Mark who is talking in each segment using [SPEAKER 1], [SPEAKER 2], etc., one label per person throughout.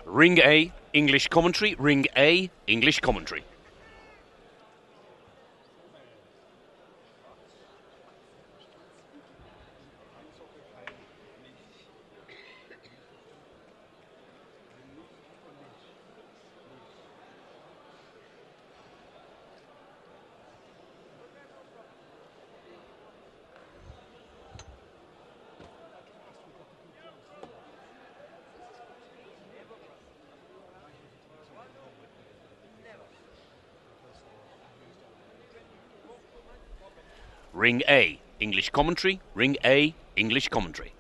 [SPEAKER 1] Ring A, English commentary. Ring A, English commentary. Ring A, English commentary. Ring A, English commentary.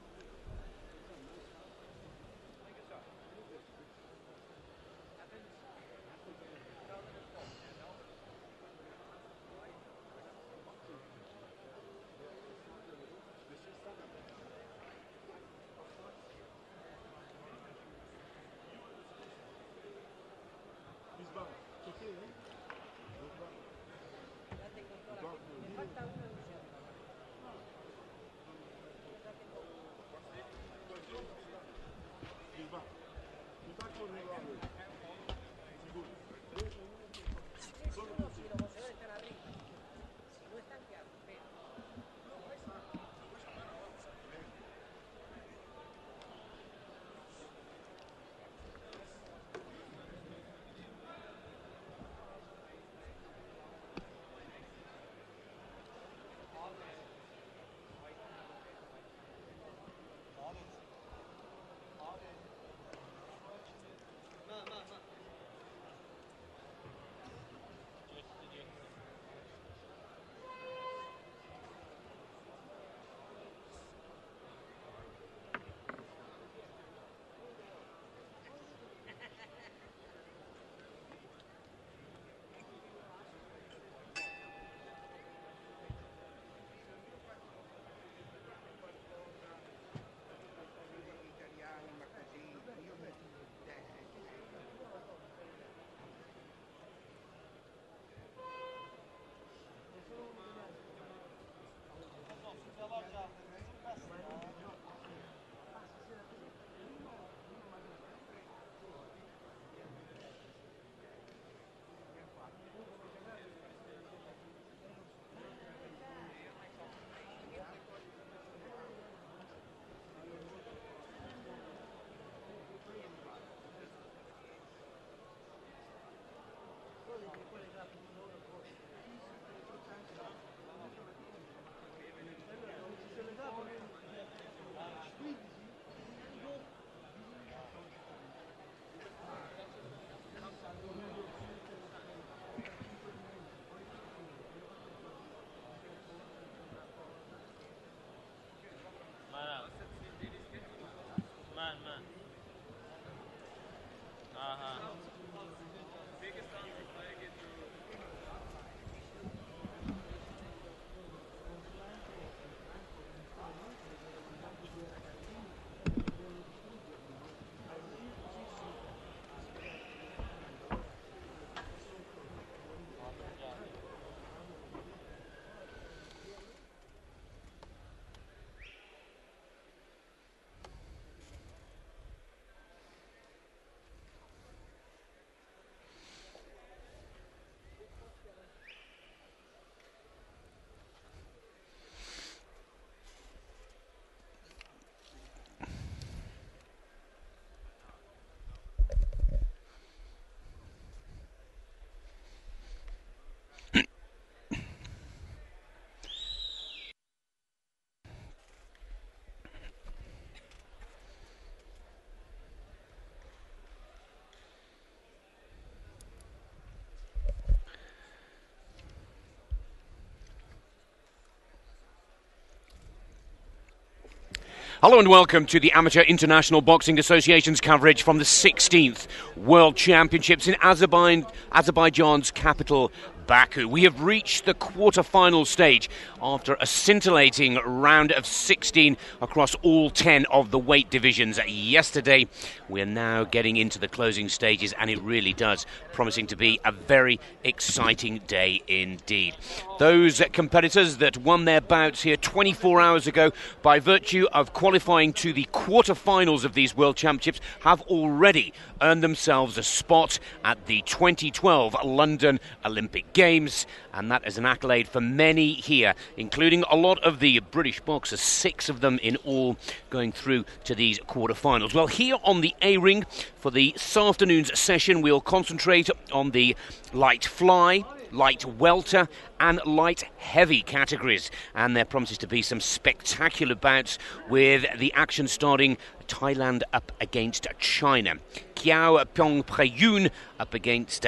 [SPEAKER 1] Hello and welcome to the Amateur International Boxing Association's coverage from the 16th World Championships in Azerbaijan's capital, Baku. We have reached the quarter-final stage after a scintillating round of 16 across all 10 of the weight divisions yesterday. We're now getting into the closing stages, and it really does promising to be a very exciting day indeed. Those competitors that won their bouts here 24 hours ago by virtue of qualifying to the quarter-finals of these World Championships have already earned themselves a spot at the 2012 London Olympic Games, and that is an accolade for many here, including a lot of the British boxers, 6 of them in all going through to these quarter-finals. Well, here on the A-ring for this afternoon's session, we'll concentrate on the light fly, light welter and light heavy categories, and there promises to be some spectacular bouts with the action starting Thailand up against China, Kaeo Pongrayoon up against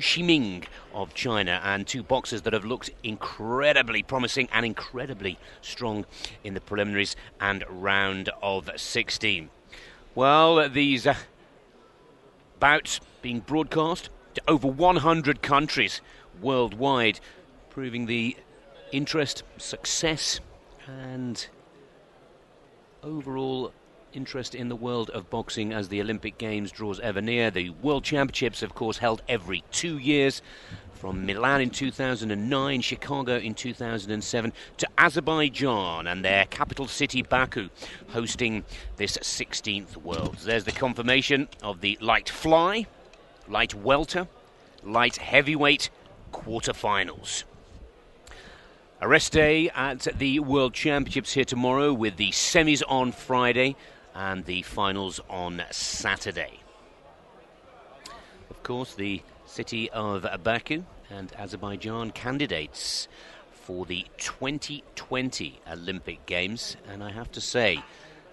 [SPEAKER 1] Shiming of China, and 2 boxers that have looked incredibly promising and incredibly strong in the preliminaries and round of 16. Well, these bouts being broadcast to over 100 countries worldwide, proving the interest, success and overall interest in the world of boxing as the Olympic Games draws ever near. The World Championships, of course, held every 2 years, from Milan in 2009, Chicago in 2007, to Azerbaijan and their capital city Baku hosting this 16th Worlds. There's the confirmation of the light fly, light welter, light heavyweight quarter-finals. A rest day at the World Championships here tomorrow, with the semis on Friday and the finals on Saturday. Of course, the city of Baku and Azerbaijan candidates for the 2020 Olympic Games, and I have to say,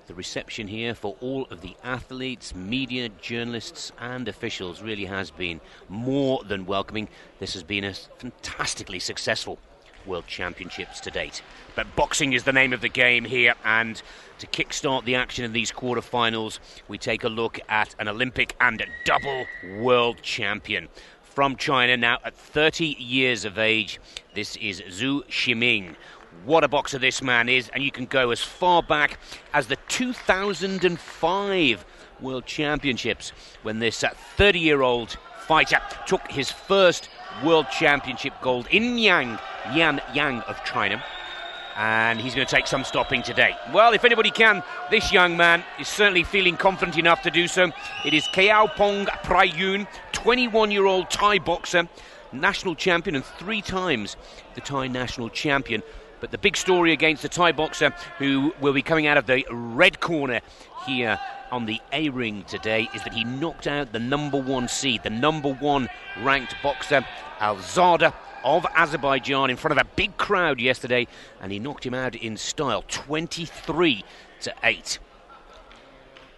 [SPEAKER 1] the reception here for all of the athletes, media, journalists and officials really has been more than welcoming. This has been a fantastically successful World Championships to date. But boxing is the name of the game here, and to kickstart the action in these quarterfinals, we take a look at an Olympic and double world champion. From China, now at 30 years of age, this is Shiming. What a boxer this man is, and you can go as far back as the 2005 World Championships, when this 30-year-old fighter took his first World Championship gold in Yang of China, and he's going to take some stopping today. Well, if anybody can, this young man is certainly feeling confident enough to do so. It is Kaeo Pongrayoon, 21-year-old Thai boxer, national champion and 3 times the Thai national champion. But the big story against the Thai boxer, who will be coming out of the red corner here on the A-ring today, is that he knocked out the number 1 seed, the number 1 ranked boxer, Alzada of Azerbaijan, in front of a big crowd yesterday, and he knocked him out in style, 23-8.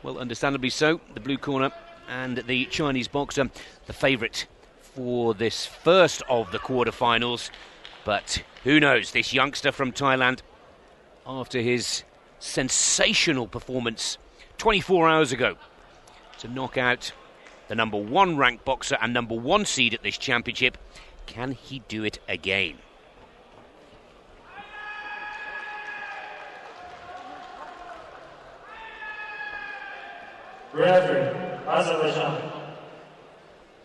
[SPEAKER 1] Well, understandably so, the blue corner and the Chinese boxer, the favourite for this first of the quarterfinals. But who knows, this youngster from Thailand, after his sensational performance 24 hours ago to knock out the number 1 ranked boxer and number 1 seed at this championship, can he do it again?
[SPEAKER 2] Referee, Azerbaijan.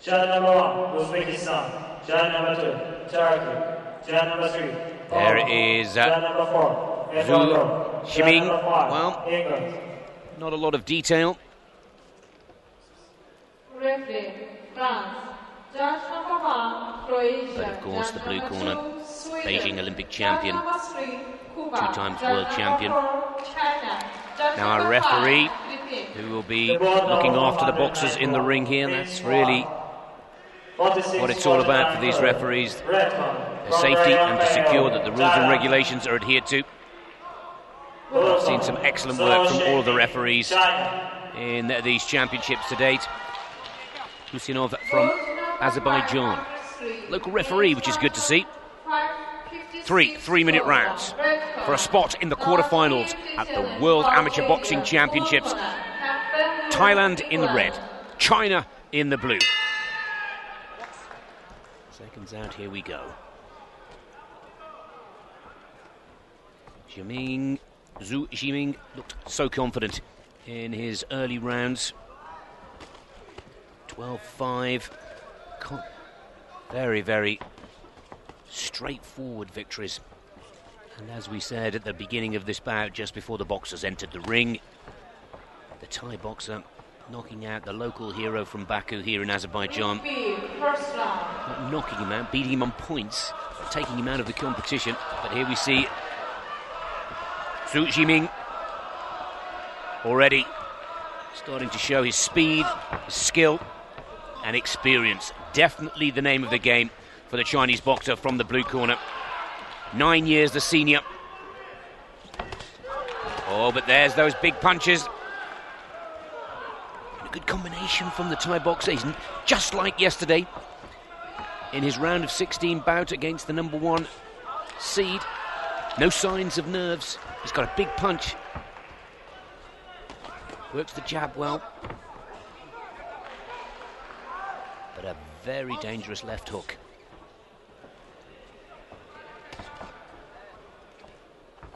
[SPEAKER 2] Judge number 1, Uzbekistan. Judge number 2, Turkey. Judge number 3,
[SPEAKER 1] there is
[SPEAKER 2] number 4,
[SPEAKER 1] Shiming. Well, not a lot of detail.
[SPEAKER 3] Referee, France. Judge number 1, Croatia.
[SPEAKER 1] But of course, the blue corner, Beijing Olympic champion,
[SPEAKER 3] Kumar.
[SPEAKER 1] 2 times world champion.
[SPEAKER 3] China.
[SPEAKER 1] Now a referee who will be looking after the boxers in the ring here. That's really what it's all about for these referees, their safety and to secure that the rules and regulations are adhered to. I've seen some excellent work from all of the referees in these championships to date. Husinov from Azerbaijan, local referee, which is good to see. 3 3-minute rounds for a spot in the quarterfinals at the World Amateur Boxing Championships. Thailand in the red, China in the blue. Seconds out, here we go. Shiming, Shiming looked so confident in his early rounds. 12-5. Very, very straightforward victories. And as we said at the beginning of this bout, just before the boxers entered the ring, the Thai boxer knocking out the local hero from Baku here in Azerbaijan. Not knocking him out, beating him on points, taking him out of the competition. But here we see Shiming already starting to show his speed, his skill and experience. Definitely the name of the game for the Chinese boxer from the blue corner. 9 years the senior. Oh, but there's those big punches. A good combination from the Thai boxer. He's just like yesterday in his round of 16 bout against the number 1 seed. No signs of nerves. He's got a big punch. Works the jab well. But a very dangerous left hook.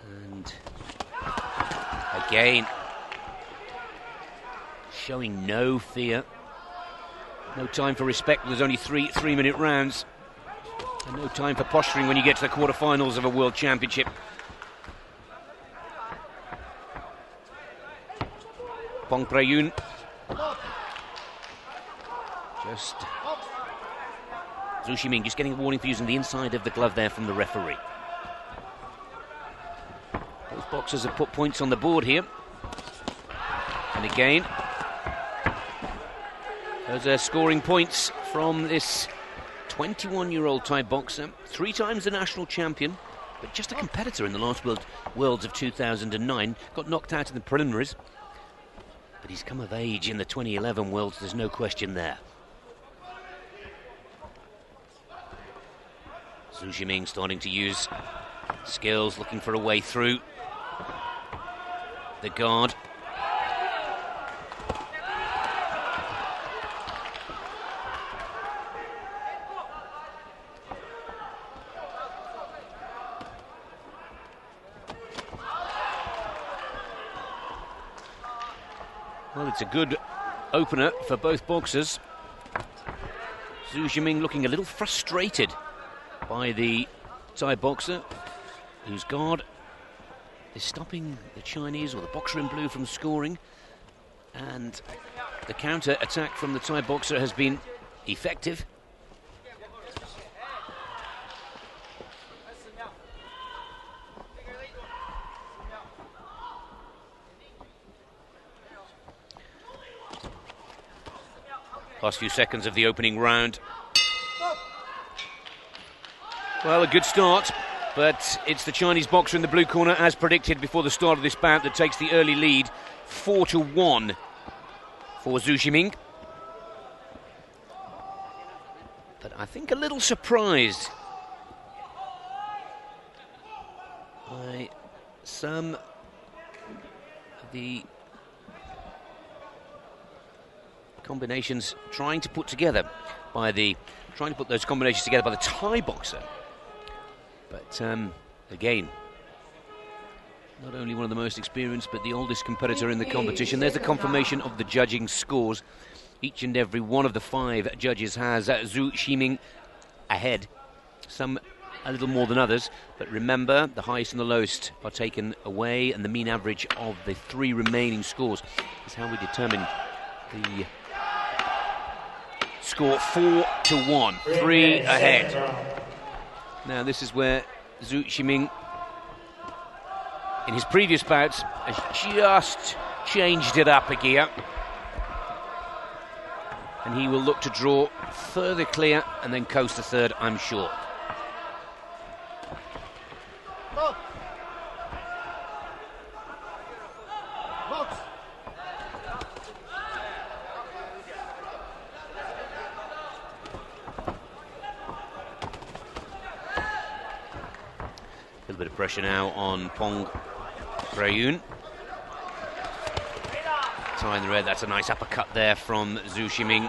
[SPEAKER 1] And again, showing no fear. No time for respect. There's only three-minute rounds. And no time for posturing when you get to the quarterfinals of a world championship. Pongrayoon. Just Shiming just getting a warning for using the inside of the glove there from the referee. Both boxers have put points on the board here. And again, those are scoring points from this 21-year-old Thai boxer, 3 times the national champion, but just a competitor in the last Worlds of 2009. Got knocked out in the preliminaries, but he's come of age in the 2011 Worlds, there's no question there. Shiming starting to use skills, looking for a way through the guard. Well, it's a good opener for both boxers. Shiming looking a little frustrated by the Thai boxer, whose guard is stopping the Chinese or the boxer in blue from scoring, and the counter attack from the Thai boxer has been effective. Last few seconds of the opening round. Well, a good start, but it's the Chinese boxer in the blue corner, as predicted before the start of this bout, that takes the early lead, 4-1 for Shiming. But I think a little surprised by some of the combinations trying to put those combinations together by the Thai boxer. But again, not only one of the most experienced, but the oldest competitor in the competition. There's the confirmation of the judging scores. Each and every one of the 5 judges has Shiming ahead. Some a little more than others, but remember, the highest and the lowest are taken away, and the mean average of the 3 remaining scores is how we determine the score. 4-1, 3 ahead. Now this is where Shiming, in his previous bouts, has just changed it up a gear. And he will look to draw further clear and then coast to third, I'm sure. A little bit of pressure now on Pongrayoon. Tying the red, that's a nice uppercut there from Shiming.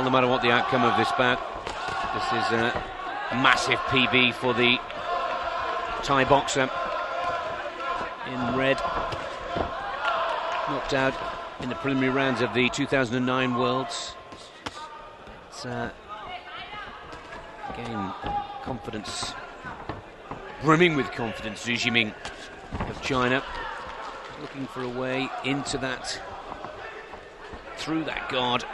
[SPEAKER 1] Well, no matter what the outcome of this bout, this is a massive PB for the Thai boxer in red. Knocked out in the preliminary rounds of the 2009 Worlds. But, again, confidence, brimming with confidence. Xu Shiming of China looking for a way into that, through that guard.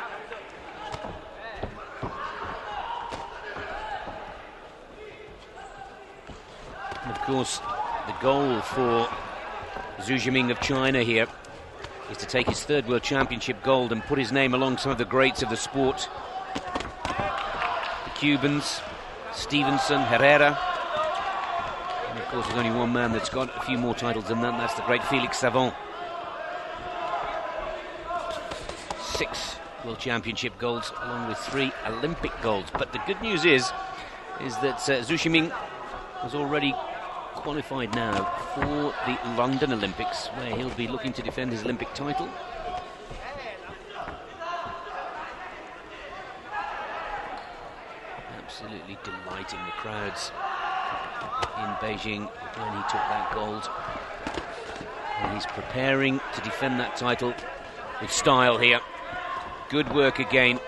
[SPEAKER 1] And of course, the goal for Xu Shiming of China here is to take his third World Championship gold and put his name along some of the greats of the sport. The Cubans, Stevenson, Herrera. And of course, there's only one man that's got a few more titles than that, and that's the great Felix Savant. 6 World Championship golds, along with 3 Olympic golds. But the good news is that Xu Shiming has already qualified now for the London Olympics, where he'll be looking to defend his Olympic title. Absolutely delighting the crowds in Beijing when he took that gold. And he's preparing to defend that title with style here. Good work again,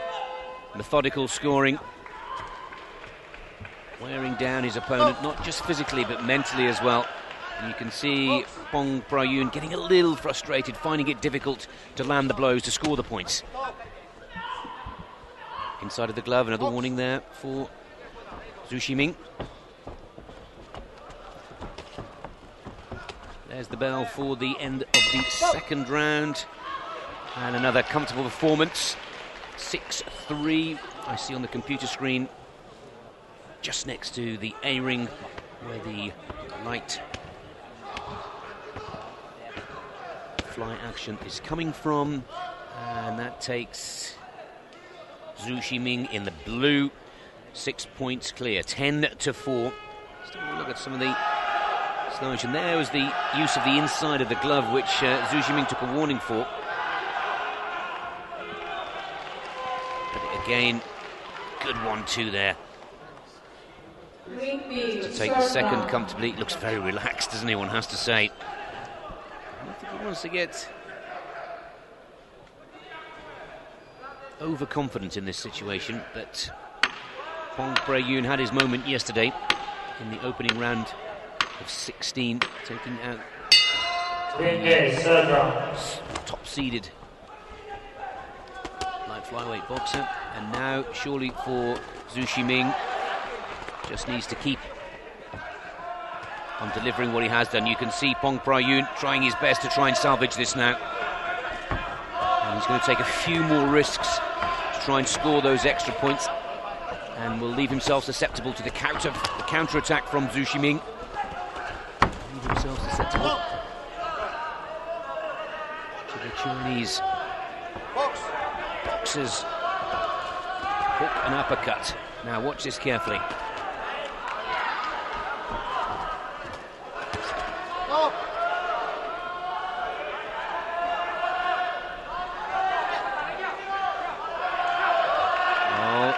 [SPEAKER 1] methodical scoring, wearing down his opponent, not just physically but mentally as well. And you can see Pongrayoon getting a little frustrated, finding it difficult to land the blows, to score the points. Inside of the glove, another warning there for Xu Shiming. There's the bell for the end of the second round. And another comfortable performance. 6-3, I see on the computer screen, just next to the A-ring, where the light fly action is coming from. And that takes Xu Shiming in the blue. 6 points clear, 10-4. Still a look at some of the slowish, and there was the use of the inside of the glove, which Xu Shiming took a warning for. But again, good 1-2 there. To take the second comfortably. Looks very relaxed, doesn't he, one has to say. I don't think he wants to get overconfident in this situation, but Pongrayoon had his moment yesterday in the opening round of 16, taking out top-seeded light flyweight boxer. And now, surely for Xu Shiming, just needs to keep on delivering what he has done. You can see Pongrayoon trying his best to try and salvage this now. And he's going to take a few more risks to try and score those extra points, and will leave himself susceptible to the counter-attack from Xu Shiming. Leave himself susceptible to the Chinese boxers. Hook and uppercut. Now watch this carefully.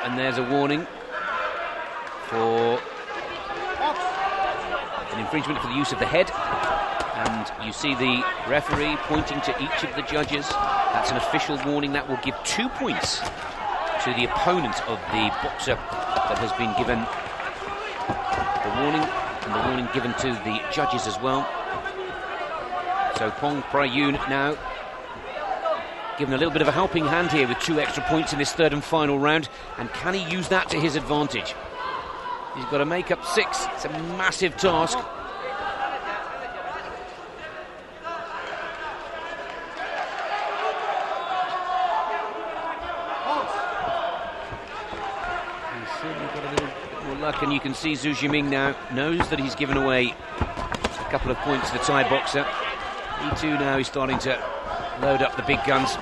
[SPEAKER 1] And there's a warning for an infringement for the use of the head. And you see the referee pointing to each of the judges. That's an official warning. That will give 2 points to the opponent of the boxer that has been given the warning, and the warning given to the judges as well. So Pongrayoon now given a little bit of a helping hand here with 2 extra points in this third and final round. And can he use that to his advantage? He's got to make up 6. It's a massive task. He's certainly got a little bit more luck, and you can see Xu Shiming now knows that he's given away a couple of points to the Thai boxer. He too now is starting to load up the big guns.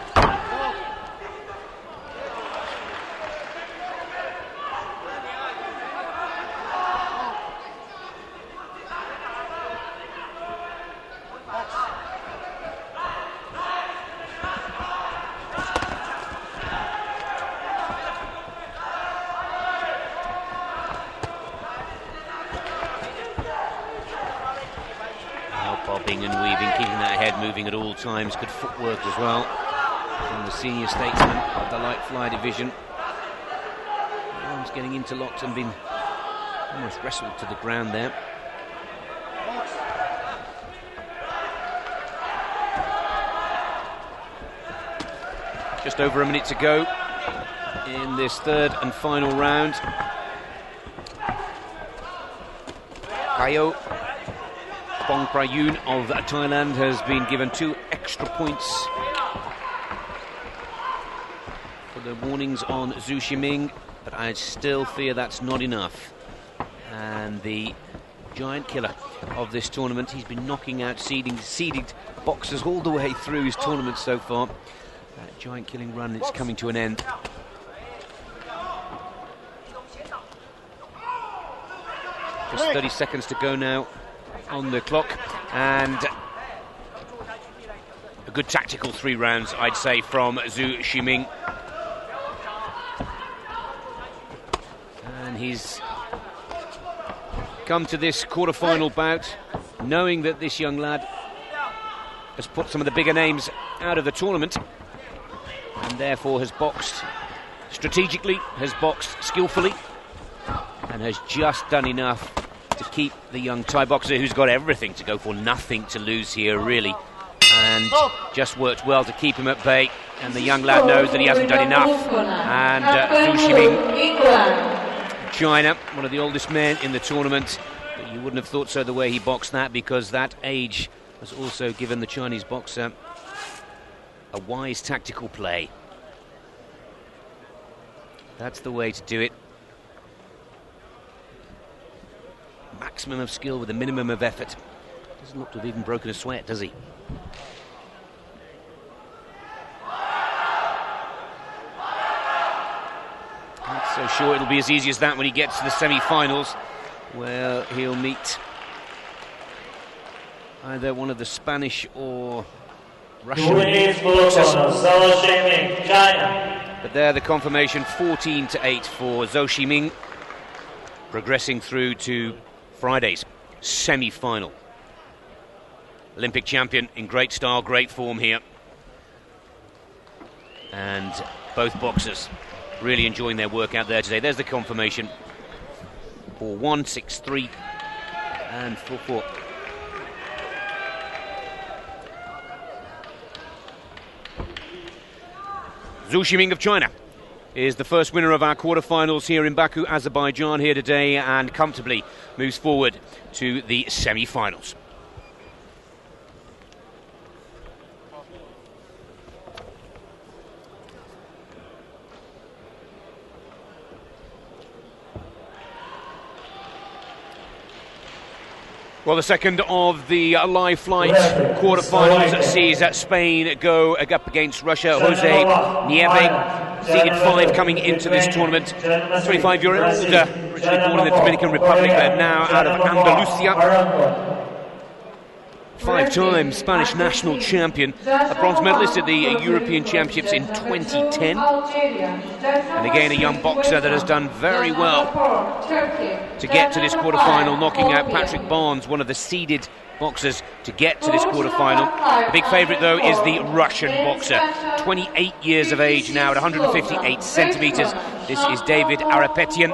[SPEAKER 1] Bobbing and weaving, keeping that head moving at all times. Good footwork as well from the senior statesman of the light fly division. Arms getting interlocked and been almost wrestled to the ground there. Just over a minute to go in this third and final round. Kaeo Pongrayoon of Thailand has been given 2 extra points for the warnings on Shiming, but I still fear that's not enough. And the giant killer of this tournament, he's been knocking out seeded boxers all the way through his tournament so far. That giant killing run, it's coming to an end. Just 30 seconds to go now on the clock, and a good tactical 3 rounds, I'd say, from Shiming. And he's come to this quarter-final bout knowing that this young lad has put some of the bigger names out of the tournament, and therefore has boxed strategically, has boxed skillfully, and has just done enough to keep the young Thai boxer, who's got everything to go for, nothing to lose here really, and just worked well to keep him at bay. And the young lad knows that he hasn't done enough. And Shiming, China, one of the oldest men in the tournament, but you wouldn't have thought so the way he boxed that, because that age has also given the Chinese boxer a wise tactical play. That's the way to do it. Maximum of skill with a minimum of effort. Doesn't look to have even broken a sweat, does he? Not so sure it'll be as easy as that when he gets to the semi-finals, where he'll meet either one of the Spanish or Russian boxers. But there, the confirmation, 14-8 for Shiming, progressing through to Friday's semi-final. Olympic champion in great style, great form here. And both boxers really enjoying their work out there today. There's the confirmation. 4-1, 6-3 and 4-4. Shiming of China is the first winner of our quarterfinals here in Baku, Azerbaijan, here today, and comfortably moves forward to the semi-finals. Well, the second of the live flight quarterfinals sees Spain go up against Russia. Jose Nieve, seeded 5 coming into this tournament. 25-year-old, originally born in the Dominican Republic, but now out of Andalusia. 5-time Spanish national champion, a bronze medalist at the European Championships in 2010. And again, a young boxer that has done very well to get to this quarterfinal, knocking out Patrick Barnes, one of the seeded boxers, to get to this quarterfinal. The big favourite, though, is the Russian boxer, 28 years of age now, at 158 centimetres. This is David Ayrapetyan,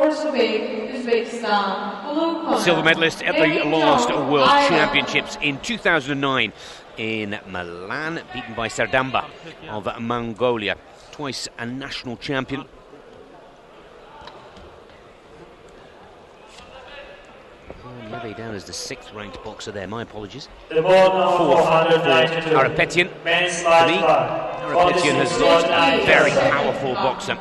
[SPEAKER 1] silver medalist at the last World Championships in 2009 in Milan, beaten by Serdamba of Mongolia, twice a national champion. Nieve down as the 6th ranked boxer there, my apologies. 4th for Ayrapetyan. For me, Ayrapetyan has lost a very powerful boxer,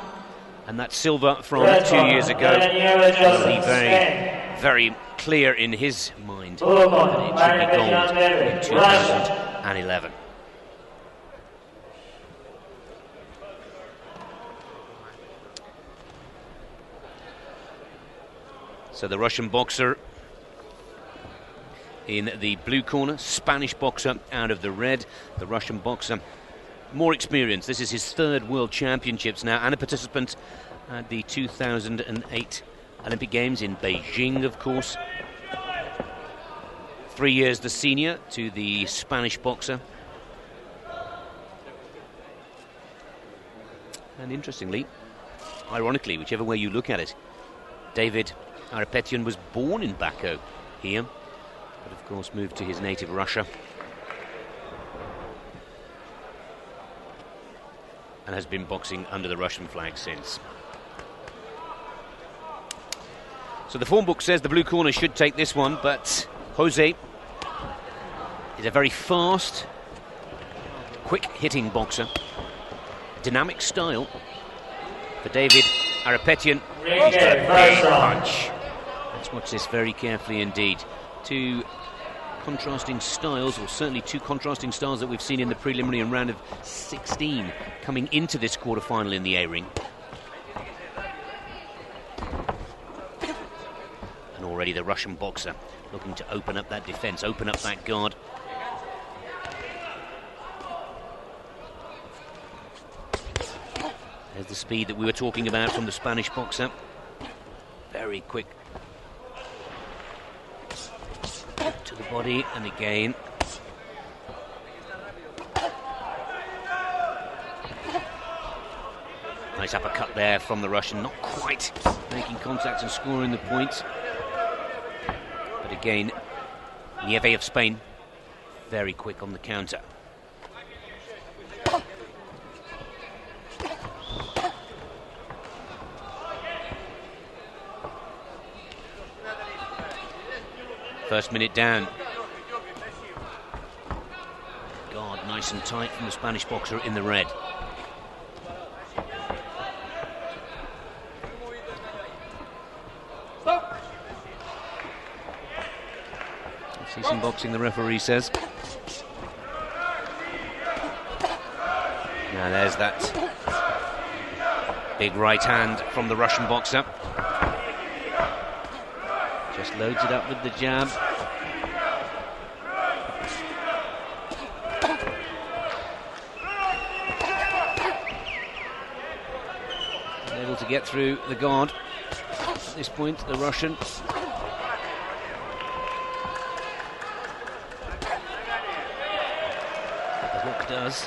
[SPEAKER 1] and that silver from 2 years ago will be very, very clear in his mind that it should be gold in 2011. So the Russian boxer in the blue corner, Spanish boxer out of the red. The Russian boxer, more experience. This is his 3rd World Championships now, and a participant at the 2008 Olympic Games in Beijing, of course. 3 years the senior to the Spanish boxer. And interestingly, ironically, whichever way you look at it, David Ayrapetyan was born in Baku here, but of course moved to his native Russia. And has been boxing under the Russian flag since. So the form book says the blue corner should take this one, but Jose is a very fast, quick-hitting boxer. Dynamic style for David Ayrapetyan. He's got a big punch. Let's watch this very carefully indeed. Two contrasting styles, or certainly two contrasting styles that we've seen in the preliminary and round of 16 coming into this quarter-final in the A-ring. And already the Russian boxer looking to open up that defence, open up that guard. There's the speed that we were talking about from the Spanish boxer. Very quick. To the body, and again. Nice uppercut there from the Russian, not quite making contact and scoring the points. But again, Nieve of Spain, very quick on the counter. First minute down. God, nice and tight from the Spanish boxer in the red. Let's see some boxing, the referee says. Now there's that big right hand from the Russian boxer. Just loads it up with the jab. Able to get through the guard at this point, the Russian. What the hook does.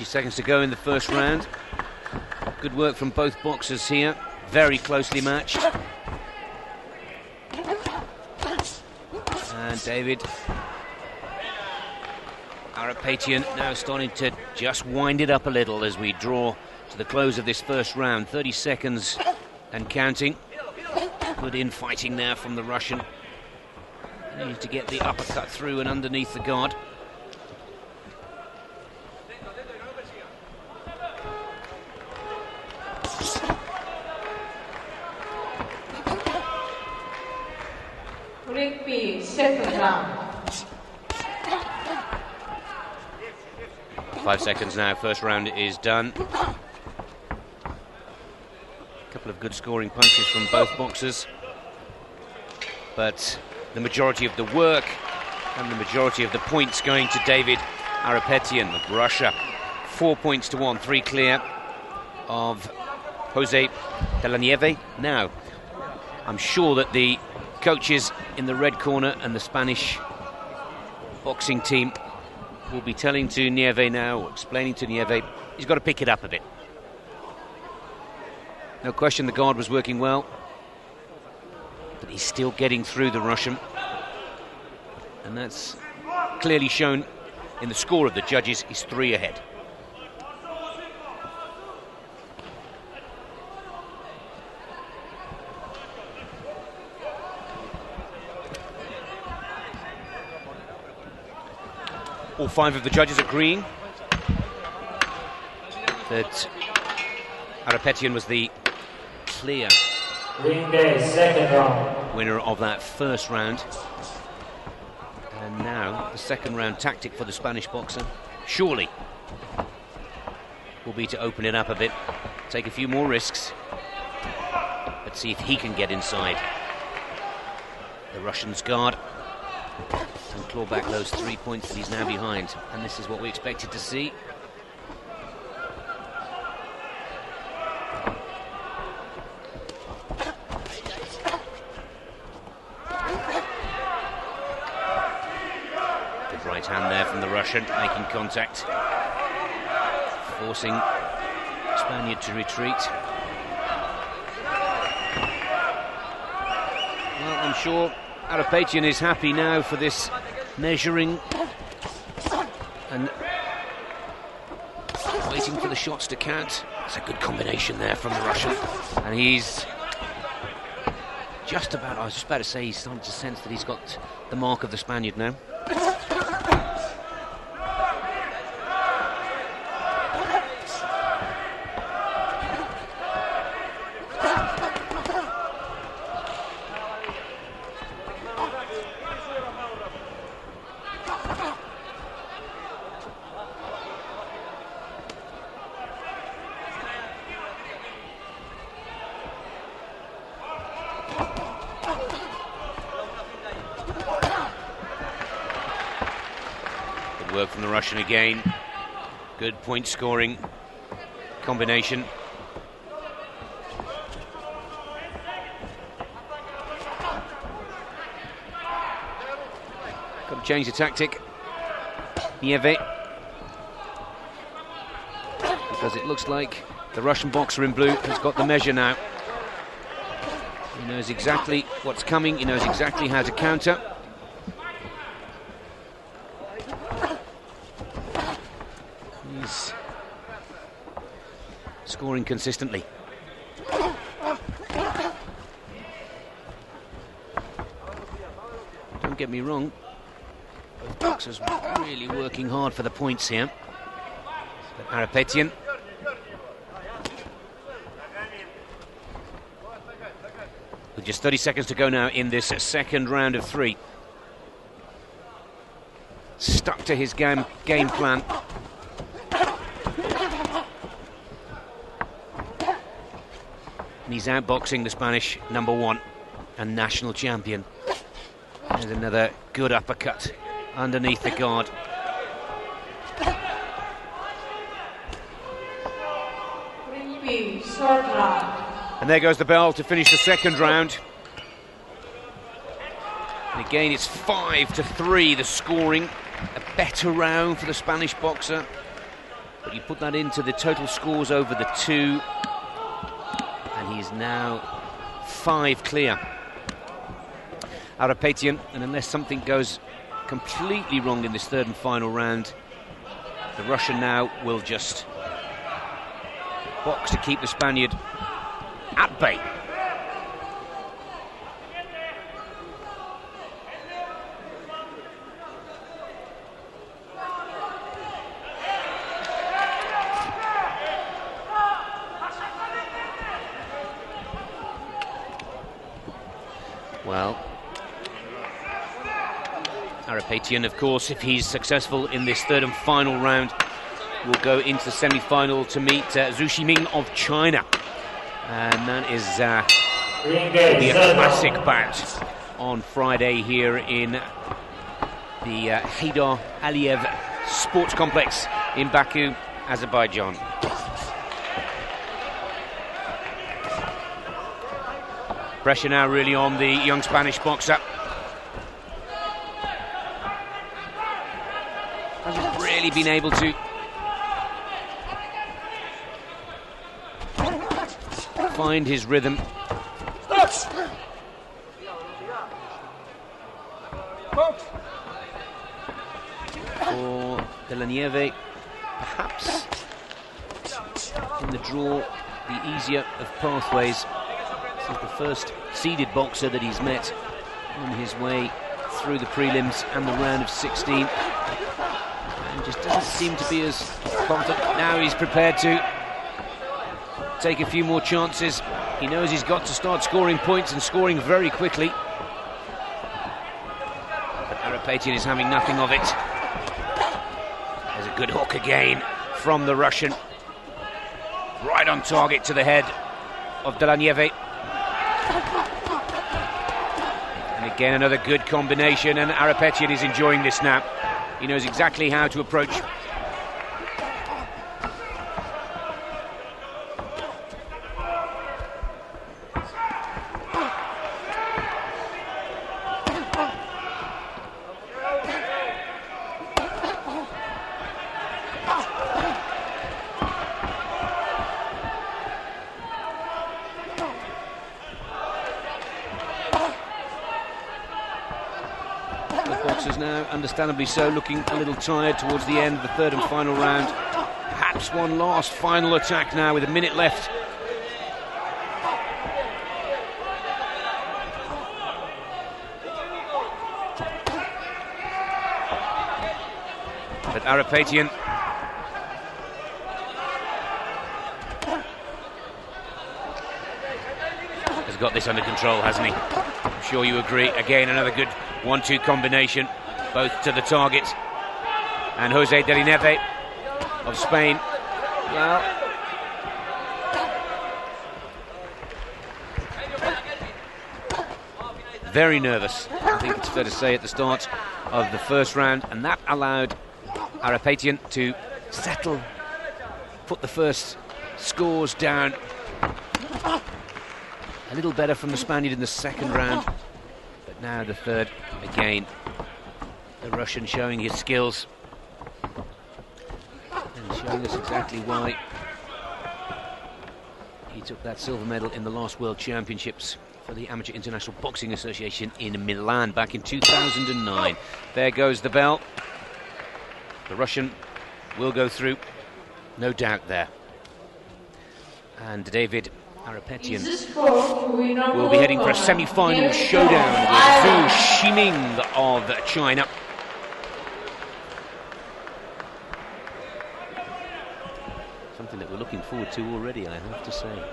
[SPEAKER 1] Seconds to go in the first round. Good work from both boxers here. Very closely matched. And David Ayrapetyan now starting to just wind it up a little as we draw to the close of this first round. 30 seconds and counting. Good infighting there from the Russian. Needs to get the uppercut through and underneath the guard.
[SPEAKER 3] Second round.
[SPEAKER 1] 5 seconds now, first round is done. A couple of good scoring punches from both boxers. But the majority of the work and the majority of the points going to David Ayrapetyan with Russia. 4 points to 1, 3 clear of Jose de la Nieve. Now, I'm sure that the coaches in the red corner and the Spanish boxing team will be telling to Nieve now, or explaining to Nieve, he's got to pick it up a bit. No question the guard was working well, but he's still getting through the Russian. And that's clearly shown in the score of the judges. He's 3 ahead. All 5 of the judges agreeing that Ayrapetyan was the clear winner of that first round. And now the second round tactic for the Spanish boxer, surely, will be to open it up a bit, take a few more risks, but see if he can get inside. the Russians guard and claw back those 3 points that he's now behind. And this is what we expected to see. Good right hand there from the Russian, making contact, forcing Spaniard to retreat. Well, I'm sure Ayrapetyan is happy now for this measuring and waiting for the shots to count. It's a good combination there from the Russian, and he's just about, I was just about to say, he's starting to sense that he's got the mark of the Spaniard now. Work from the Russian again. Good point scoring combination. Got to change the tactic. Nieve. Because it looks like the Russian boxer in blue has got the measure now. He knows exactly what's coming. He knows exactly how to counter. Scoring consistently. Don't get me wrong, both boxers really working hard for the points here. But Ayrapetyan with just 30 seconds to go now in this second round of 3. Stuck to his game plan. And he's outboxing the Spanish #1 and national champion. There's another good uppercut underneath the guard. And there goes the bell to finish the second round. And again, it's 5-3 the scoring. A better round for the Spanish boxer. But you put that into the total scores over the 2. And he's now 5 clear. Ayrapetyan, and unless something goes completely wrong in this third and final round, the Russian now will just box to keep the Spaniard at bay. Well, Ayrapetyan, of course, if he's successful in this third and final round, will go into the semi-final to meet Shiming of China. And that is will be a classic bout on Friday here in the Gadzhialieyev Sports Complex in Baku, Azerbaijan. Pressure now really on the young Spanish boxer. Hasn't really been able to find his rhythm. For Nieve, perhaps in the draw, the easier of pathways. This is the first seeded boxer that he's met on his way through the prelims and the round of 16. And just doesn't seem to be as confident. Now he's prepared to take a few more chances. He knows he's got to start scoring points and scoring very quickly. But Ayrapetyan is having nothing of it. There's a good hook again from the Russian. Right on target to the head of Nieve. And Again, another good combination, and Ayrapetyan is enjoying this now. He knows exactly how to approach. Now, understandably so, looking a little tired towards the end of the third and final round. Perhaps one last final attack now with a minute left. But Ayrapetyan has got this under control, hasn't he? I'm sure you agree. Again, another good 1-2 combination, both to the target. And Jose de Nieve of Spain, well, very nervous, I think it's fair to say, at the start of the first round, and that allowed Ayrapetyan to settle, put the first scores down. A little better from the Spaniard in the second round, but now the third. Again, the Russian showing his skills and showing us exactly why he took that silver medal in the last World Championships for the Amateur International Boxing Association in Milan back in 2009. There goes the bell. The Russian will go through, no doubt there. And David Ayrapetyan will be heading for a semi-final showdown with Shiming of China. Something that we're looking forward to already, I have to say.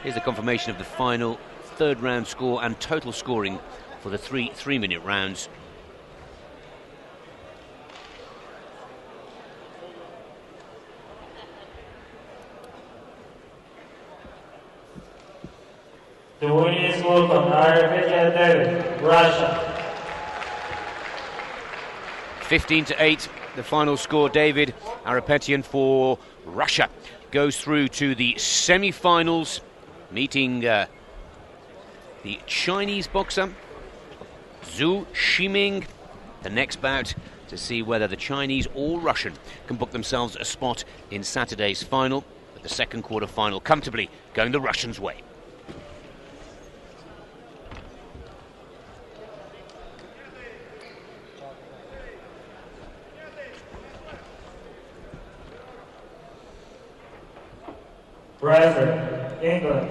[SPEAKER 1] Here's the confirmation of the final third round score and total scoring for the three-minute rounds.
[SPEAKER 2] The winning score from Ayrapetyan David, Russia.
[SPEAKER 1] 15-8, the final score. David Ayrapetyan for Russia goes through to the semi-finals, meeting the Chinese boxer Zhu Shiming. The next bout to see whether the Chinese or Russian can book themselves a spot in Saturday's final, with the second quarter final comfortably going the Russians' way.
[SPEAKER 2] Brazil, England.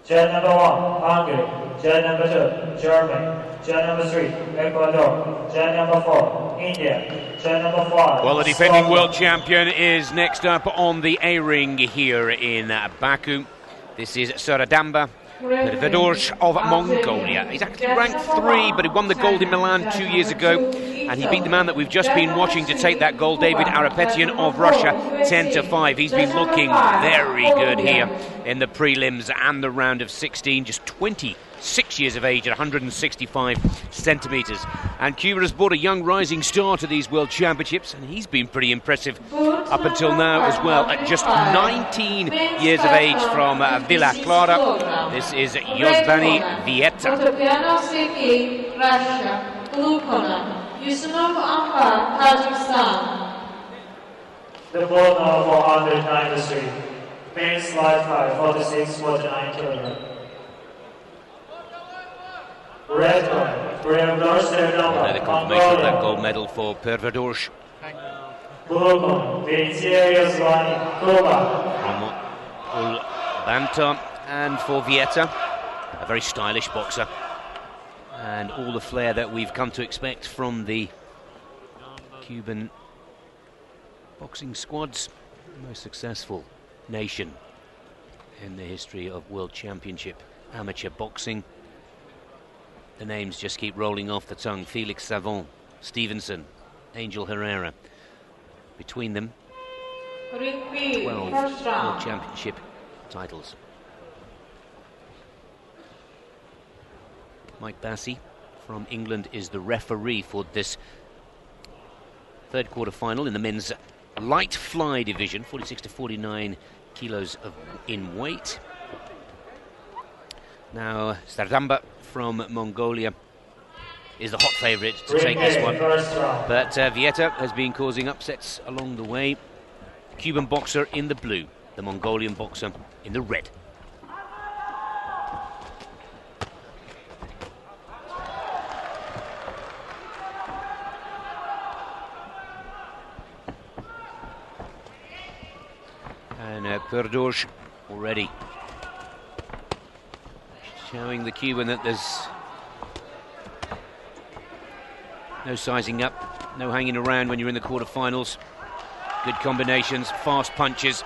[SPEAKER 2] Judge number 1, Hungary. Judge number 2, Germany. Judge number 3, Ecuador. Judge number 4, India. Judge number 5.
[SPEAKER 1] Well, the defending world champion is next up on the A-ring here in Baku. This is Serdamba, Purevdorj of Mongolia. He's actually ranked 3, but he won the gold in Milan 2 years ago, and he beat the man that we've just been watching to take that gold, David Ayrapetyan of Russia, 10-5. He's been looking very good here in the prelims and the round of 16, just 26 years of age at 165 centimetres. And Cuba has brought a young rising star to these World Championships, and he's been pretty impressive up until now as well, at just 19 years of age from Villa Clara. This is Yosbany Veitia.
[SPEAKER 2] The ball now for 193. Men's light fight, 46-49 kg. Red one, Purevdorj, Serdamba.
[SPEAKER 1] Another confirmation of that gold medal for Purevdorj.
[SPEAKER 2] Blue one, Veitia, Yosbany, Kumar.
[SPEAKER 1] From Banta, and for Veitia, a very stylish boxer. And all the flair that we've come to expect from the Cuban boxing squads. The most successful nation in the history of World Championship amateur boxing. The names just keep rolling off the tongue. Felix Savon, Stevenson, Angel Herrera. Between them, 12 World Championship titles. Mike Bassey from England is the referee for this third quarter final in the men's light fly division, 46 to 49 kilos in weight. Now Serdamba from Mongolia is the hot favourite to take this one, but Veitia has been causing upsets along the way. The Cuban boxer in the blue, the Mongolian boxer in the red. And Purevdorj already showing the Cuban that there's no sizing up, no hanging around when you're in the quarterfinals. Good combinations, fast punches.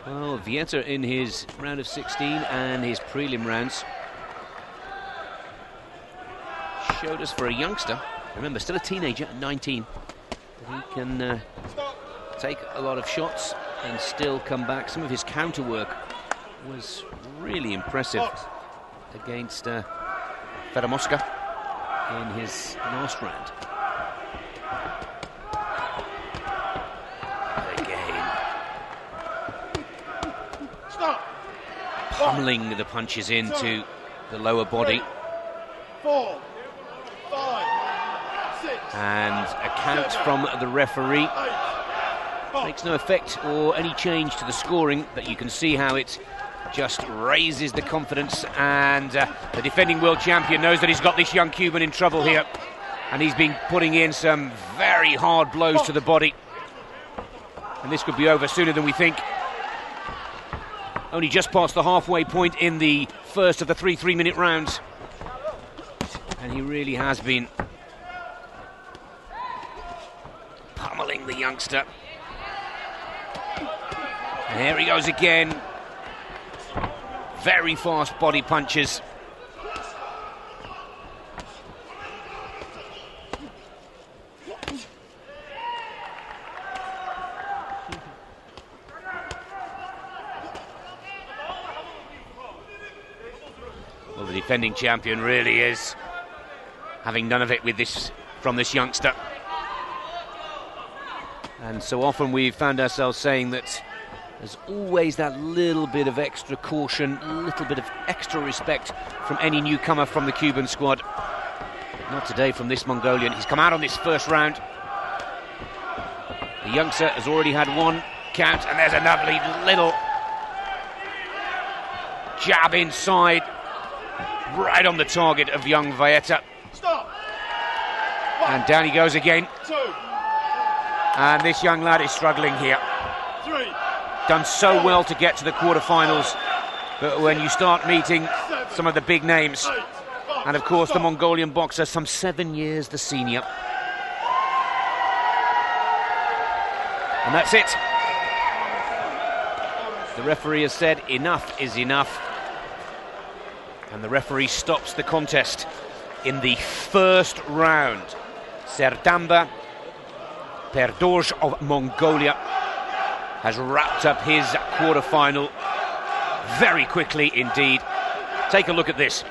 [SPEAKER 1] Well, Veitia in his round of 16 and his prelim rounds showed us for a youngster, remember still a teenager at 19, that he can take a lot of shots and still come back. Some of his counter work was really impressive against Feramoska in his last round. Again, pummeling the punches into the lower body.
[SPEAKER 4] 4, 5, 6,
[SPEAKER 1] and a count from the referee makes no effect or any change to the scoring, but you can see how it just raises the confidence, and the defending world champion knows that he's got this young Cuban in trouble here, and he's been putting in some very hard blows to the body, and this could be over sooner than we think. Only just past the halfway point in the first of the 3 3-minute rounds, and he really has been pummeling the youngster. And here he goes again. Very fast body punches. Well, the defending champion really is having none of it with this from this youngster. And so often we've found ourselves saying that there's always that little bit of extra caution, a little bit of extra respect from any newcomer from the Cuban squad. But not today from this Mongolian. He's come out on this first round. The youngster has already had one count, and there's a lovely little jab inside, right on the target of young Veitia.
[SPEAKER 4] Stop.
[SPEAKER 1] And down he goes again.
[SPEAKER 4] 2,
[SPEAKER 1] And this young lad is struggling here.
[SPEAKER 4] 3,
[SPEAKER 1] Done so well to get to the quarterfinals, but when you start meeting some of the big names,
[SPEAKER 4] 8, 5,
[SPEAKER 1] and of course the Mongolian boxer, some 7 years the senior. And that's it. The referee has said enough is enough. And the referee stops the contest in the first round. Serdamba Purevdorj of Mongolia has wrapped up his quarter-final very quickly indeed. Take a look at this.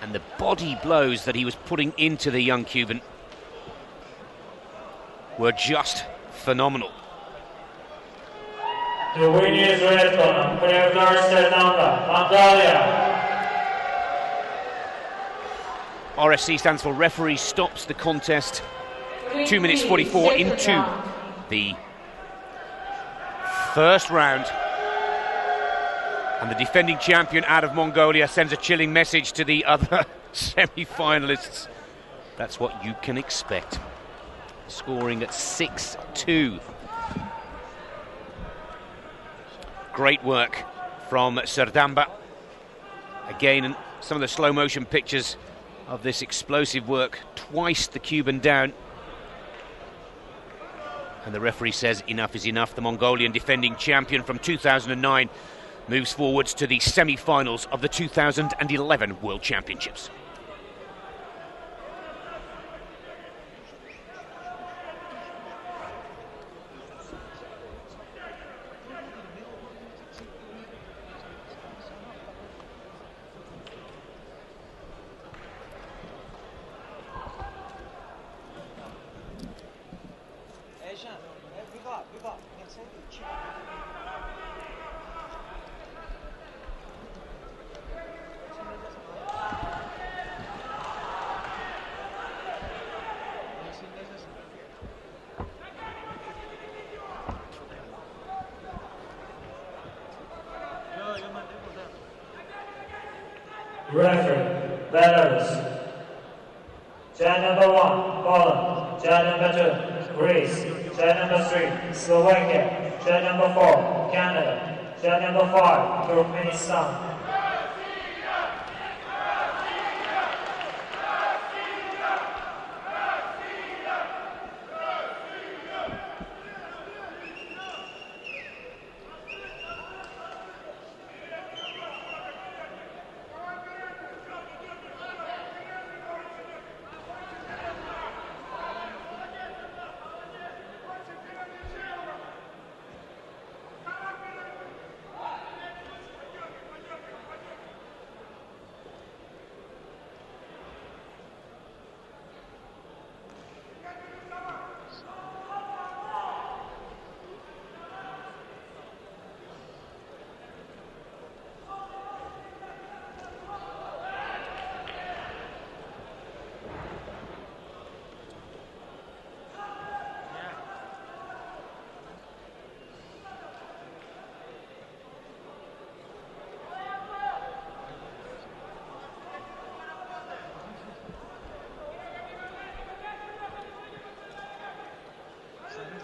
[SPEAKER 1] And the body blows that he was putting into the young Cuban were just phenomenal.
[SPEAKER 2] The winner is red corner, Purevdorj Serdamba, Mongolia.
[SPEAKER 1] RSC stands for referee stops the contest. 2 minutes 44 into the first round. And the defending champion out of Mongolia sends a chilling message to the other semi-finalists. That's what you can expect. Scoring at 6-2. Great work from Serdamba. Again, in some of the slow motion pictures of this explosive work. Twice the Cuban down. And the referee says enough is enough. The Mongolian defending champion from 2009 moves forwards to the semi-finals of the 2011 World Championships.
[SPEAKER 2] Referee, Belarus. Judge number 1, Poland. Judge number 2, Greece. Judge number 3, Slovakia. Judge number 4, Canada. Judge number 5, Turkmenistan.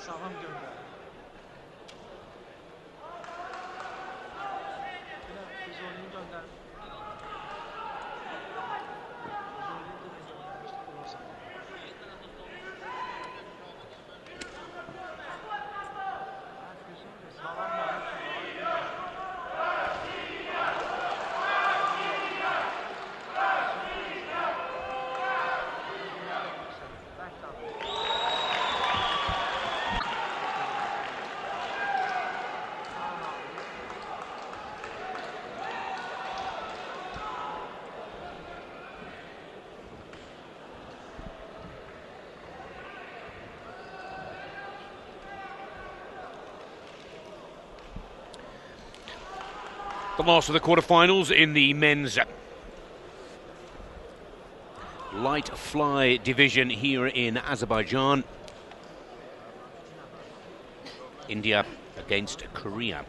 [SPEAKER 5] Sağlam gönder. Biz onu gönder.
[SPEAKER 1] The last of the quarterfinals in the men's light fly division here in Azerbaijan. India against Korea.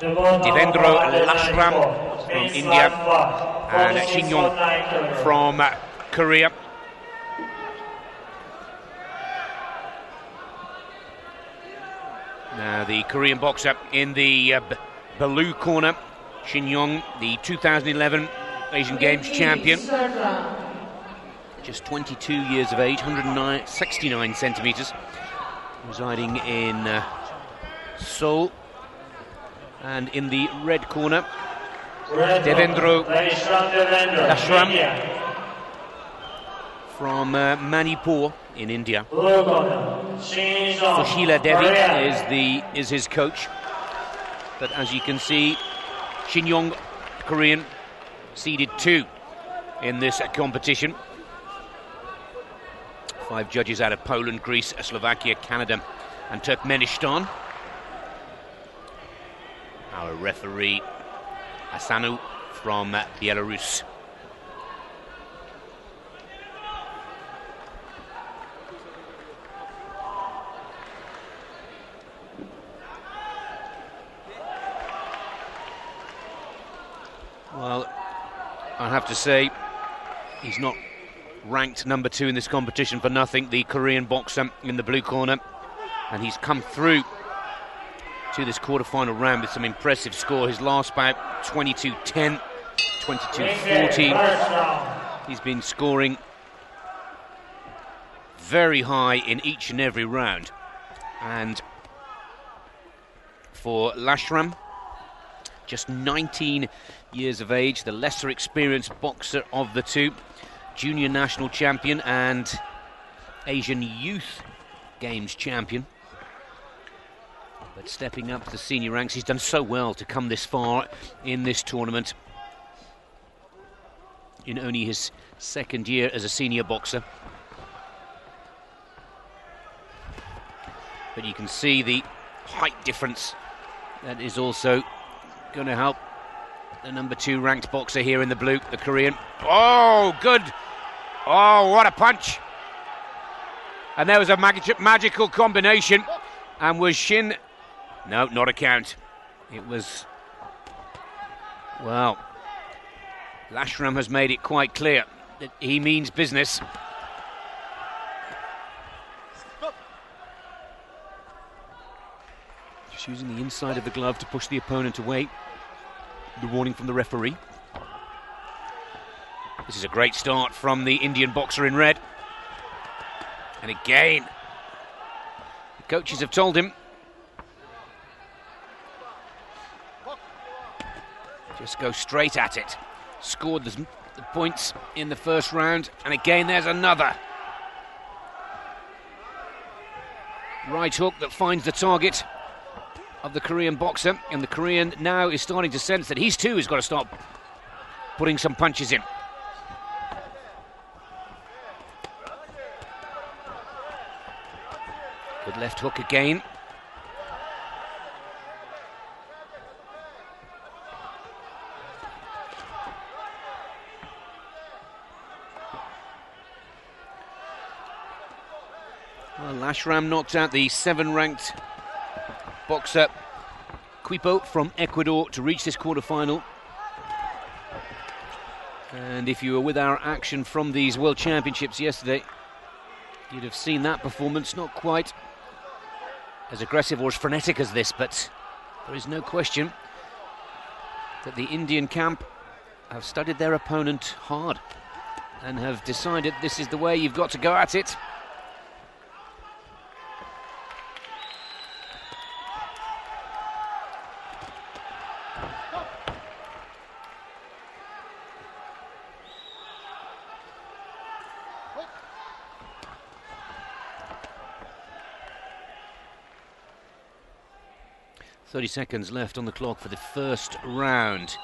[SPEAKER 1] Devendro Laishram from India and Shin from Korea. Now the Korean boxer in the blue corner, Shin, the 2011 Asian Games champion. Just 22 years of age, 169 centimetres, residing in Seoul. And in the red corner, Devendro Laishram from Manipur in India. Sushila Devi is his coach. But as you can see, Shin, Korean, seeded 2 in this competition. 5 judges out of Poland, Greece, Slovakia, Canada and Turkmenistan. Our referee, Asanu from Belarus. Well, I have to say, he's not ranked number 2 in this competition for nothing, the Korean boxer in the blue corner. And he's come through to this quarter-final round with some impressive score. His last bout, 22-10, 22-14. He's been scoring very high in each and every round. And for Laishram, just 19 years of age, the lesser experienced boxer of the 2, junior national champion and Asian Youth Games champion. But stepping up to the senior ranks, he's done so well to come this far in this tournament in only his second year as a senior boxer. But you can see the height difference that is also going to help the number 2 ranked boxer here in the blue, the Korean. Oh, good. Oh, what a punch. And there was a magical combination. And was Shin... No, not a count. It was... Well, Laishram has made it quite clear that he means business. Just using the inside of the glove to push the opponent away. The warning from the referee. This is a great start from the Indian boxer in red. And again, the coaches have told him, just go straight at it. Scored the points in the first round, and again there's another. Right hook that finds the target of the Korean boxer, and the Korean now is starting to sense that he's too has got to start putting some punches in. Good left hook again. Well, Laishram knocked out the 7th-ranked boxer Quater from Ecuador to reach this quarter-final. And if you were with our action from these World Championships yesterday, you'd have seen that performance, not quite as aggressive or as frenetic as this, but there is no question that the Indian camp have studied their opponent hard and have decided this is the way you've got to go at it. .30 seconds left on the clock for the first round.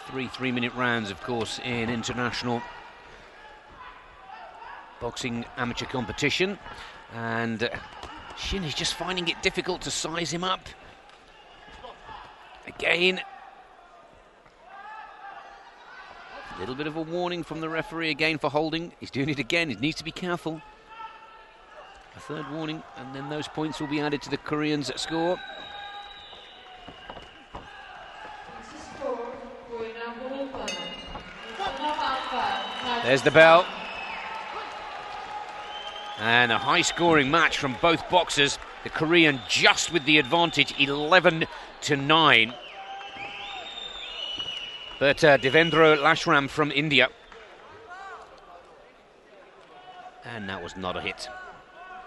[SPEAKER 1] 3 3-minute rounds, of course, in international boxing amateur competition. And Shin is just finding it difficult to size him up. Again. A little bit of a warning from the referee again for holding. He's doing it again. He needs to be careful. A third warning, and then those points will be added to the Koreans' score. There's the bell. And a high-scoring match from both boxers. The Korean just with the advantage, 11-9. But Devendro Laishram from India. And that was not a hit.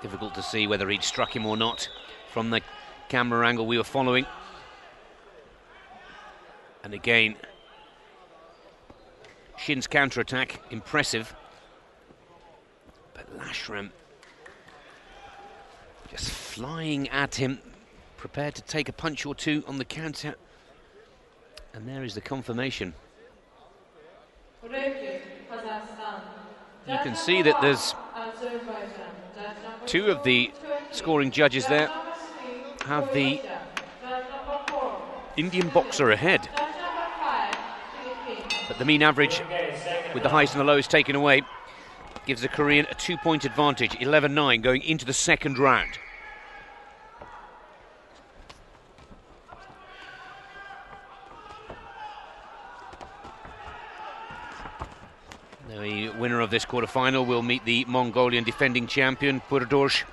[SPEAKER 1] Difficult to see whether he'd struck him or not from the camera angle we were following. And again, Shin's counter-attack, impressive. But Laishram just flying at him, prepared to take a punch or two on the counter. And there is the confirmation. You can see that there's 2 of the scoring judges there have the Indian boxer ahead. But the mean average, with the highs and the lows taken away, gives the Korean a 2-point advantage, 11-9, going into the second round. The winner of this quarter-final will meet the Mongolian defending champion, Purevdorj,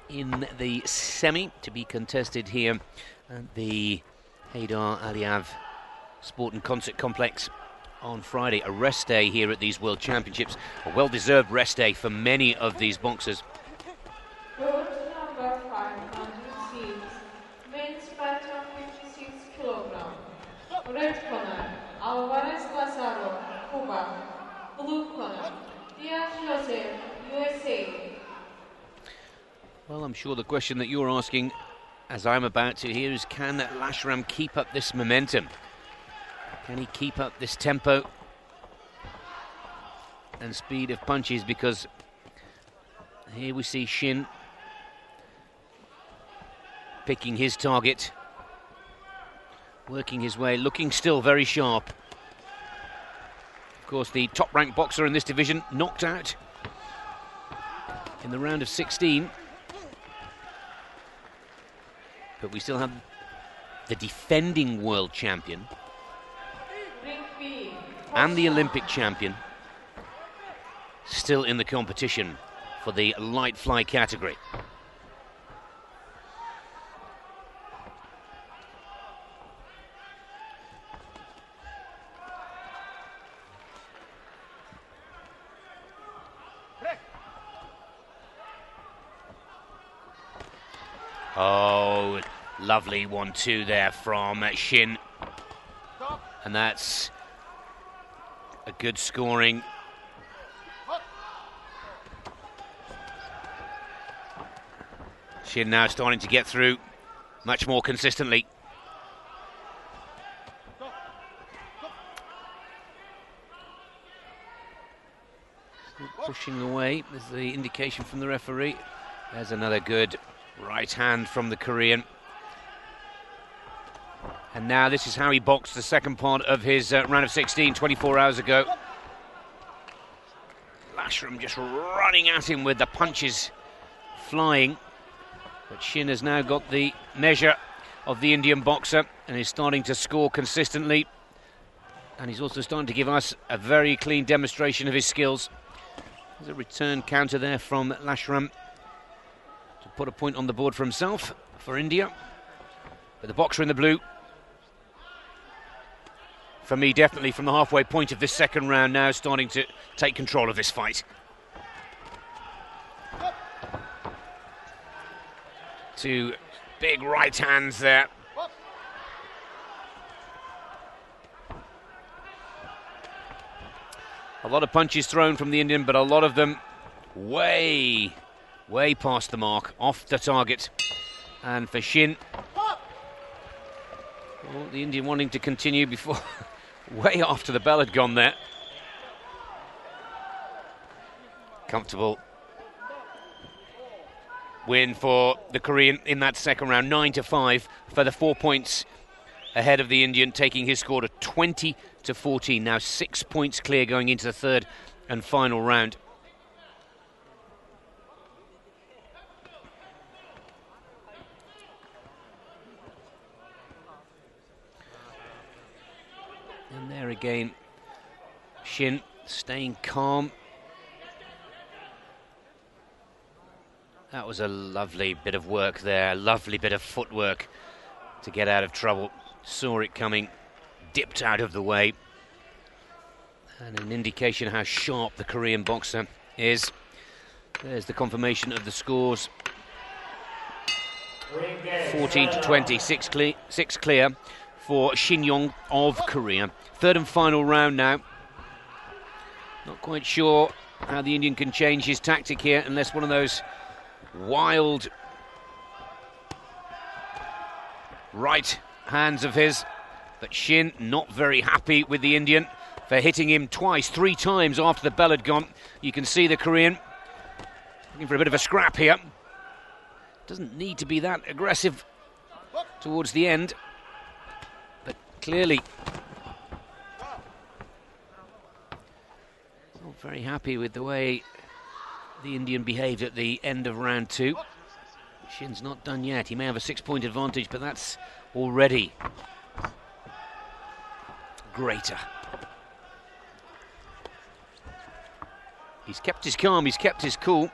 [SPEAKER 1] in the semi, to be contested here at the Heydar Aliyev Sport and Concert Complex on Friday. A rest day here at these World Championships, a well-deserved rest day for many of these boxers.
[SPEAKER 3] Number 506, men's 56 kilogram. Red corner, Alvarez Lazaro, Cuba. Blue corner, Gadzhialieyev, USA.
[SPEAKER 1] Well, I'm sure the question that you're asking, as I'm about to here, is can Laishram keep up this momentum? Can he keep up this tempo and speed of punches? Because here we see Shin picking his target, working his way, looking still very sharp. Of course, the top-ranked boxer in this division knocked out in the round of 16. But we still have the defending world champion. and the Olympic champion, still in the competition for the light fly category. Oh, lovely 1-2 there from Shin. And that's a good scoring. Shin now starting to get through much more consistently. Still pushing away, there's the indication from the referee. There's another good right hand from the Korean. And now this is how he boxed the second part of his round of 16 24 hours ago. Laishram just running at him with the punches flying. But Shin has now got the measure of the Indian boxer and is starting to score consistently. And he's also starting to give us a very clean demonstration of his skills. There's a return counter there from Laishram to put a point on the board for himself, for India. But the boxer in the blue, for me, definitely from the halfway point of this second round now, starting to take control of this fight. Two big right hands there. A lot of punches thrown from the Indian, but a lot of them way past the mark, off the target. And for Shin, well, the Indian wanting to continue before way after the bell had gone there. Comfortable win for the Korean in that second round, 9-5, further 4 points ahead of the Indian, taking his score to 20-14. Now 6 points clear going into the third and final round. And there again, Shin staying calm. That was a lovely bit of work there, a lovely bit of footwork to get out of trouble. Saw it coming, dipped out of the way. And an indication how sharp the Korean boxer is. There's the confirmation of the scores. 14-20, six clear for Shin of Korea. Third and final round now. Not quite sure how the Indian can change his tactic here unless one of those wild right hands of his. But Shin not very happy with the Indian for hitting him twice, 3 times after the bell had gone. You can see the Korean looking for a bit of a scrap here. Doesn't need to be that aggressive towards the end, but clearly not very happy with the way the Indian behaved at the end of round 2. Shin's not done yet. He may have a 6-point advantage, but that's already greater. He's kept his calm, he's kept his cool.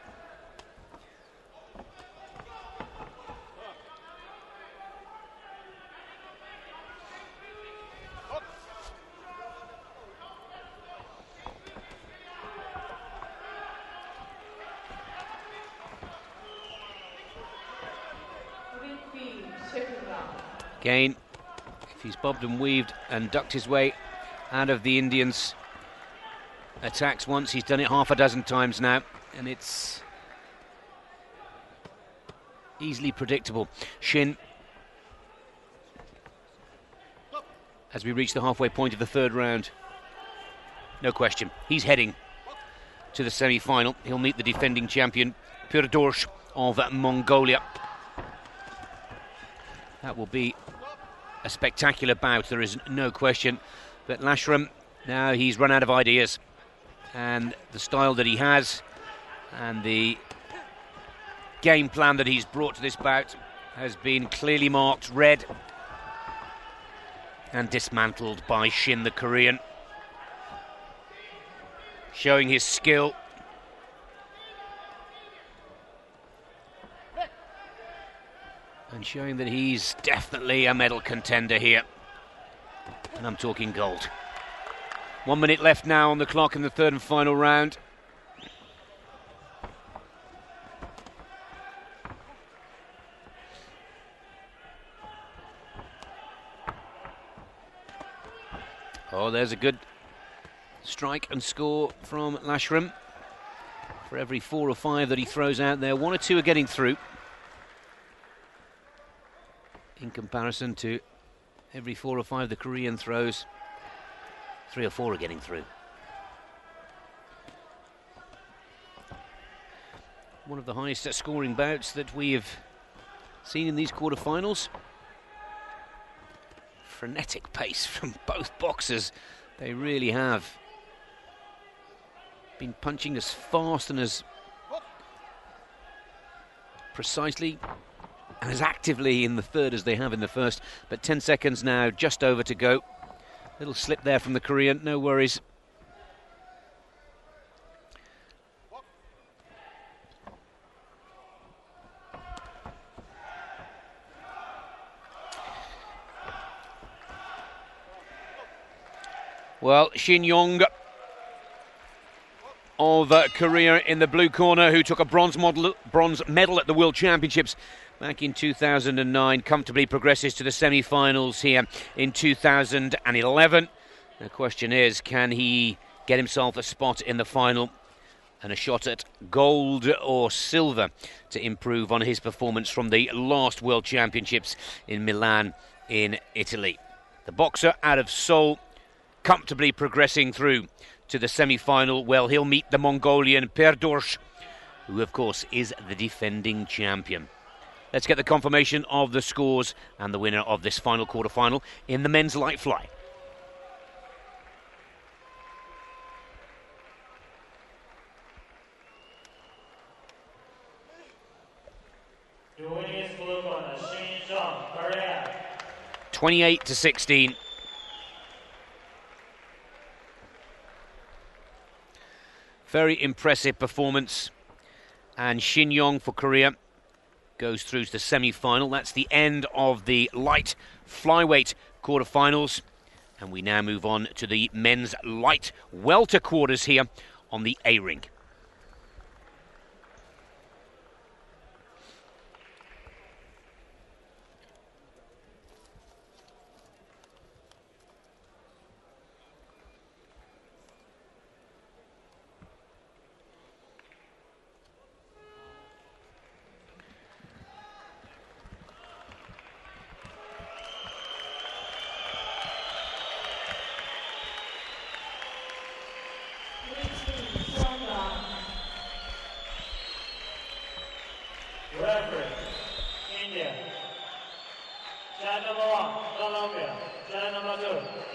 [SPEAKER 1] Again, if he's bobbed and weaved and ducked his way out of the Indians' attacks once, he's done it half a dozen times now, and it's easily predictable. Shin, as we reach the halfway point of the third round, no question, he's heading to the semi-final. He'll meet the defending champion Purevdorj of Mongolia. That will be a spectacular bout, there is no question. But Laishram, now he's run out of ideas, and the style that he has and the game plan that he's brought to this bout has been clearly marked red and dismantled by Shin, the Korean. showing his skill. And showing that he's definitely a medal contender here. And I'm talking gold. 1 minute left now on the clock in the third and final round. Oh, there's a good strike and score from Laishram. For every 4 or 5 that he throws out there, 1 or 2 are getting through. In comparison to every 4 or 5 the Korean throws, 3 or 4 are getting through. One of the highest scoring bouts that we have seen in these quarterfinals. Frenetic pace from both boxers. They really have been punching as fast and as precisely and as actively in the third as they have in the first. But 10 seconds now, just over to go. Little slip there from the Korean, no worries. Well, Shin of Korea in the blue corner, who took a bronze medal at the World Championships back in 2009, comfortably progresses to the semi-finals here in 2011. The question is, can he get himself a spot in the final and a shot at gold or silver to improve on his performance from the last World Championships in Milan in Italy? The boxer out of Seoul, comfortably progressing through to the semi-final. Well, he'll meet the Mongolian Purevdorj, who of course is the defending champion. Let's get the confirmation of the scores and the winner of this final quarter-final in the men's light fly.
[SPEAKER 2] The winner is blue corner, Shin, Korea.
[SPEAKER 1] 28-16. Very impressive performance. And Shin for Korea goes through to the semi-final. That's the end of the light flyweight quarterfinals. And we now move on to the men's light welter quarters here on the A-ring.
[SPEAKER 2] Referee, India. Judge number 1, Colombia. Judge number 2,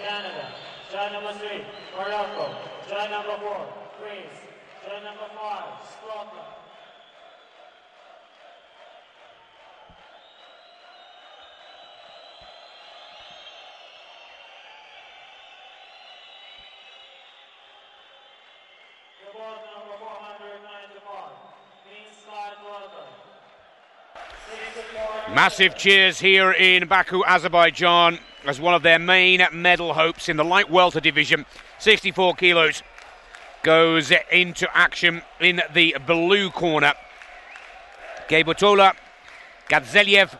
[SPEAKER 2] Canada. Judge number 3, Morocco. Judge number 4, Greece. Judge number 5, Stalker. The board number 495, inside welter.
[SPEAKER 1] Massive cheers here in Baku, Azerbaijan, as one of their main medal hopes in the light welter division. 64 kilos goes into action in the blue corner. Gaybatulla, Gadzhialieyev,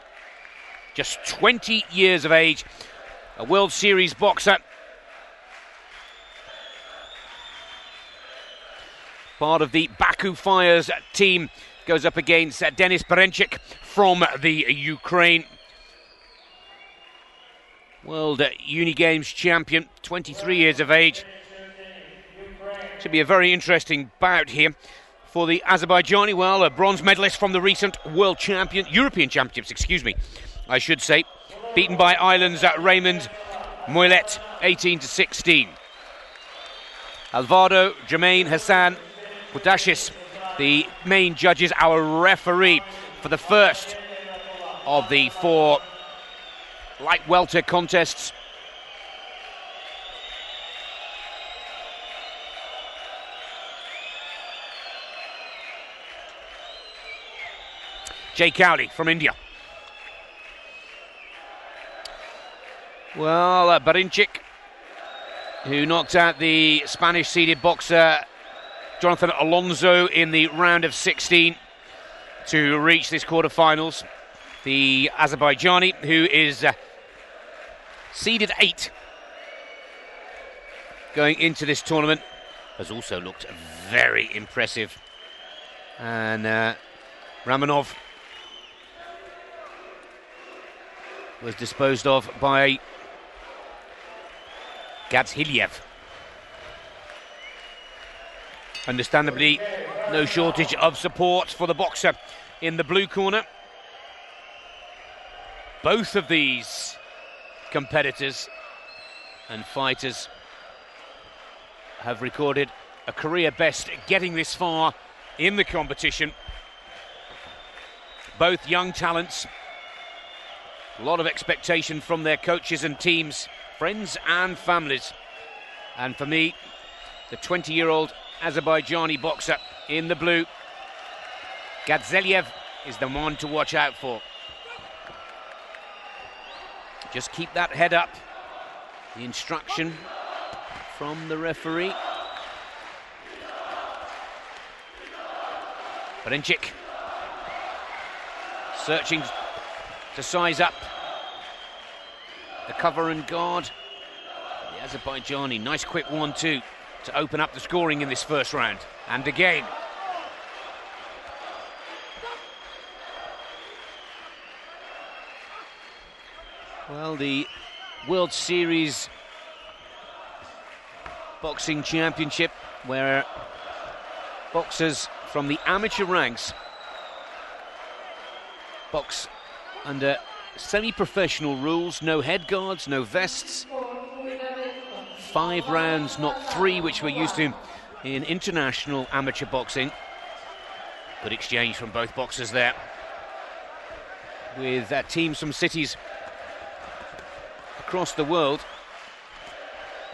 [SPEAKER 1] just 20 years of age, a World Series boxer. Part of the Baku Fires team, goes up against Berinchyk from the Ukraine. World Uni Games champion, 23 years of age. Should be a very interesting bout here for the Azerbaijani. Well, a bronze medalist from the recent European Championships, I should say. Beaten by Ireland's Raymond Moylet, 18-16. Alvaro, Jermaine, Hassan, Budashis, the main judges, our referee for the first of the 4 light welter contests. Jay Cowley from India. Well, Berinchyk, who knocked out the Spanish-seeded boxer Jonathan Alonso in the round of 16 to reach this quarterfinals. The Azerbaijani, who is seeded 8 going into this tournament, has also looked very impressive. And Ramonov was disposed of by Gadzhialieyev. Understandably, no shortage of support for the boxer in the blue corner. Both of these competitors and fighters have recorded a career best getting this far in the competition. Both young talents. A lot of expectation from their coaches and teams, friends and families. And for me, the 20-year-old Azerbaijani boxer in the blue, Gadzhialieyev, is the one to watch out for. Just keep that head up. The instruction from the referee. Berinchyk searching to size up the cover and guard. The Azerbaijani, nice quick 1-2 to open up the scoring in this first round. And again. Well, the World Series Boxing Championship, where boxers from the amateur ranks box under semi-professional rules, no head guards, no vests, 5 rounds, not 3, which we're used to in international amateur boxing. Good exchange from both boxers there, with teams from cities across the world.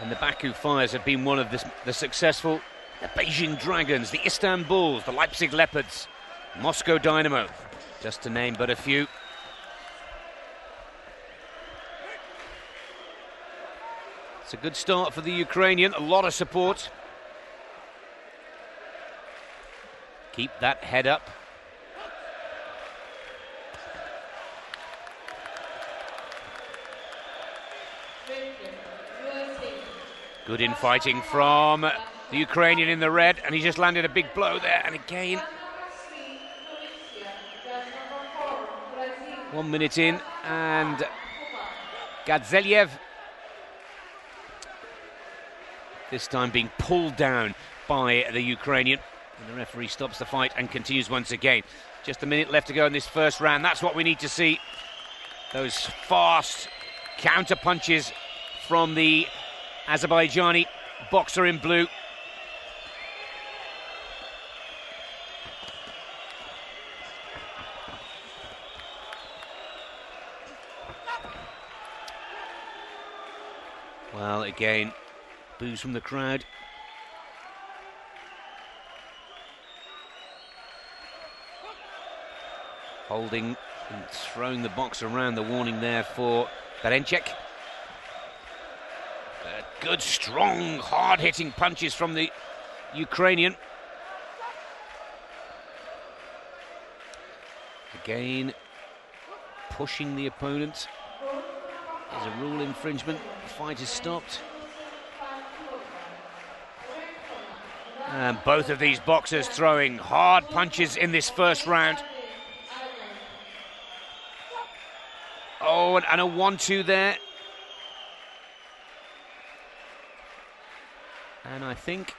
[SPEAKER 1] And the Baku Fires have been one of the successful. The Beijing Dragons, the Istanbuls, the Leipzig Leopards, Moscow Dynamo, just to name but a few. It's a good start for the Ukrainian, a lot of support. Keep that head up. Good infighting from the Ukrainian in the red, and he just landed a big blow there. And again, 1 minute in, and Gadzhialieyev this time being pulled down by the Ukrainian. And the referee stops the fight and continues once again. Just a minute left to go in this first round. That's what we need to see. Those fast counter punches from the Azerbaijani boxer in blue. Well, again, boos from the crowd. Holding and throwing the box around, the warning there for Berinchyk. Good, strong, hard-hitting punches from the Ukrainian. Again, pushing the opponent. There's a rule infringement. The fight is stopped. And both of these boxers throwing hard punches in this first round. Oh, and a 1-2 there. And I think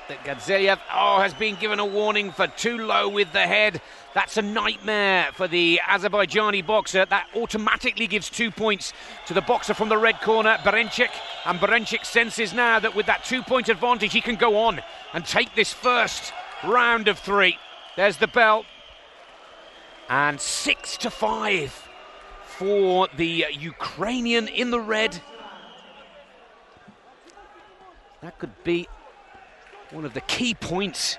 [SPEAKER 1] that Gadzhialieyev, has been given a warning for too low with the head. That's a nightmare for the Azerbaijani boxer. That automatically gives 2 points to the boxer from the red corner, Berinchyk. And Berinchyk senses now that with that 2-point advantage, he can go on and take this first round of 3. There's the bell. And 6-5 for the Ukrainian in the red. That could be one of the key points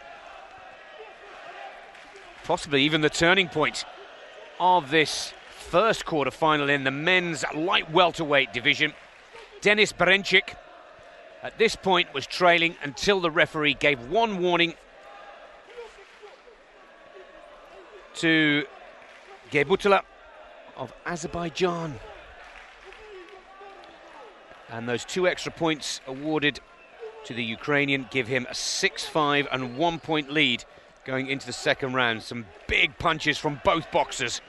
[SPEAKER 1] possibly even the turning point of this first quarter-final in the men's light welterweight division. Denis Berinchyk, at this point, was trailing until the referee gave one warning to Gaybatulla of Azerbaijan. And those 2 extra points awarded to the Ukrainian give him a 6-5 and 1 point lead going into the second round. Some big punches from both boxers.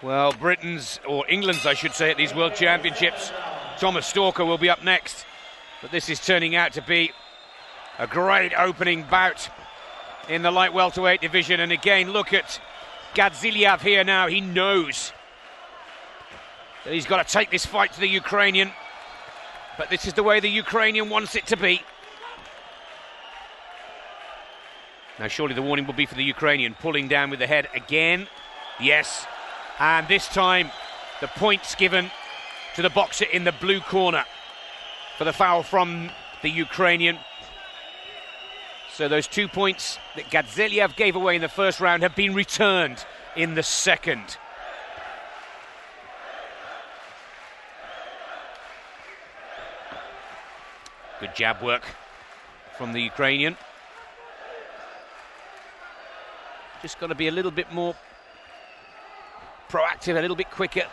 [SPEAKER 1] Well, Britain's, or England's I should say, at these World Championships, Thomas Stalker will be up next. But this is turning out to be a great opening bout in the light welterweight division. And again, look at Gadzhialieyev here now. He knows that he's got to take this fight to the Ukrainian. But this is the way the Ukrainian wants it to be. Now surely the warning will be for the Ukrainian. Pulling down with the head again. Yes. And this time the points given to the boxer in the blue corner for the foul from the Ukrainian. So those 2 points that Gadzhialieyev gave away in the first round have been returned in the second. Good jab work from the Ukrainian. Just got to be a little bit more proactive, a little bit quicker.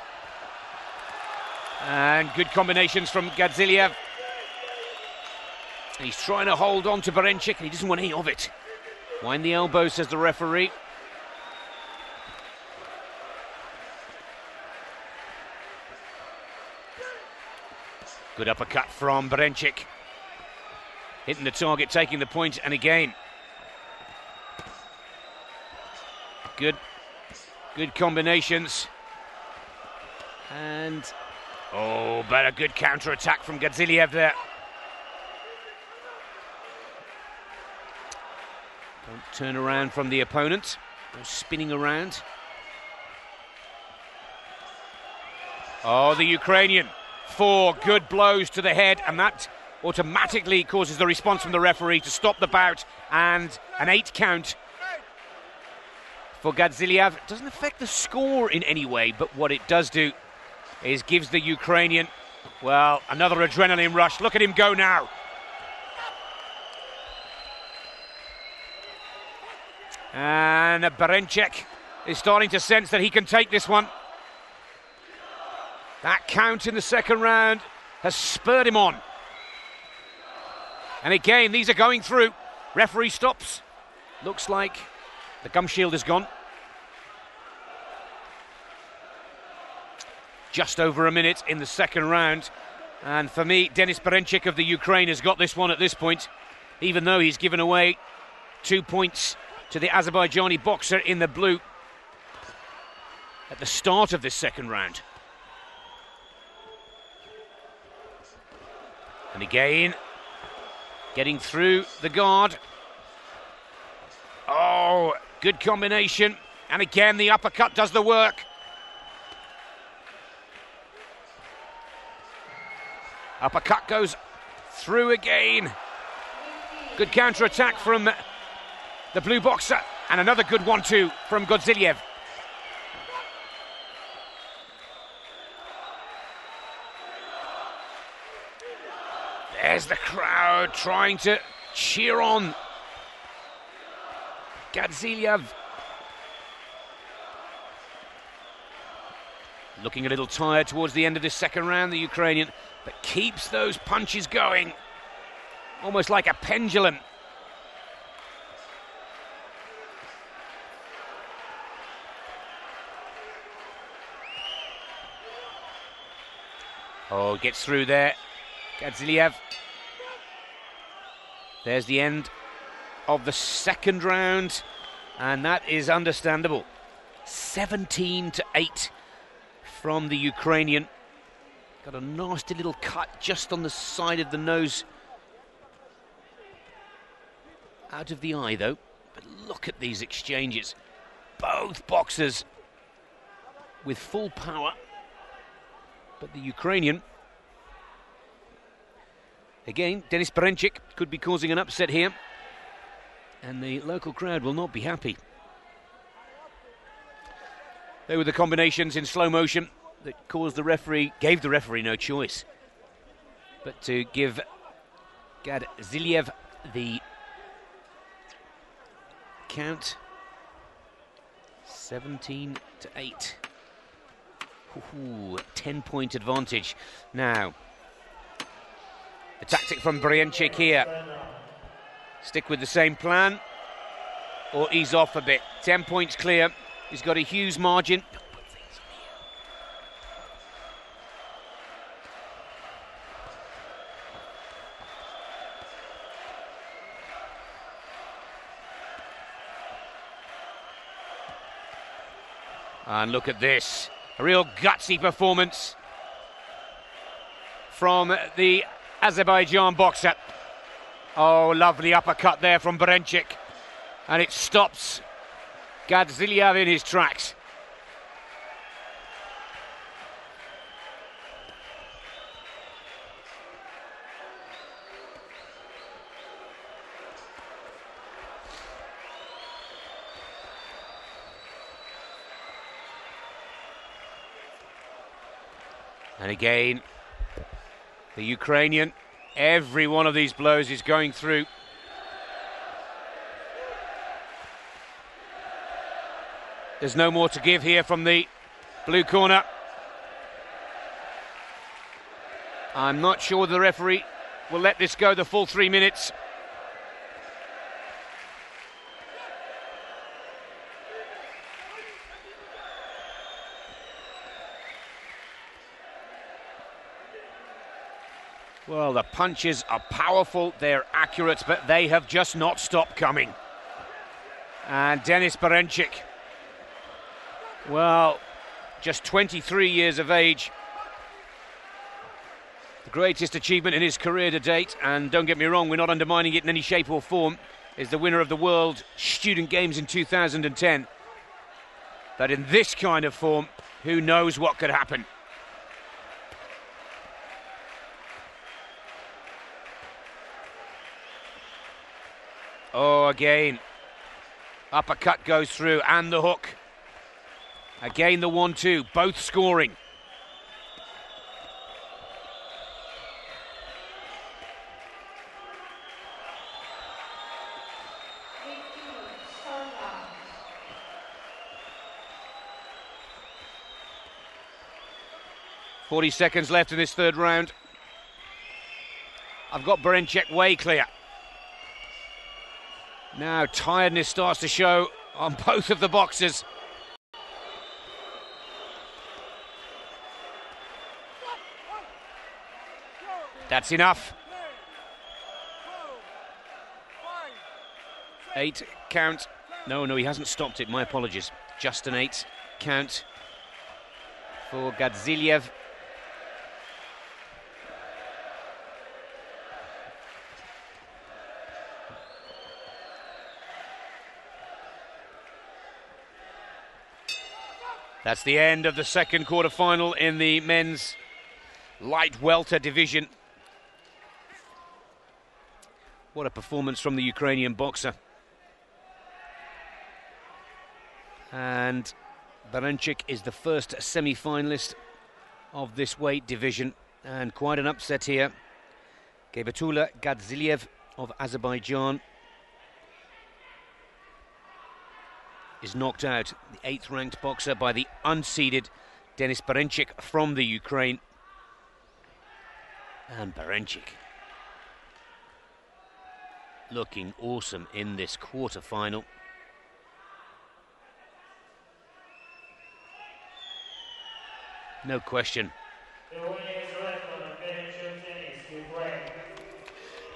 [SPEAKER 1] And good combinations from Gadzhialieyev. He's trying to hold on to Berinchyk and he doesn't want any of it. Wind the elbow, says the referee. Good uppercut from Berinchyk. Hitting the target, taking the point, and again. Good combinations. And, oh, but a good counter-attack from Gadzhialieyev there. Don't turn around from the opponent. No spinning around. Oh, the Ukrainian. 4 good blows to the head, and that automatically causes the response from the referee to stop the bout, and an 8 count for Gadzhialieyev. It doesn't affect the score in any way, but what it does do is gives the Ukrainian, well, another adrenaline rush. Look at him go now. And Berinchyk is starting to sense that he can take this one. That count in the second round has spurred him on. And again, these are going through. Referee stops. Looks like the gum shield is gone. Just over a minute in the second round. And for me, Denis Berinchyk of the Ukraine has got this one at this point, even though he's given away 2 points to the Azerbaijani boxer in the blue at the start of this second round. And again, getting through the guard. Oh, good combination. And again, the uppercut does the work. Uppercut goes through again. Good counter-attack from the blue boxer. And another good 1-2 from Gadzhialieyev. There's the crowd trying to cheer on Gadzhialieyev. Looking a little tired towards the end of this second round, the Ukrainian, but keeps those punches going, almost like a pendulum. Oh, gets through there, Gadzhialieyev. There's the end of the second round, and that is understandable. 17-8 from the Ukrainian. Got a nasty little cut just on the side of the nose. Out of the eye, though. But look at these exchanges. Both boxers with full power. But the Ukrainian Again, Denis Berinchyk could be causing an upset here, and the local crowd will not be happy. They were the combinations in slow motion that gave the referee no choice but to give Gadzhialieyev the count. 17-8. 10-point advantage. Now, the tactic from Berinchyk here. Stick with the same plan or ease off a bit. 10 points clear. He's got a huge margin. And look at this. A real gutsy performance from the Azerbaijan boxer. Oh, lovely uppercut there from Berinchyk. And it stops Gadzhialieyev in his tracks. And again, the Ukrainian, every one of these blows is going through. There's no more to give here from the blue corner. I'm not sure the referee will let this go the full 3 minutes. Well, the punches are powerful, they're accurate, but they have just not stopped coming. And Denis Berinchyk, well, just 23 years of age. The greatest achievement in his career to date, and don't get me wrong, we're not undermining it in any shape or form, is the winner of the World Student Games in 2010. But in this kind of form, who knows what could happen? Oh, again, uppercut goes through and the hook. Again, the 1-2, both scoring. .40 seconds left in this third round. I've got Berinchyk way clear. Now tiredness starts to show on both of the boxers. That's enough. 8 count. No, he hasn't stopped it, my apologies. Just an 8 count for Gadzhialieyev. That's the end of the second quarter-final in the men's light welter division. What a performance from the Ukrainian boxer. And Berinchyk is the first semi-finalist of this weight division. And quite an upset here. Gaybatulla Gadzhialieyev of Azerbaijan is knocked out, the 8th ranked boxer, by the unseeded Denis Berinchyk from the Ukraine. And Berinchyk looking awesome in this quarter-final. No question.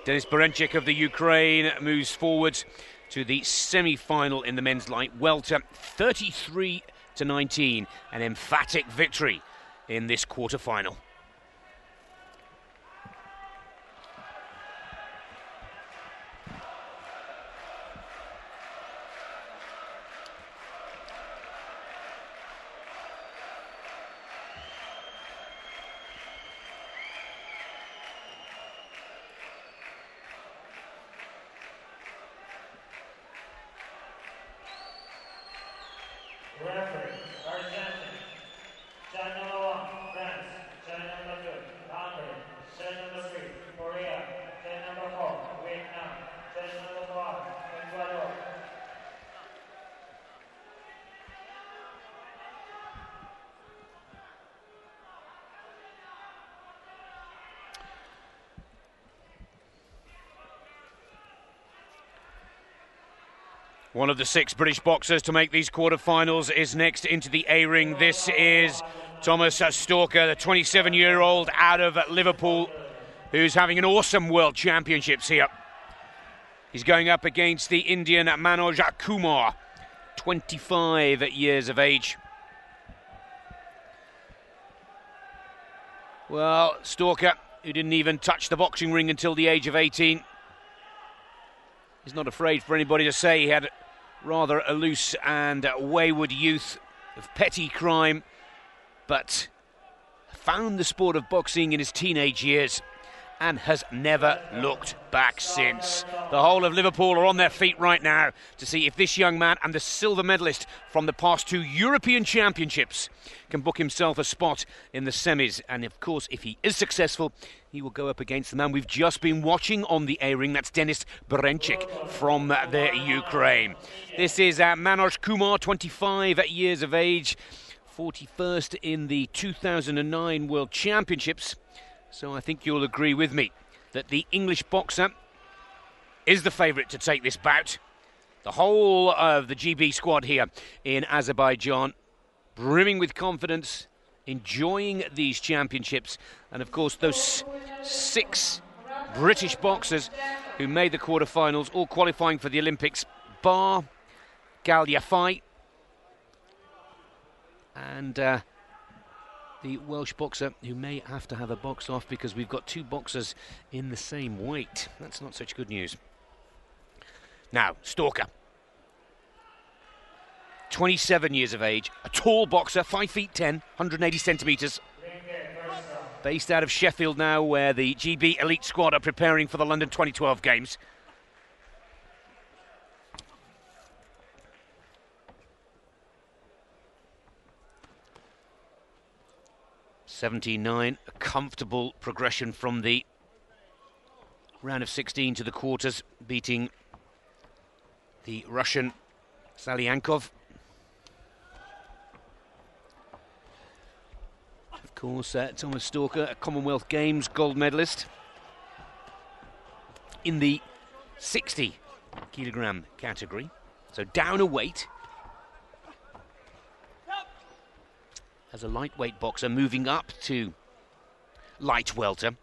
[SPEAKER 1] Denis Berinchyk of the Ukraine moves forward to the semi-final in the men's light welter, 33-19, an emphatic victory in this quarter-final.
[SPEAKER 2] Referee, Argentina. Judge number 1, France. Judge number 2, Hungary. Judge number 3, Korea. Judge number 4, Vietnam. Judge number 5, Ecuador.
[SPEAKER 1] One of the 6 British boxers to make these quarterfinals is next into the A-ring. This is Thomas Stalker, the 27-year-old out of Liverpool, who's having an awesome World Championships here. He's going up against the Indian Manoj Kumar, 25 years of age. Well, Stalker, who didn't even touch the boxing ring until the age of 18, he's not afraid for anybody to say he had rather a loose and wayward youth of petty crime, but found the sport of boxing in his teenage years and has never looked back since. The whole of Liverpool are on their feet right now to see if this young man and the silver medalist from the past 2 European Championships can book himself a spot in the semis. And of course, if he is successful, he will go up against the man we've just been watching on the A-ring. That's Denis Berinchyk from the Ukraine. This is Manoj Kumar, 25 years of age, 41st in the 2009 World Championships. So I think you'll agree with me that the English boxer is the favourite to take this bout. The whole of the GB squad here in Azerbaijan, brimming with confidence, enjoying these championships. And of course, those 6 British boxers who made the quarterfinals, all qualifying for the Olympics, bar Gadzhialieyev and the Welsh boxer who may have to have a box off because we've got 2 boxers in the same weight. That's not such good news. Now, Stalker, 27 years of age, a tall boxer, 5 feet 10, 180 centimetres. Based out of Sheffield now, where the GB elite squad are preparing for the London 2012 games. '79, a comfortable progression from the round of 16 to the quarters, beating the Russian Salyankov. Of course, Thomas Stalker, a Commonwealth Games gold medalist in the 60 kilogram category, so down a weight. As a lightweight boxer, moving up to light welter.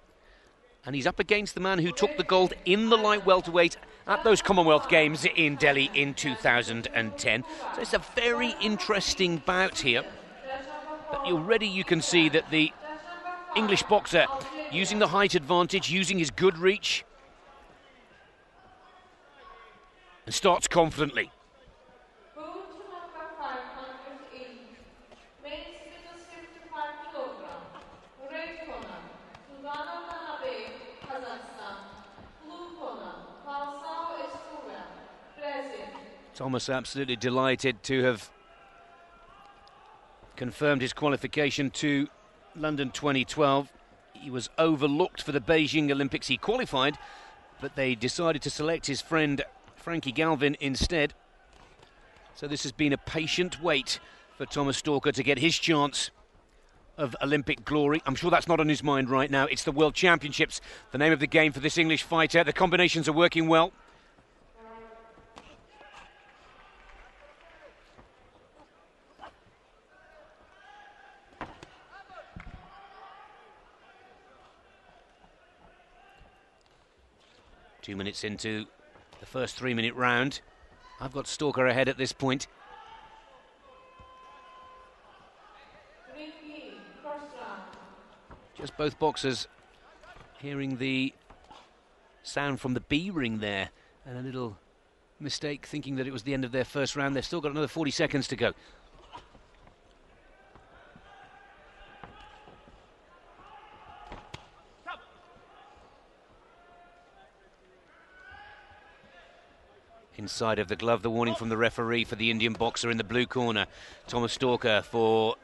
[SPEAKER 1] And he's up against the man who took the gold in the light welterweight at those Commonwealth Games in Delhi in 2010. So it's a very interesting bout here. But already you can see that the English boxer, using the height advantage, using his good reach, and starts confidently. Thomas absolutely delighted to have confirmed his qualification to London 2012. He was overlooked for the Beijing Olympics. He qualified, but they decided to select his friend Frankie Galvin instead. So this has been a patient wait for Thomas Stalker to get his chance of Olympic glory. I'm sure that's not on his mind right now. It's the World Championships, the name of the game for this English fighter. The combinations are working well. Two minutes into the first 3-minute round. I've got Stalker ahead at this point. Just both boxers hearing the sound from the B ring there, and a little mistake thinking that it was the end of their first round. They've still got another 40 seconds to go. Inside of the glove, the warning from the referee for the Indian boxer in the blue corner. Thomas Stalker for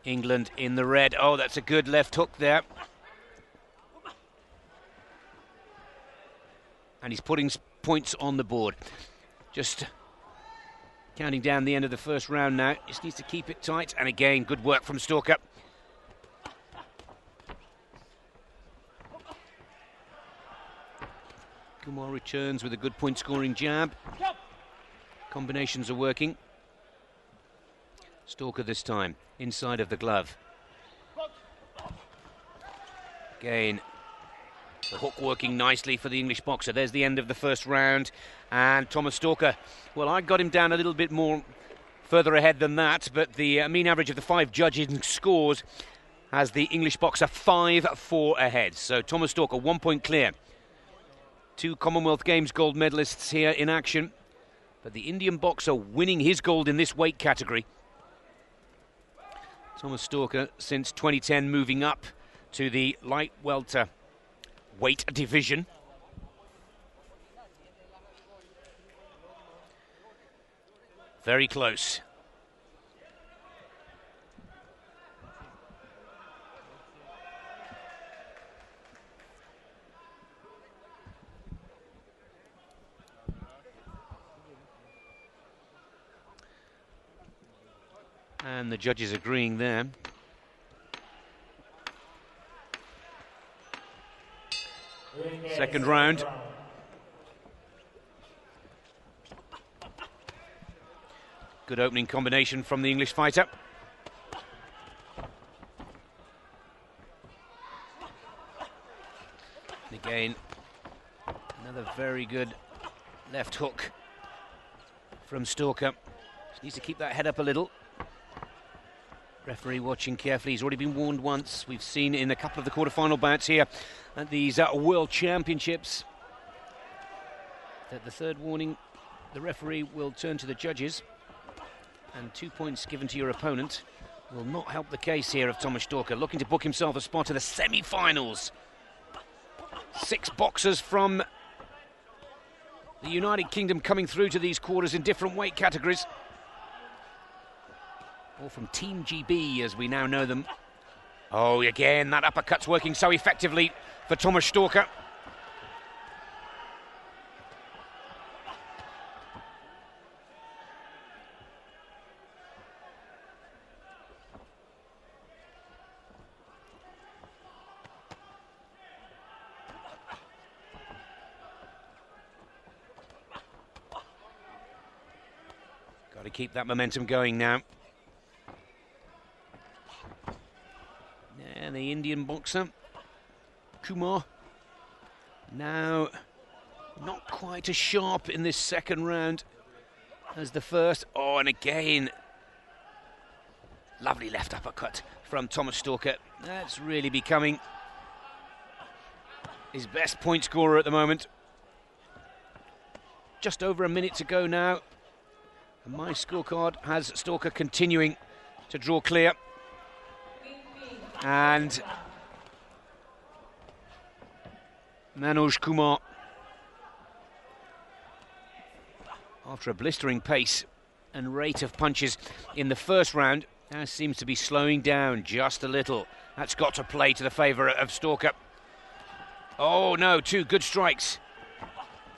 [SPEAKER 1] England in the red. Oh, that's a good left hook there. And he's putting points on the board. Just counting down the end of the first round now. Just needs to keep it tight. And again, good work from Stalker. Kumar returns with a good point-scoring jab. Combinations are working. Stalker this time, inside of the glove. Again, the hook working nicely for the English boxer. There's the end of the first round. And Thomas Stalker, well, I got him down a little bit more further ahead than that, but the mean average of the 5 judging scores has the English boxer 5-4 ahead. So Thomas Stalker, 1 point clear. 2 Commonwealth Games gold medalists here in action. But the Indian boxer winning his gold in this weight category. Thomas Stalker, since 2010, moving up to the light welter weight division. Very close. And the judges agreeing there. Second round. Good opening combination from the English fighter. And again, another very good left hook from Stalker. Just needs to keep that head up a little. Referee watching carefully. He's already been warned once. We've seen in a couple of the quarter-final bouts here at these World Championships that the third warning, the referee will turn to the judges, and 2 points given to your opponent will not help the case here of Thomas Stalker, looking to book himself a spot in the semi-finals. 6 boxers from the United Kingdom coming through to these quarters in different weight categories. All from Team GB, as we now know them. Oh, again, that uppercut's working so effectively for Thomas Stalker. Got to keep that momentum going now. And the Indian boxer, Kumar, now not quite as sharp in this second round as the first. Oh, and again, lovely left uppercut from Thomas Stalker. That's really becoming his best point scorer at the moment. Just over a minute to go now. And my scorecard has Stalker continuing to draw clear. And Manoj Kumar, after a blistering pace and rate of punches in the first round, now seems to be slowing down just a little. That's got to play to the favour of Stalker. Oh no, 2 good strikes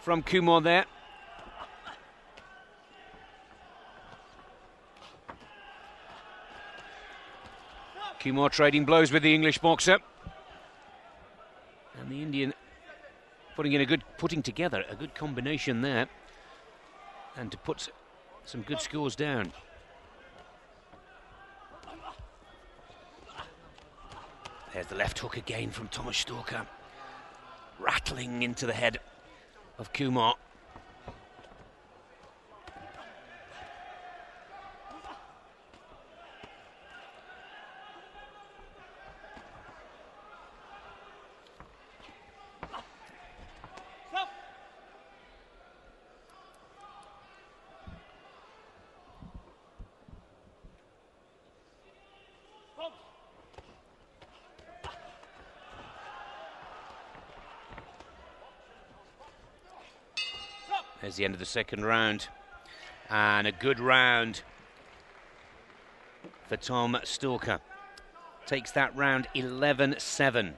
[SPEAKER 1] from Kumar there. Kumar trading blows with the English boxer. And the Indian putting together a good combination there. And to put some good scores down. There's the left hook again from Thomas Stalker. Rattling into the head of Kumar. There's the end of the second round. And a good round for Tom Stalker. Takes that round 11-7.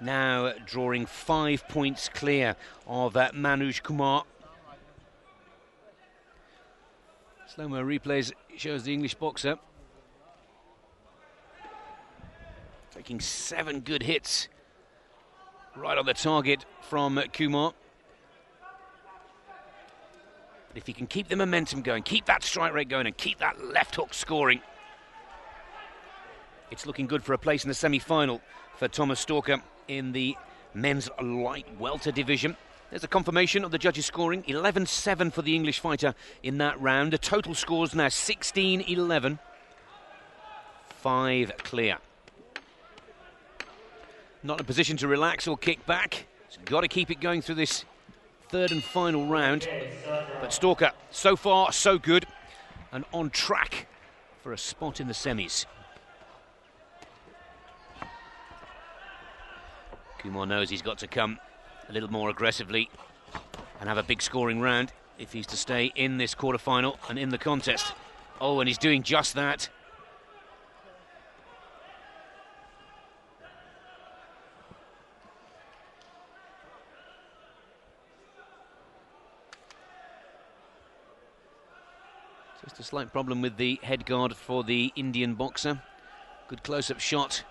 [SPEAKER 1] Now drawing 5 points clear of Manoj Kumar. Slow-mo replays shows the English boxer taking 7 good hits right on the target from Kumar. But if he can keep the momentum going, keep that strike rate going and keep that left hook scoring, it's looking good for a place in the semi-final for Thomas Stalker in the men's light welter division. There's a confirmation of the judges' scoring. 11-7 for the English fighter in that round. The total scores now 16-11. 5 clear. Not in a position to relax or kick back. He's got to keep it going through this third and final round. But Stalker, so far, so good. And on track for a spot in the semis. Kumar knows he's got to come a little more aggressively and have a big scoring round if he's to stay in this quarter-final and in the contest. Oh, and he's doing just that. Just a slight problem with the head guard for the Indian boxer. Good close-up shot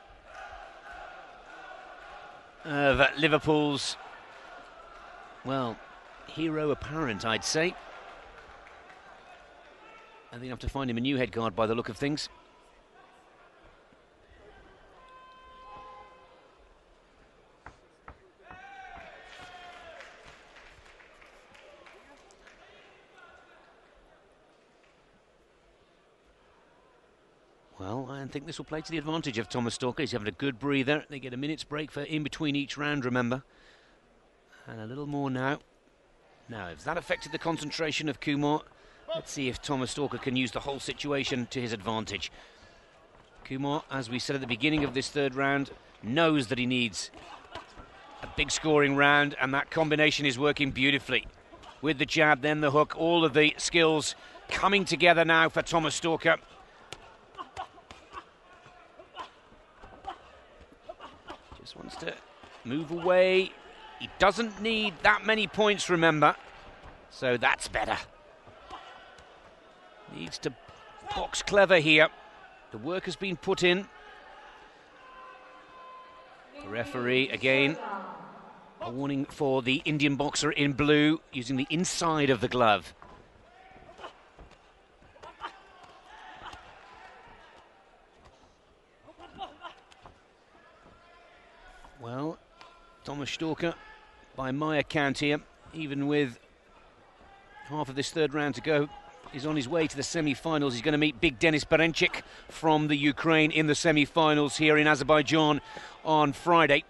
[SPEAKER 1] of Liverpool's, well, hero apparent, I'd say. I think I have to find him a new head guard by the look of things. Well, I think this will play to the advantage of Thomas Stalker. He's having a good breather. They get a minute's break for in between each round, remember. And a little more now. Now, if that affected the concentration of Kumar, let's see if Thomas Stalker can use the whole situation to his advantage. Kumar, as we said at the beginning of this third round, knows that he needs a big scoring round, and that combination is working beautifully. With the jab, then the hook, all of the skills coming together now for Thomas Stalker. Just wants to move away. He doesn't need that many points, remember, so that's better. Needs to box clever here. The work has been put in. The referee, again, a warning for the Indian boxer in blue, using the inside of the glove. Well, Thomas Stalker, by my account here, even with half of this third round to go, is on his way to the semi-finals. He's going to meet big Denis Berinchyk from the Ukraine in the semi-finals here in Azerbaijan on Friday.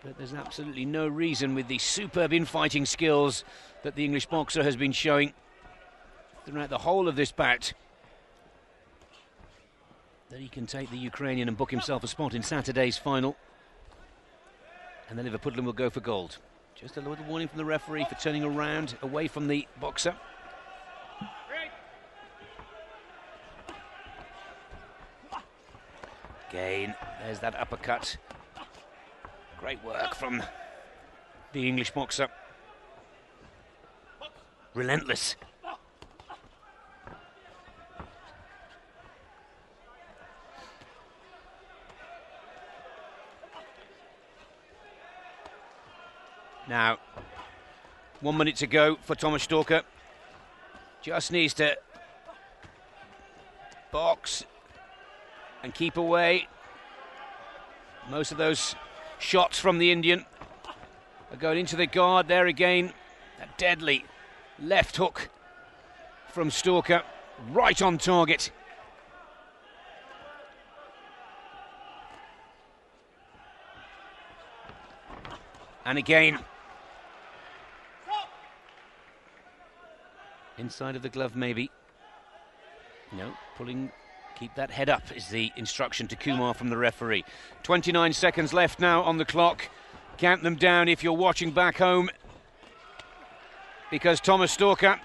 [SPEAKER 1] But there's absolutely no reason, with the superb infighting skills that the English boxer has been showing throughout the whole of this bout, that he can take the Ukrainian and book himself a spot in Saturday's final. And the Liverpoolian will go for gold. Just a little warning from the referee for turning around away from the boxer. Again, there's that uppercut. Great work from the English boxer. Relentless. Now, 1 minute to go for Thomas Stalker. Just needs to box and keep away. Most of those shots from the Indian are going into the guard. There again, that deadly left hook from Stalker, right on target. And again, inside of the glove maybe. No, pulling, keep that head up is the instruction to Kumar from the referee. 29 seconds left now on the clock. Count them down if you're watching back home because Thomas Stalker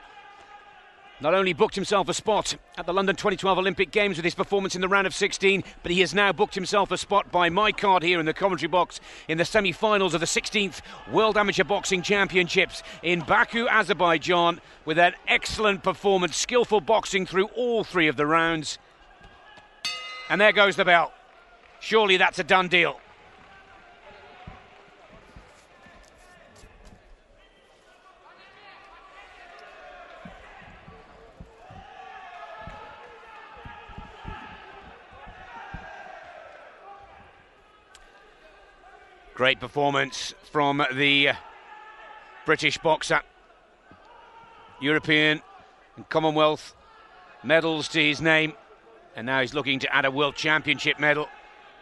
[SPEAKER 1] not only booked himself a spot at the London 2012 Olympic Games with his performance in the round of 16, but he has now booked himself a spot by my card here in the commentary box in the semi-finals of the 16th World Amateur Boxing Championships in Baku, Azerbaijan, with an excellent performance, skillful boxing through all three of the rounds. And there goes the bell. Surely that's a done deal. Great performance from the British boxer. European and Commonwealth medals to his name. And now he's looking to add a World Championship medal,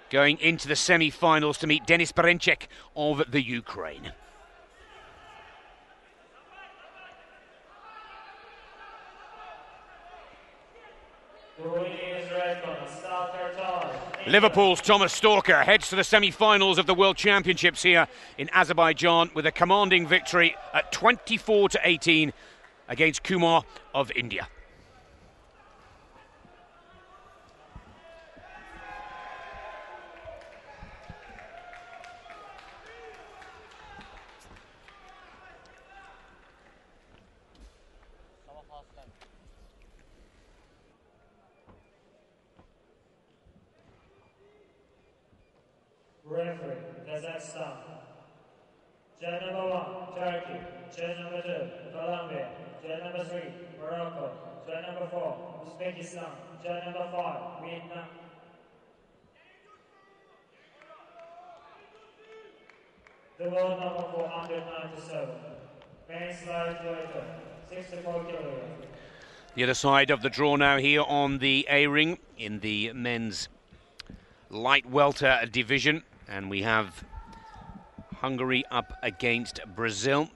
[SPEAKER 1] going into the semi-finals to meet Denis Berinchyk of the Ukraine. Liverpool's Thomas Stalker heads to the semi-finals of the World Championships here in Azerbaijan with a commanding victory at 24-18 against Kumar of India.
[SPEAKER 2] Referee, Kazakhstan. Judge number 1, Turkey. Judge number 2, Colombia. Judge number 3, Morocco. Judge number 4, Uzbekistan. Judge number 5, Vietnam. The world number 497. Men's lightweight, 64 kilograms.
[SPEAKER 1] The other side of the draw now here on the A-ring in the men's light welter division. And we have Hungary up against Brazil.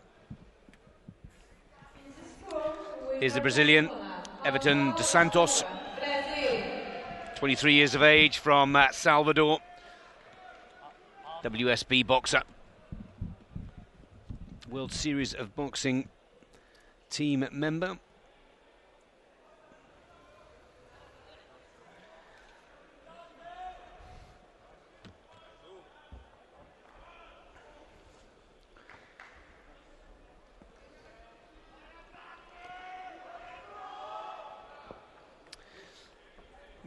[SPEAKER 1] Here's the Brazilian, Everton dos Santos, 23 years of age, from Salvador, WSB boxer, World Series of Boxing team member.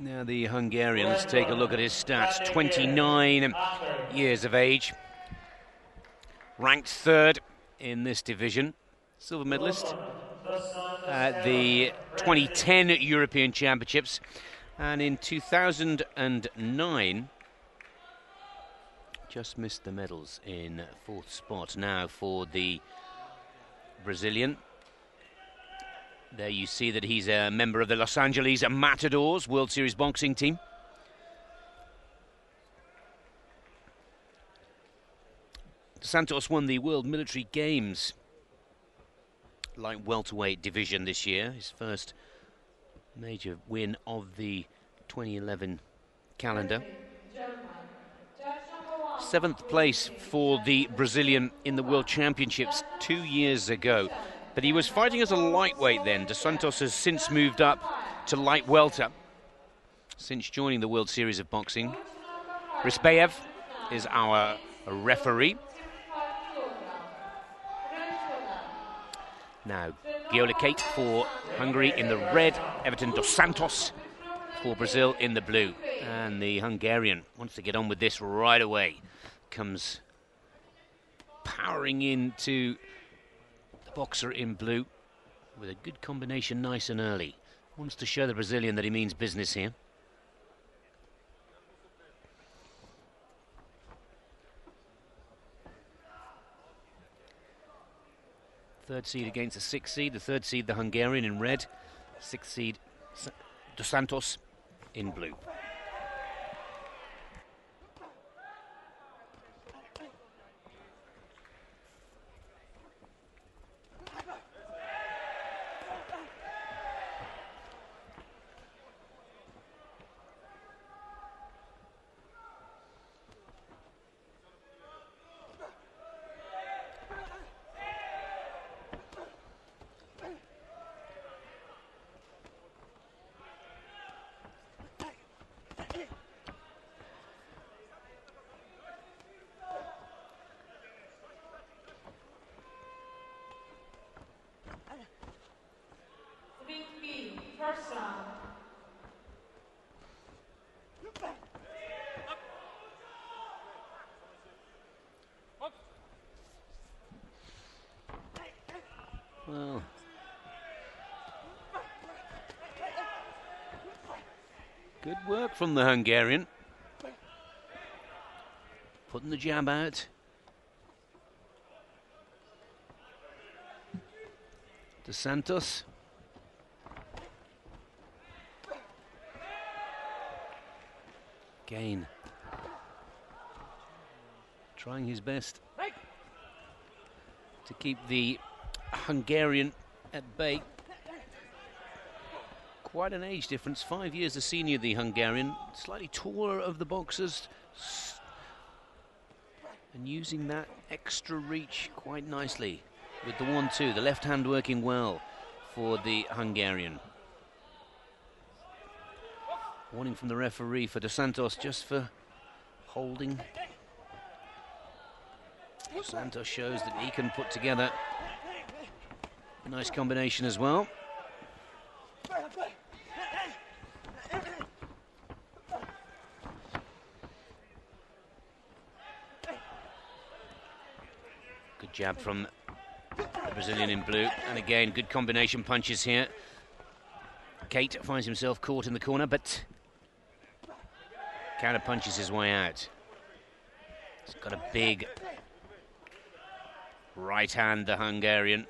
[SPEAKER 1] Now the Hungarian, let's take a look at his stats. 29 years of age, ranked third in this division, silver medalist at the 2010 European Championships, and in 2009 just missed the medals in fourth spot. Now for the Brazilian, there you see that he's a member of the Los Angeles Matadors World Series boxing team. Santos won the World Military Games light welterweight division this year, his first major win of the 2011 calendar. 7th place for the Brazilian in the World Championships 2 years ago. But he was fighting as a lightweight then. Dos Santos has since moved up to light welter since joining the World Series of Boxing. Risbayev is our referee. Now, Gyula for Hungary in the red, Everton dos Santos for Brazil in the blue. And the Hungarian wants to get on with this right away. Comes powering into the boxer in blue with a good combination, nice and early. Wants to show the Brazilian that he means business here. Third seed against the 6th seed. The 3rd seed, the Hungarian, in red. 6th seed, Dos Santos in blue.
[SPEAKER 3] First round.
[SPEAKER 1] Well, good work from the Hungarian. Putting the jab out. To Santos. Again. Trying his best to keep the Hungarian at bay. Quite an age difference, 5 years the senior, the Hungarian. Slightly taller of the boxers. And using that extra reach quite nicely with the 1-2, the left hand working well for the Hungarian. Warning from the referee for Dos Santos just for holding. Dos Santos shows that he can put together a nice combination as well. Good jab from the Brazilian in blue, and again good combination punches here. Kate finds himself caught in the corner, but counter punches his way out. He's got a big right hand, the Hungarian.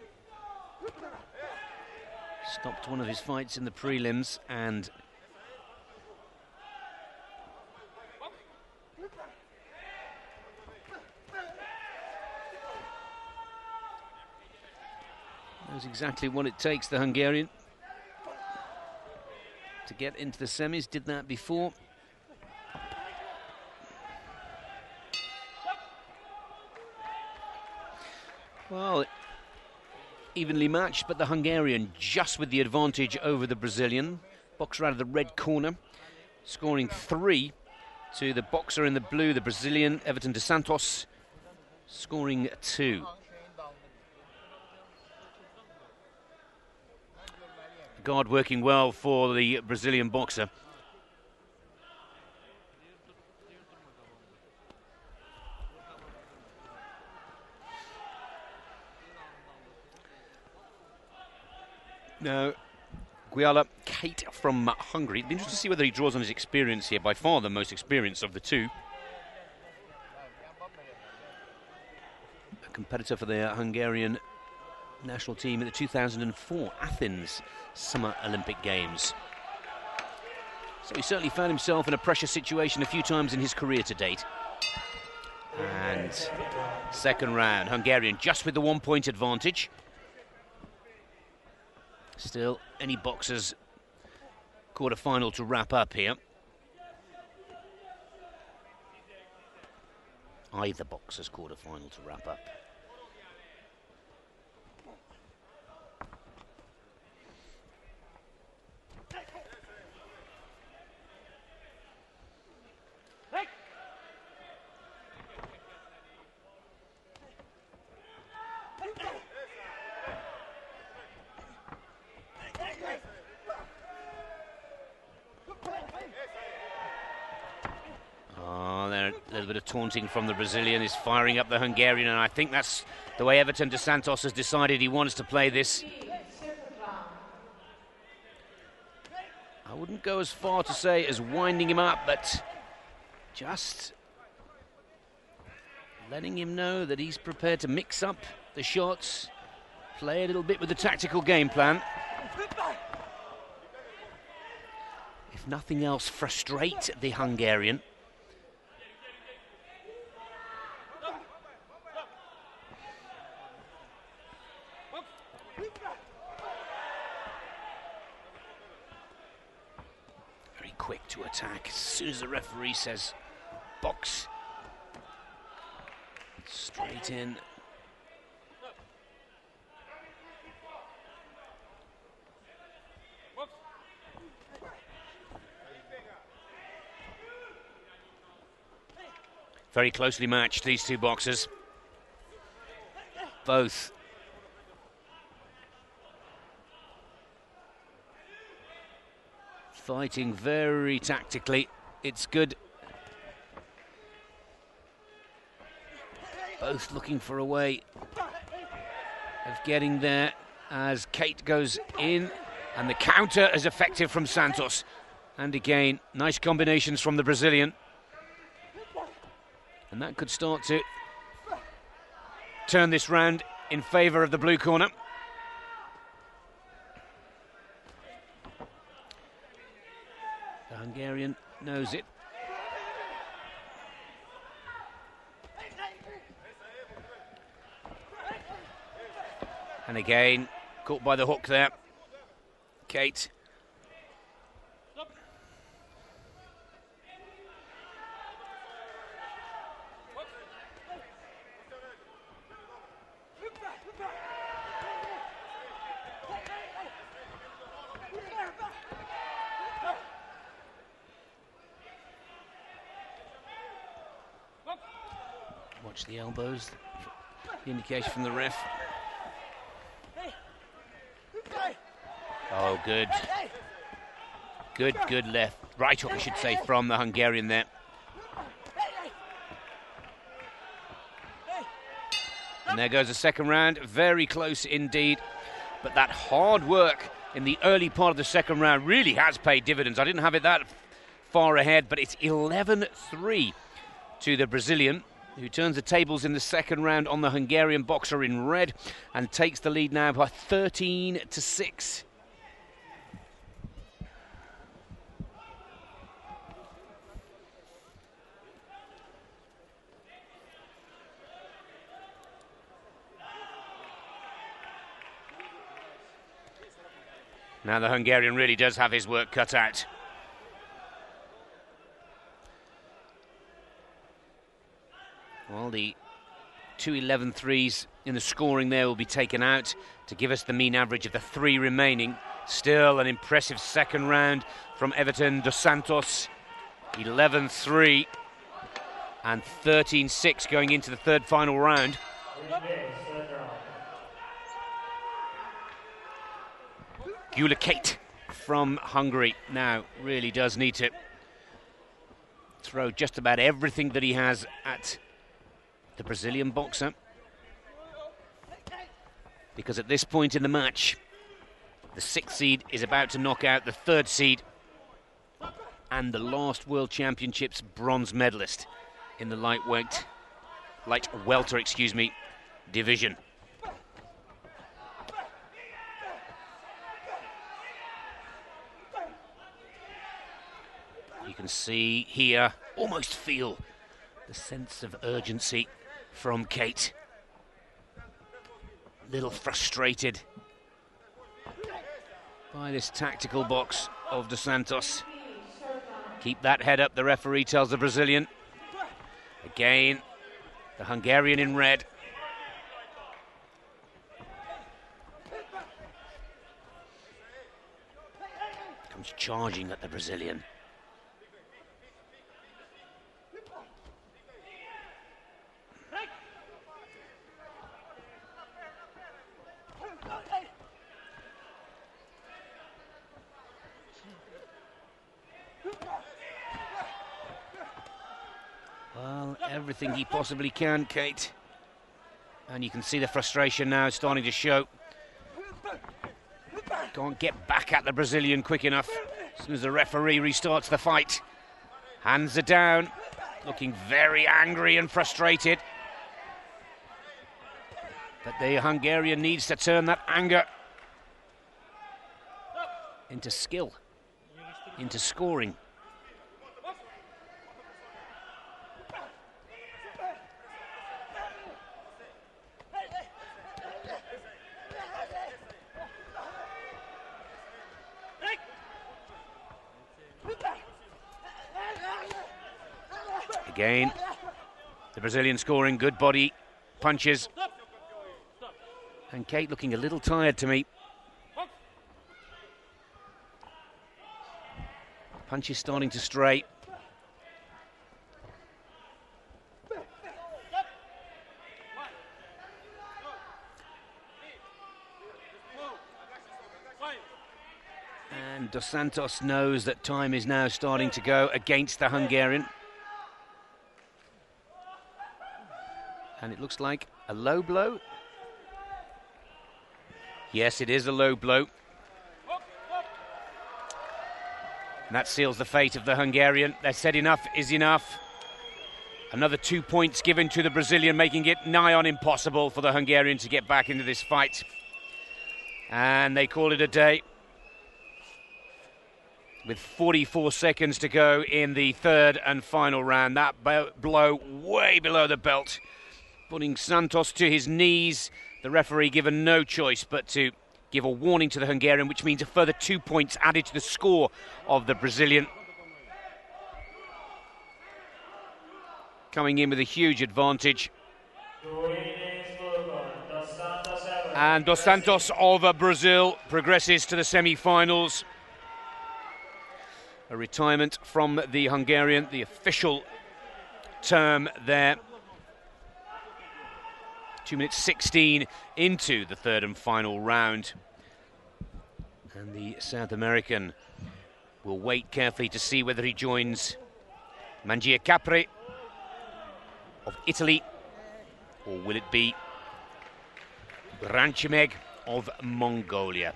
[SPEAKER 1] Stopped one of his fights in the prelims, and knows exactly what it takes, the Hungarian, to get into the semis. Did that before. Well, evenly matched, but the Hungarian just with the advantage over the Brazilian. Boxer out of the red corner, scoring 3 to the boxer in the blue, the Brazilian, Everton Dos Santos, scoring 2. Guard working well for the Brazilian boxer. Now, Gyula, Kate from Hungary. It'd be interesting to see whether he draws on his experience here, by far the most experienced of the two. A competitor for the Hungarian national team at the 2004 Athens Summer Olympic Games. So he certainly found himself in a pressure situation a few times in his career to date. And second round, Hungarian just with the 1 point advantage. Still, any boxers quarter-final to wrap up here. Either boxers quarter-final to wrap up. A little bit of taunting from the Brazilian, is firing up the Hungarian, and I think that's the way Everton Dos Santos has decided he wants to play this. I wouldn't go as far to say as winding him up, but just letting him know that he's prepared to mix up the shots, play a little bit with the tactical game plan. If nothing else, frustrate the Hungarian. Quick to attack as soon as the referee says box. Straight in. Very closely matched, these two boxers. Both Fighting very tactically. It's good. Both looking for a way of getting there as Kate goes in, and the counter is effective from Santos. And again, nice combinations from the Brazilian. And that could start to turn this round in favour of the blue corner. The Hungarian knows it. And again, caught by the hook there. Kate. Watch the elbows, the indication from the ref. Oh, good. Good left. Right hook, I should say, from the Hungarian there. And there goes the second round. Very close indeed. But that hard work in the early part of the second round really has paid dividends. I didn't have it that far ahead, but it's 11-3 to the Brazilian, who turns the tables in the second round on the Hungarian boxer in red and takes the lead now by 13-6. Now the Hungarian really does have his work cut out. Well, the 2 11-3s in the scoring there will be taken out to give us the mean average of the 3 remaining. Still an impressive second round from Everton dos Santos. 11-3 and 13-6 going into the third final round. Gyula Kate from Hungary now really does need to throw just about everything that he has at the Brazilian boxer, because at this point in the match the 6th seed is about to knock out the 3rd seed and the last World Championships bronze medalist in the light welter division. You can see here, almost feel the sense of urgency from Kate. A little frustrated by this tactical box of dos Santos. Keep that head up, the referee tells the Brazilian. Again, the Hungarian in red. Comes charging at the Brazilian. Well, everything he possibly can, Kate. And you can see the frustration now starting to show. Can't get back at the Brazilian quick enough. As soon as the referee restarts the fight. Hands are down, looking very angry and frustrated. But the Hungarian needs to turn that anger into skill, into scoring. Again, the Brazilian scoring, good body punches. And Kate looking a little tired to me. Punches starting to stray. And Dos Santos knows that time is now starting to go against the Hungarian. And it looks like a low blow. Yes, it is a low blow. And that seals the fate of the Hungarian. They said enough is enough. Another 2 points given to the Brazilian, making it nigh on impossible for the Hungarian to get back into this fight. And they call it a day. With 44 seconds to go in the third and final round. That blow way below the belt, putting Santos to his knees. The referee given no choice but to give a warning to the Hungarian, which means a further 2 points added to the score of the Brazilian. Coming in with a huge advantage. And Dos Santos of Brazil progresses to the semi-finals. A retirement from the Hungarian, the official term there. 2 minutes 16 into the third and final round. And the South American will wait carefully to see whether he joins Mangiacapre of Italy, or will it be Uranchimeg of Mongolia.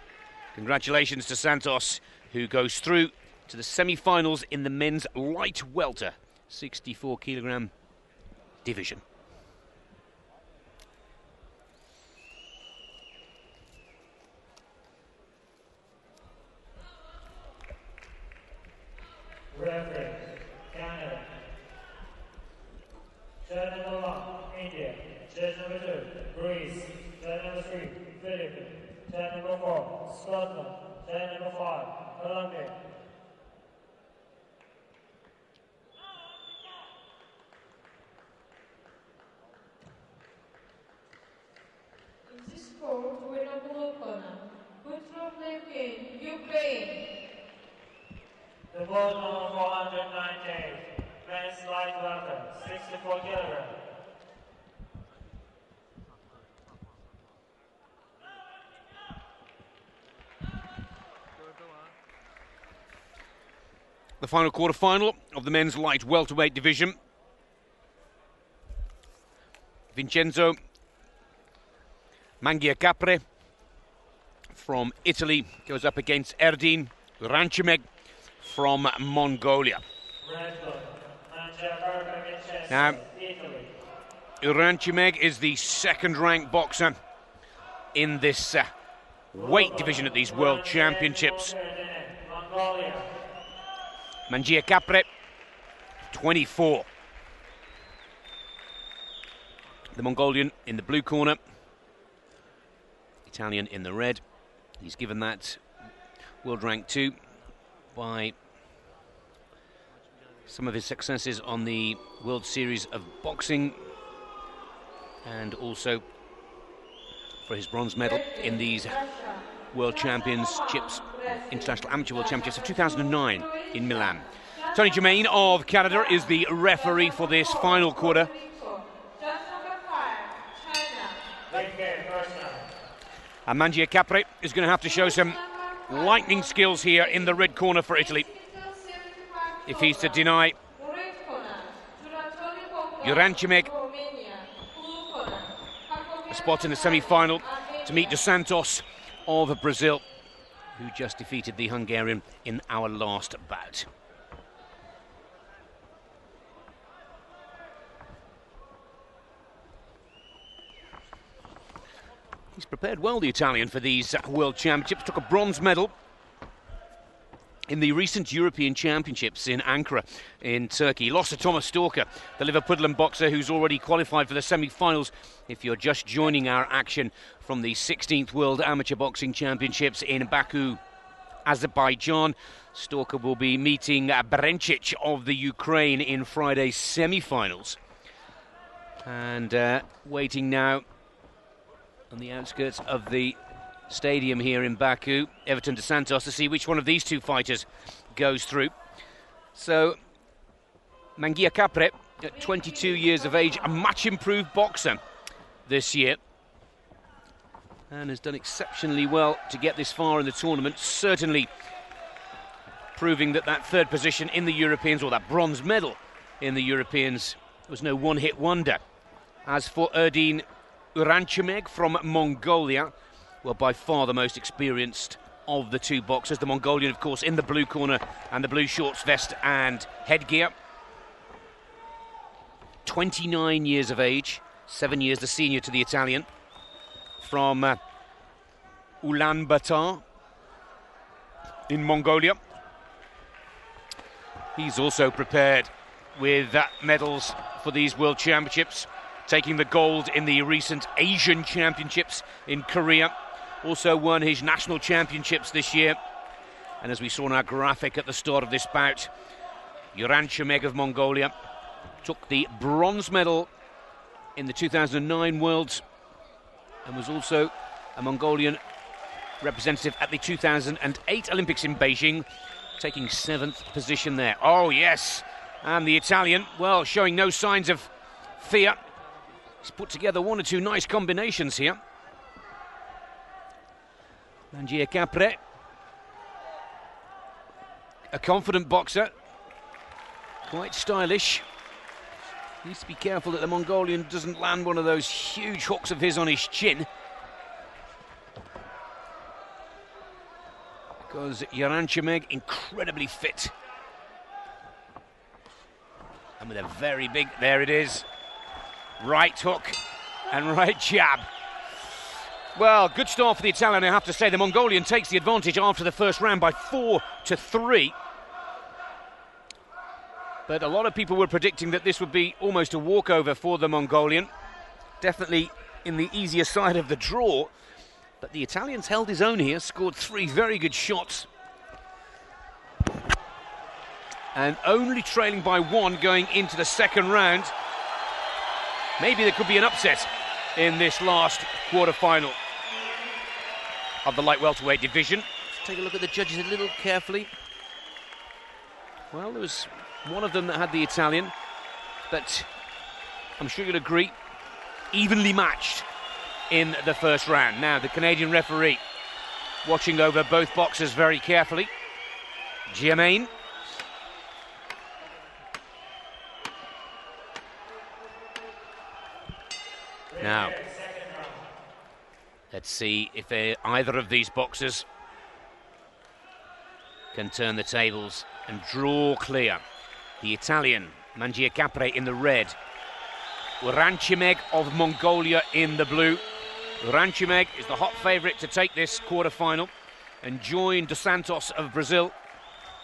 [SPEAKER 1] Congratulations to Santos, who goes through to the semi-finals in the men's light welter 64 kilogram division.
[SPEAKER 2] Referee, Canada. Judge number 1, India. Judge number 2, Greece. Judge number 3, Philippines. Judge number 4, Scotland. Judge number 5, Colombia.
[SPEAKER 3] In this sport, we know blue corner. Purevdorj, Ukraine.
[SPEAKER 2] The vote number 498, men's light welter, 64 kilograms.
[SPEAKER 1] The final quarter-final of the men's light welterweight division. Vincenzo Mangiacapre from Italy goes up against Erdene Uranchimeg from Mongolia. Now, Uranchimeg is the second-ranked boxer in this weight division at these World Championships. Mangiacapre, 24. The Mongolian in the blue corner, Italian in the red. He's given that world rank 2 by some of his successes on the World Series of Boxing, and also for his bronze medal in these World Championships, International Amateur World Championships of 2009 in Milan. Tony Germain of Canada is the referee for this final quarter. And Mangiacapre is going to have to show some lightning skills here in the red corner for Italy if he's to deny Uranchimeg a spot in the semi-final to meet Dos Santos of Brazil, who just defeated the Hungarian in our last bout. He's prepared well, the Italian, for these World Championships. Took a bronze medal in the recent European Championships in Ankara in Turkey. Lost to Thomas Stalker, the Liverpudlian boxer who's already qualified for the semi-finals. If you're just joining our action from the 16th World Amateur Boxing Championships in Baku, Azerbaijan, Stalker will be meeting Berinchyk of the Ukraine in Friday's semi-finals. And waiting now on the outskirts of the stadium here in Baku, Everton to Santos, to see which one of these two fighters goes through. So, Mangiacapre, at 22 years of age, a much improved boxer this year, and has done exceptionally well to get this far in the tournament. Certainly proving that that third position in the Europeans, or that bronze medal in the Europeans, was no one-hit wonder. As for Erdene Uranchimeg from Mongolia, well, by far the most experienced of the two boxers. The Mongolian, of course, in the blue corner and the blue shorts, vest and headgear. 29 years of age, 7 years the senior to the Italian, from Ulaanbaatar in Mongolia. He's also prepared with medals for these World Championships, taking the gold in the recent Asian Championships in Korea. Also won his national championships this year. And as we saw in our graphic at the start of this bout, Uranchimeg of Mongolia took the bronze medal in the 2009 Worlds and was also a Mongolian representative at the 2008 Olympics in Beijing, taking 7th position there. Oh, yes. And the Italian, well, showing no signs of fear. He's put together one or two nice combinations here. Mangiacapre, a confident boxer, quite stylish. Needs to be careful that the Mongolian doesn't land one of those huge hooks of his on his chin, because Uranchimeg incredibly fit. And with a very big, there it is, right hook and right jab. Well, good start for the Italian, I have to say. The Mongolian takes the advantage after the first round by 4-3. But a lot of people were predicting that this would be almost a walkover for the Mongolian. Definitely in the easier side of the draw. But the Italians held his own here, scored 3 very good shots. And only trailing by 1 going into the second round. Maybe there could be an upset in this last quarter-final of the light welterweight division. Let's take a look at the judges a little carefully. Well, there was one of them that had the Italian, but I'm sure you'll agree, evenly matched in the first round. Now, the Canadian referee watching over both boxers very carefully. Shiming. Now, let's see if either of these boxers can turn the tables and draw clear. The Italian, Mangiacapre, in the red. Uranchimeg of Mongolia in the blue. Uranchimeg is the hot favourite to take this quarter-final and join Dos Santos of Brazil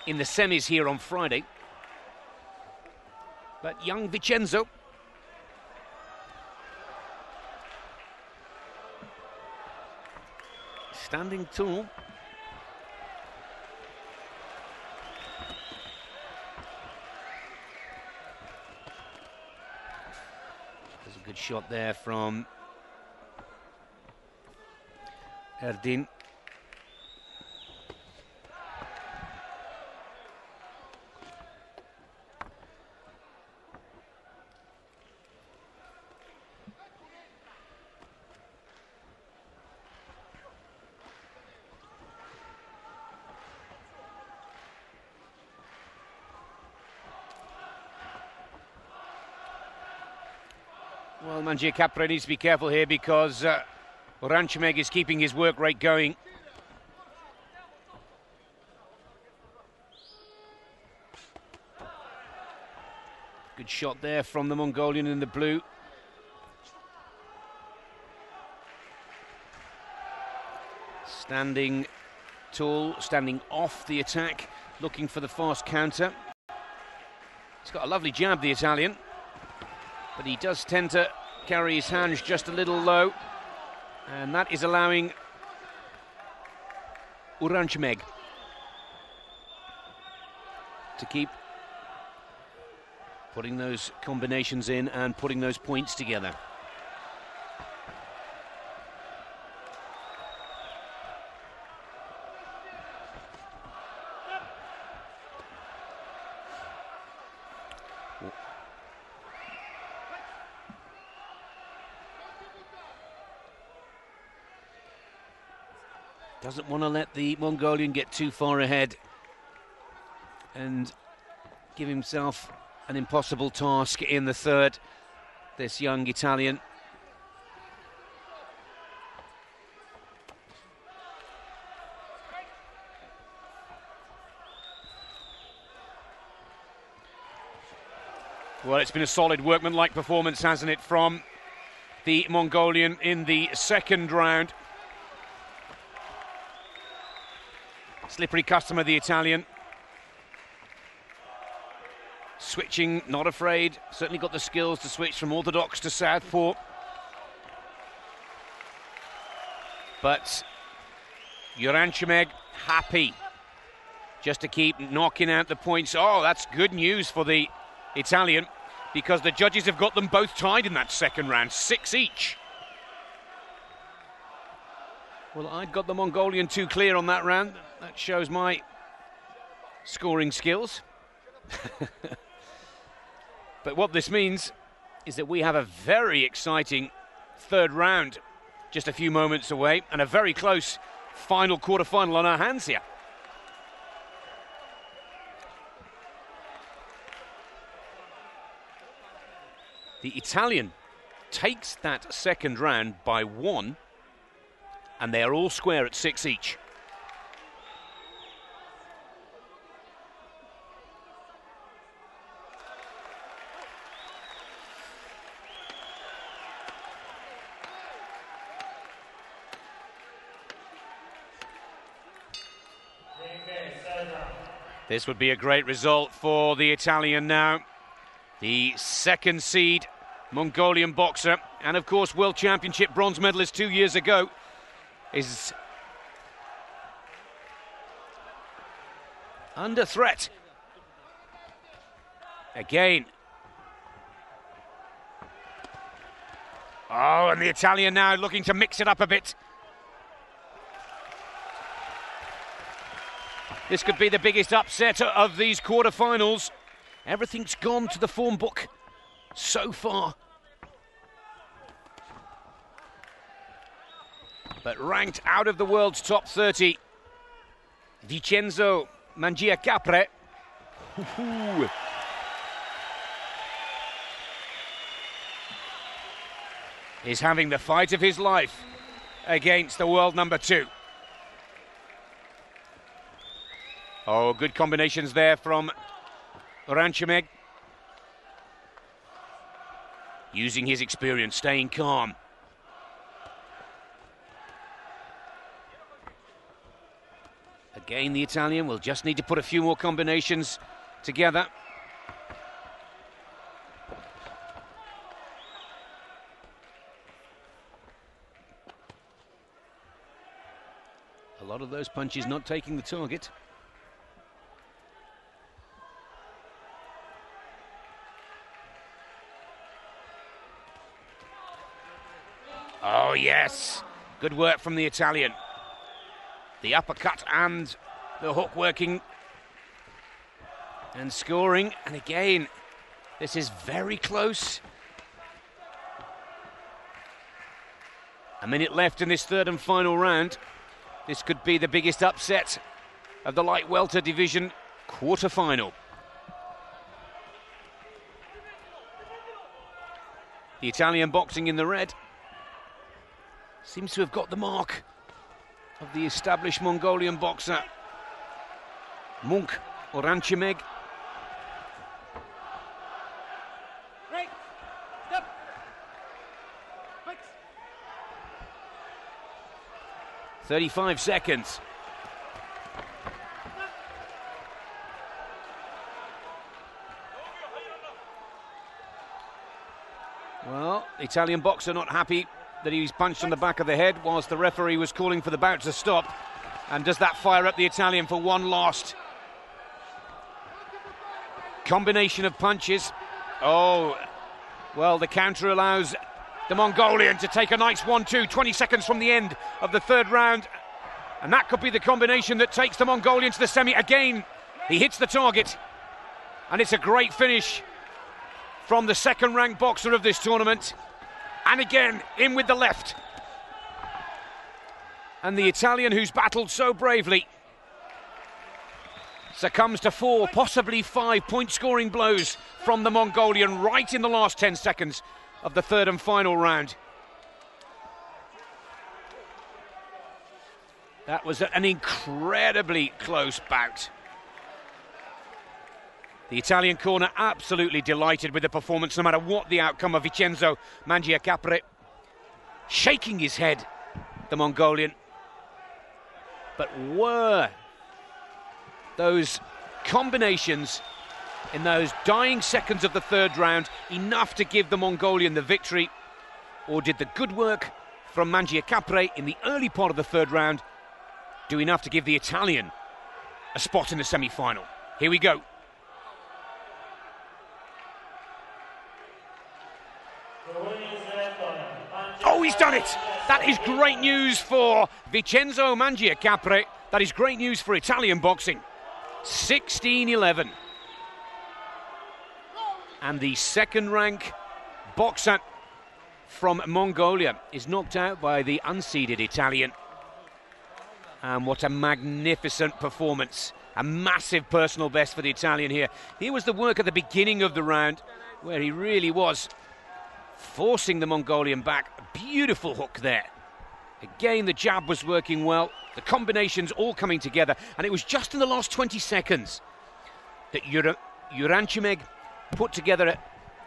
[SPEAKER 1] in the semis here on Friday. But young Vincenzo, standing tall. There's a good shot there from Erdene. Well, Mangiacapre needs to be careful here because Uranchimeg is keeping his work rate going. Good shot there from the Mongolian in the blue. Standing tall, standing off the attack, looking for the fast counter. He's got a lovely jab, the Italian, but he does tend to carry his hands just a little low, and that is allowing Uranchimeg to keep putting those combinations in and putting those points together. Doesn't want to let the Mongolian get too far ahead. and give himself an impossible task in the third, this young Italian.
[SPEAKER 6] Well, it's been a solid workmanlike performance, hasn't it, from the Mongolian in the second round. Slippery customer, the Italian. Switching, not afraid. Certainly got the skills to switch from orthodox to southpaw. But Uranchimeg happy just to keep knocking out the points. Oh, that's good news for the Italian, because the judges have got them both tied in that second round, 6 each.
[SPEAKER 1] Well, I'd got the Mongolian too clear on that round. That shows my scoring skills. But what this means is that we have a very exciting third round just a few moments away, and a very close final quarter-final on our hands here. The Italian takes that second round by 1, and they are all square at 6 each.
[SPEAKER 6] This would be a great result for the Italian now. The second seed Mongolian boxer, and of course World Championship bronze medalist 2 years ago, is under threat. Again. Oh, and the Italian now looking to mix it up a bit. This could be the biggest upset of these quarterfinals.
[SPEAKER 1] Everything's gone to the form book so far.
[SPEAKER 6] But ranked out of the world's top 30, Vincenzo Mangiacapre. Is having the fight of his life against the world number 2. Oh, good combinations there from Uranchimeg. Using his experience, staying calm.
[SPEAKER 1] Again, the Italian will just need to put a few more combinations together. A lot of those punches not taking the target.
[SPEAKER 6] Oh, yes. Good work from the Italian. The uppercut and the hook working
[SPEAKER 1] and scoring. And again, this is very close. A minute left in this third and final round. This could be the biggest upset of the light welter division quarter-final. The Italian boxing in the red seems to have got the mark of the established Mongolian boxer, Munkh Uranchimeg.
[SPEAKER 4] Right. Step. Fix.
[SPEAKER 1] 35 seconds. Well, the Italian boxer not happy that he was punched on the back of the head whilst the referee was calling for the bout to stop. And does that fire up the Italian for one last combination of punches? Oh, well, the counter allows the Mongolian to take a nice 1-2, 20 seconds from the end of the third round. And that could be the combination that takes the Mongolian to the semi. Again, he hits the target. And it's a great finish from the second-ranked boxer of this tournament. And again, in with the left. And the Italian, who's battled so bravely,
[SPEAKER 6] succumbs to 4, possibly 5 point scoring blows from the Mongolian right in the last 10 seconds of the third and final round. That was an incredibly close bout. The Italian corner absolutely delighted with the performance, no matter what the outcome of Vincenzo. Mangiacapre shaking his head, the Mongolian. But were those combinations in those dying seconds of the third round enough to give the Mongolian the victory? Or did the good work from Mangiacapre in the early part of the third round do enough to give the Italian a spot in the semi-final? Here we go. Oh, he's done it! That is great news for Vincenzo Mangiacapre. That is great news for Italian boxing. 16-11. And the second rank boxer from Mongolia is knocked out by the unseeded Italian. And what a magnificent performance. A massive personal best for the Italian here. Here was the work at the beginning of the round, where he really was forcing the Mongolian back. A beautiful hook there. Again, the jab was working well. The combinations all coming together. And it was just in the last 20 seconds that Uranchimeg put together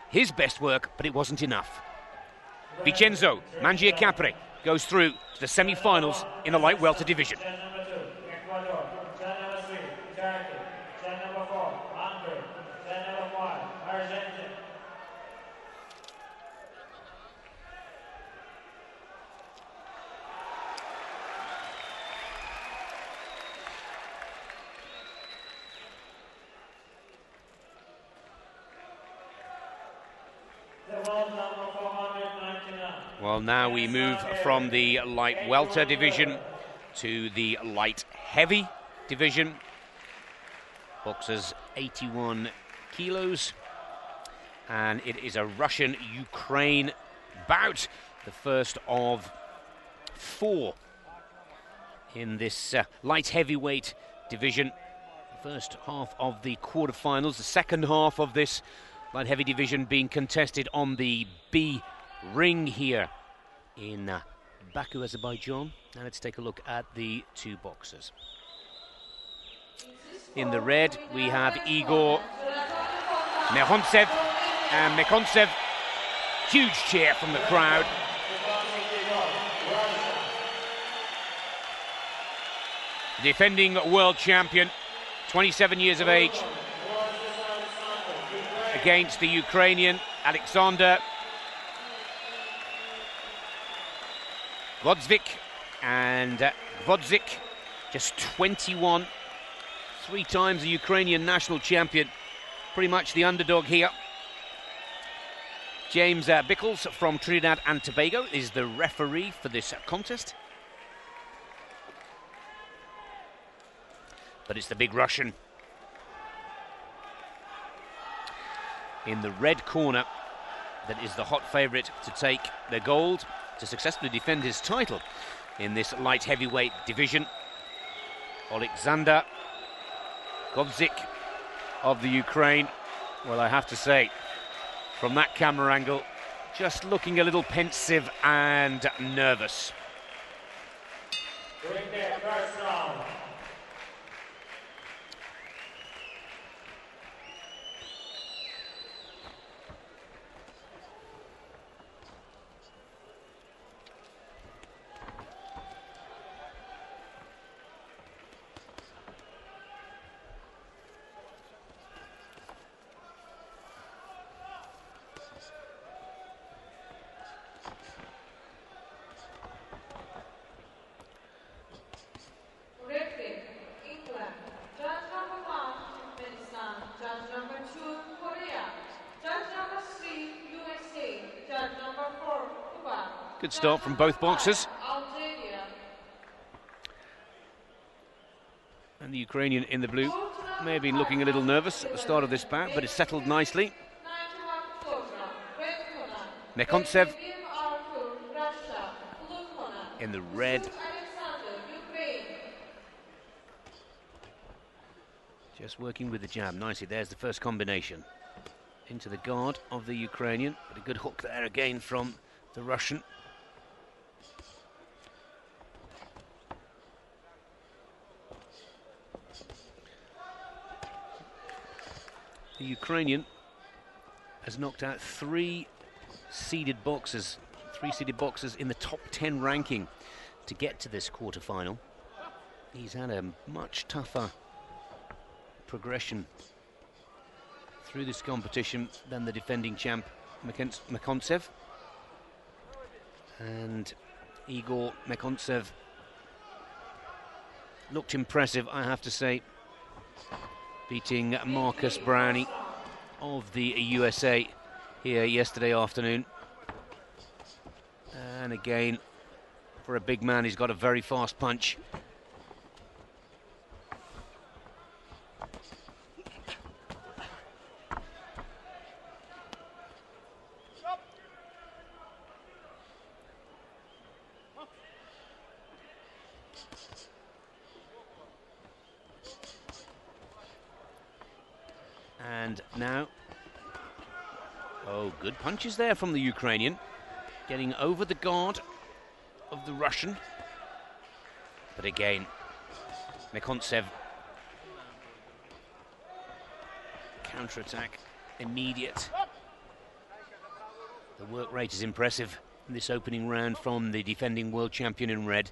[SPEAKER 6] his best work, but it wasn't enough. Vincenzo Mangiacapre goes through to the semi-finals in the light welter division. Well, now we move from the light welter division to the light heavy division. Boxers 81 kilos. And it is a Russian-Ukraine bout, the first of 4 in this light heavyweight division. The first half of the quarterfinals, the second half of this light heavy division being contested on the B ring here in Baku, Azerbaijan. Now let's take a look at the two boxers. In the red we have Igor Mekhontsev, and Mekhontsev, huge cheer from the crowd. Defending world champion, 27 years of age, against the Ukrainian Alexander Gvozdzik, and Gvozdzik, just 21, 3 times the Ukrainian national champion, pretty much the underdog here. James Bickles from Trinidad and Tobago is the referee for this contest. But it's the big Russian in the red corner that is the hot favourite to take the gold, to successfully defend his title in this light heavyweight division. Alexander Gvozdzik of the Ukraine. Well, I have to say, from that camera angle, just looking a little pensive and nervous. Good start from both boxers. And the Ukrainian in the blue may have been looking a little nervous at the start of this bout, but it's settled nicely. Mekhontsev in the red.
[SPEAKER 1] Just working with the jab nicely. There's the first combination. Into the guard of the Ukrainian. But a good hook there again from the Russian. The Ukrainian has knocked out three seeded boxers in the top 10 ranking to get to this quarter-final. He's had a much tougher progression through this competition than the defending champ Mekhontsev. And Igor Mekhontsev looked impressive, I have to say, beating Marcus Brownie of the USA here yesterday afternoon. And again, for a big man, he's got a very fast punch. And now, oh, good punches there from the Ukrainian, getting over the guard of the Russian. But again, Mekhontsev, counter-attack, immediate. The work rate is impressive in this opening round from the defending world champion in red.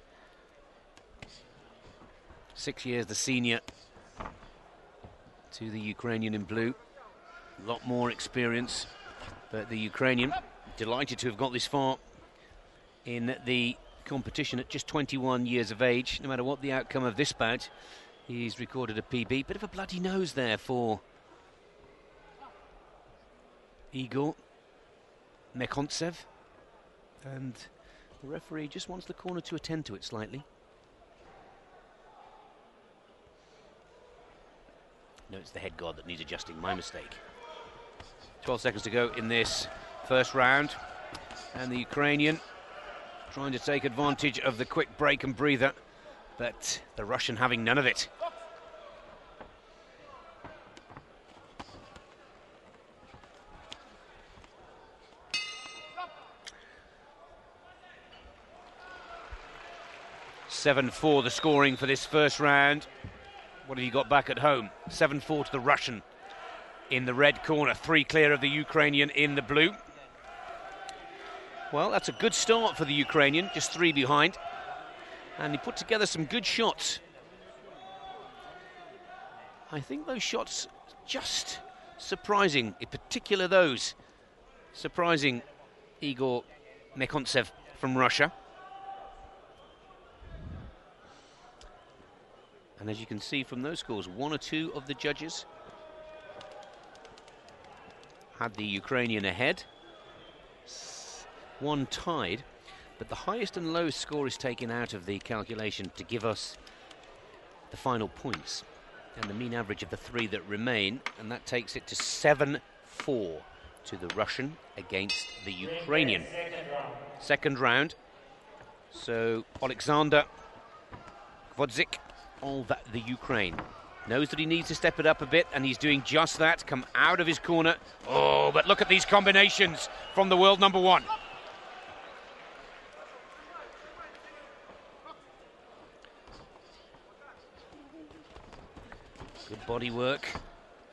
[SPEAKER 1] 6 years the senior to the Ukrainian in blue. A lot more experience, but the Ukrainian delighted to have got this far in the competition at just 21 years of age. No matter what the outcome of this bout, he's recorded a PB. Bit of a bloody nose there for Igor Mekhontsev, and the referee just wants the corner to attend to it slightly. No, it's the head guard that needs adjusting, my mistake. 12 seconds to go in this first round, and the Ukrainian trying to take advantage of the quick break and breather, but the Russian having none of it. (7-4) the scoring for this first round. What have you got back at home? 7-4 to the Russian in the red corner, 3 clear of the Ukrainian in the blue. Well, that's a good start for the Ukrainian, just 3 behind. And he put together some good shots. I think those shots just surprising, in particular those surprising Igor Mekhontsev from Russia. And as you can see from those scores, 1 or 2 of the judges had the Ukrainian ahead. 1 tied, but the highest and lowest score is taken out of the calculation to give us the final points and the mean average of the 3 that remain, and that takes it to 7-4 to the Russian against the Ukrainian. Second round. So Alexander Gadzhialieyev of the Ukraine knows that he needs to step it up a bit, and he's doing just that. Come out of his corner. Oh, but look at these combinations from the world number 1. Good body work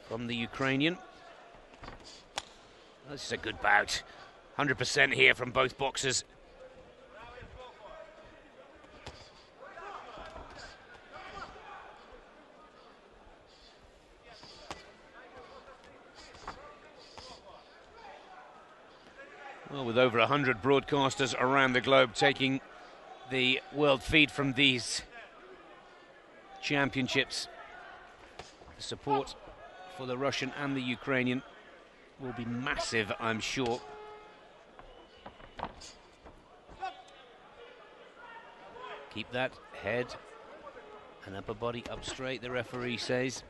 [SPEAKER 1] from the Ukrainian. This is a good bout. 100% here from both boxers. Well, with over 100 broadcasters around the globe taking the world feed from these championships, the support for the Russian and the Ukrainian will be massive, I'm sure. Keep that head and upper body up straight, the referee says.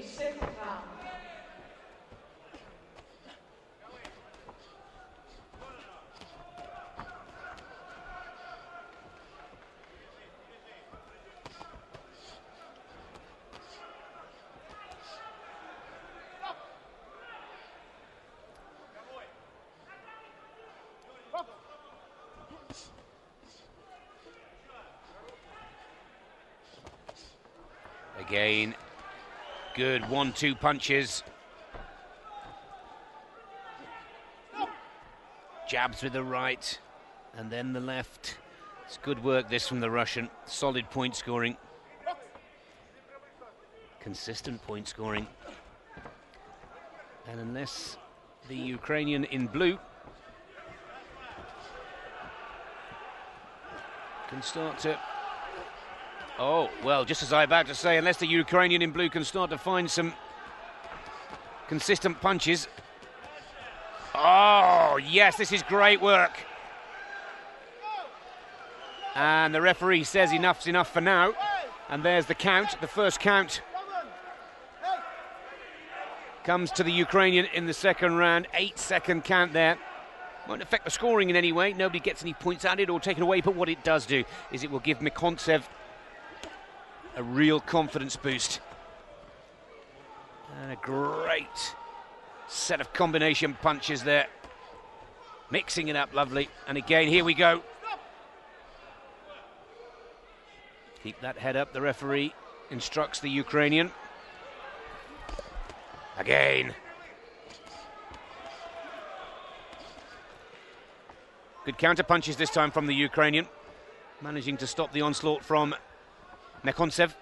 [SPEAKER 3] Second round.
[SPEAKER 6] Again, good 1-2 punches. Jabs with the right and then the left. It's good work this from the Russian. Solid point scoring. Consistent point scoring. And unless the Ukrainian in blue can start to... Oh, well, just as I was about to say, unless the Ukrainian in blue can start to find some consistent punches. Oh, yes, this is great work. And the referee says enough's enough for now. And there's the count, the first count. Comes to the Ukrainian in the second round. 8-second count there. Won't affect the scoring in any way. Nobody gets any points added or taken away, but what it does do is it will give Mekhontsev a real confidence boost. And a great set of combination punches there. Mixing it up lovely. And again, here we go. Keep that head up, the referee instructs the Ukrainian. Again. Good counter punches this time from the Ukrainian. Managing to stop the onslaught from Mekhontsev.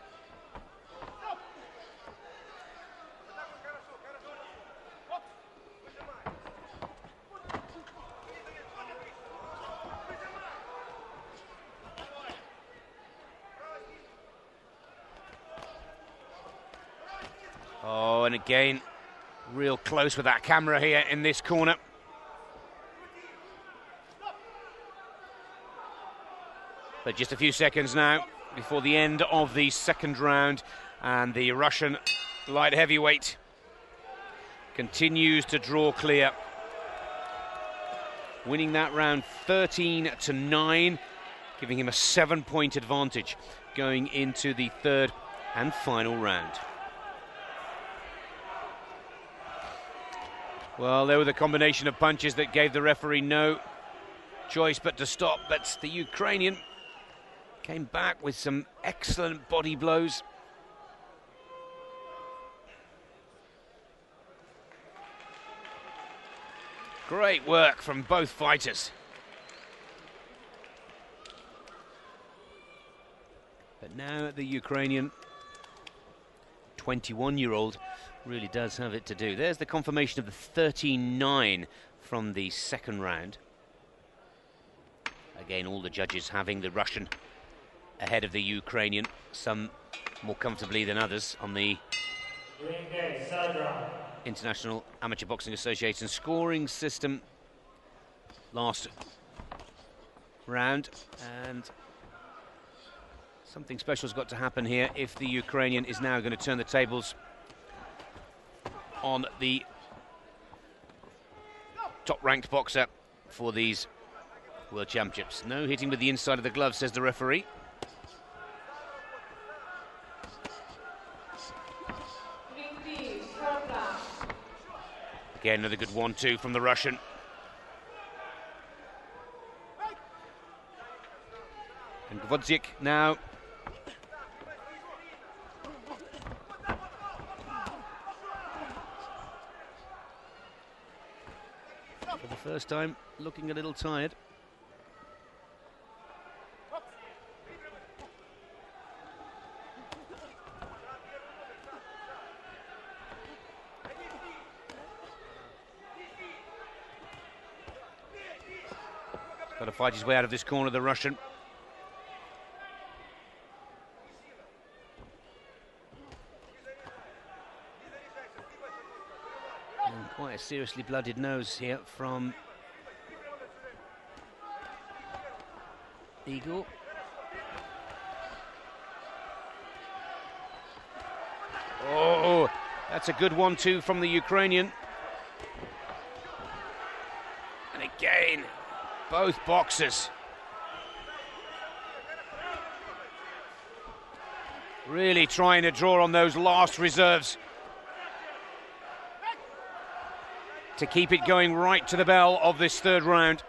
[SPEAKER 6] Oh, and again, real close with that camera here in this corner. But just a few seconds now before the end of the second round, and the Russian light heavyweight continues to draw clear, winning that round 13-9, giving him a 7-point advantage going into the third and final round. Well, there were the combination of punches that gave the referee no choice but to stop, but the Ukrainian came back with some excellent body blows. Great work from both fighters. But now the Ukrainian 21-year-old really does have it to do. There's the confirmation of the 13-9 from the second round. Again, all the judges having the Russian ahead of the Ukrainian, some more comfortably than others on the International Amateur Boxing Association scoring system last round. And something special has got to happen here if the Ukrainian is now going to turn the tables on the top-ranked boxer for these World Championships. No hitting with the inside of the glove, says the referee. Again, another good 1-2 from the Russian. And Gadzhialieyev now. For the first time, looking a little tired. Got to fight his way out of this corner, the Russian. And quite a seriously blooded nose here from Eagle. Oh, that's a good 1-2 from the Ukrainian. And again, both boxers really trying to draw on those last reserves to keep it going right to the bell of this third round.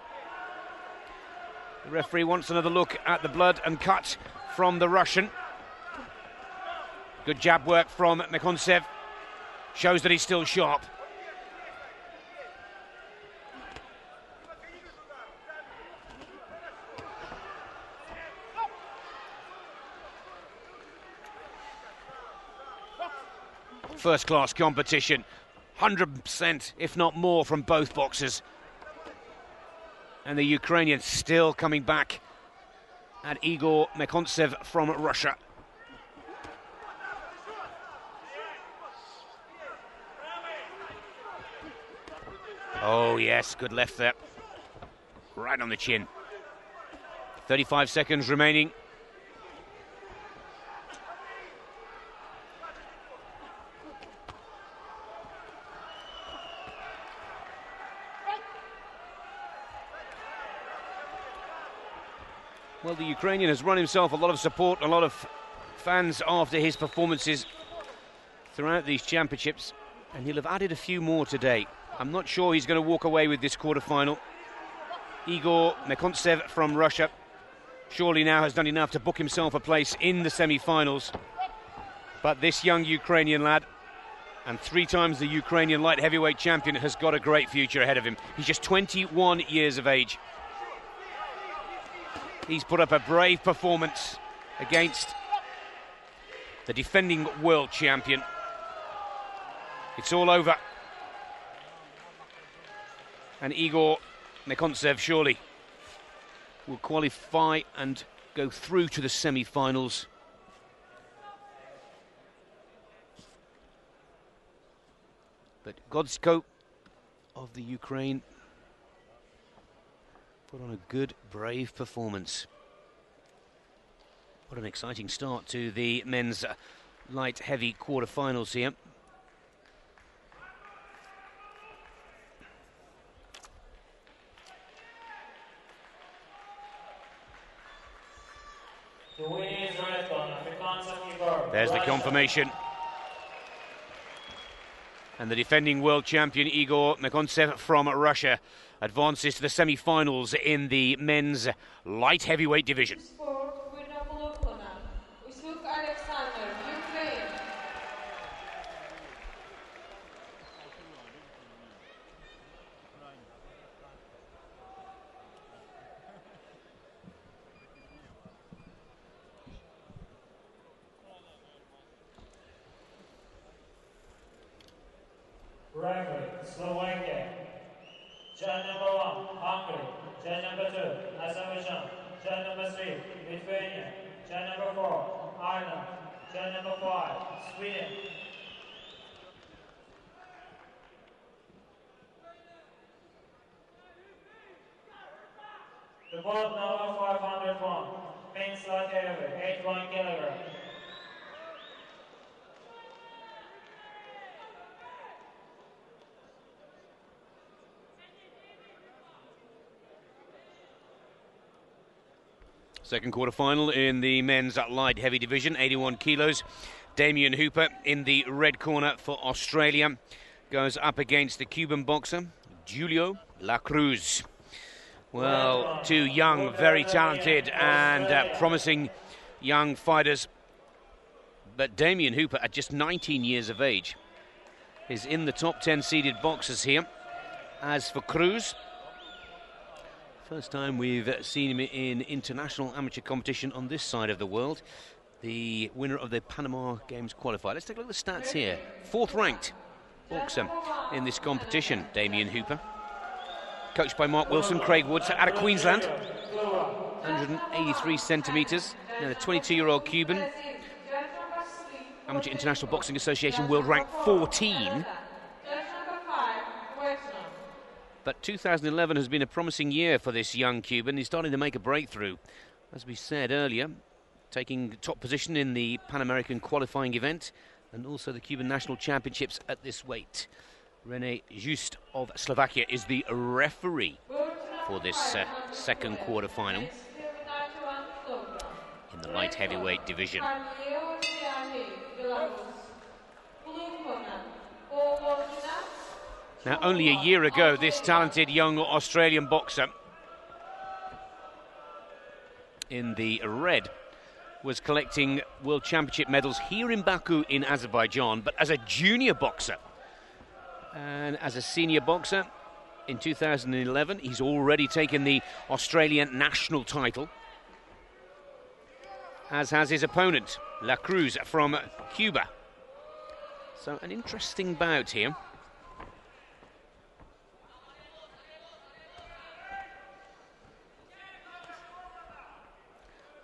[SPEAKER 6] The referee wants another look at the blood and cut from the Russian. Good jab work from Mekhontsev. Shows that he's still sharp. First-class competition. 100%, if not more, from both boxers. And the Ukrainian still coming back at Igor Mekhontsev from Russia. Oh yes, good left there. Right on the chin. 35 seconds remaining. Well, the Ukrainian has run himself a lot of support, a lot of fans after his performances throughout these championships, and he'll have added a few more today. I'm not sure he's going to walk away with this quarter-final. Igor Mekhontsev from Russia surely now has done enough to book himself a place in the semi-finals. But this young Ukrainian lad, and 3 times the Ukrainian light heavyweight champion, has got a great future ahead of him. He's just 21 years of age. He's put up a brave performance against the defending world champion. It's all over. And Igor Mekhontsev surely will qualify and go through to the semi-finals. But Gadzhialieyev of the Ukraine put on a good, brave performance. What an exciting start to the men's light heavy quarter-finals here. There's the confirmation. And the defending world champion Igor Mekhontsev from Russia advances to the semi-finals in the men's light heavyweight division.
[SPEAKER 2] Referee, Slovakia. Judge number 1, Hungary. Judge number 2, Azerbaijan. Judge number 3, Lithuania. Judge number 4, Ireland. Judge number 5, Sweden. The bout number 501, men's light heavyweight, 81 kilograms.
[SPEAKER 6] Second quarter-final in the men's light heavy division, 81 kilos. Damien Hooper in the red corner for Australia goes up against the Cuban boxer, Julio La Cruz. Well, 2 young, very talented and promising young fighters. But Damien Hooper, at just 19 years of age, is in the top 10 seeded boxers here. As for Cruz, first time we've seen him in international amateur competition on this side of the world. The winner of the Panama Games qualifier. Let's take a look at the stats here. 4th ranked boxer in this competition, Damien Hooper. Coached by Mark Wilson, Craig Woods, out of Queensland. 183 centimetres. Now the 22-year-old Cuban. Amateur International Boxing Association world rank 14. But 2011 has been a promising year for this young Cuban. He's starting to make a breakthrough. As we said earlier, taking top position in the Pan American qualifying event and also the Cuban National Championships at this weight. René Just of Slovakia is the referee for this second quarter-final in the light heavyweight division. Now, only a year ago, this talented young Australian boxer in the red was collecting World Championship medals here in Baku in Azerbaijan, but as a junior boxer. And as a senior boxer in 2011, he's already taken the Australian national title, as has his opponent, La Cruz from Cuba. So an interesting bout here.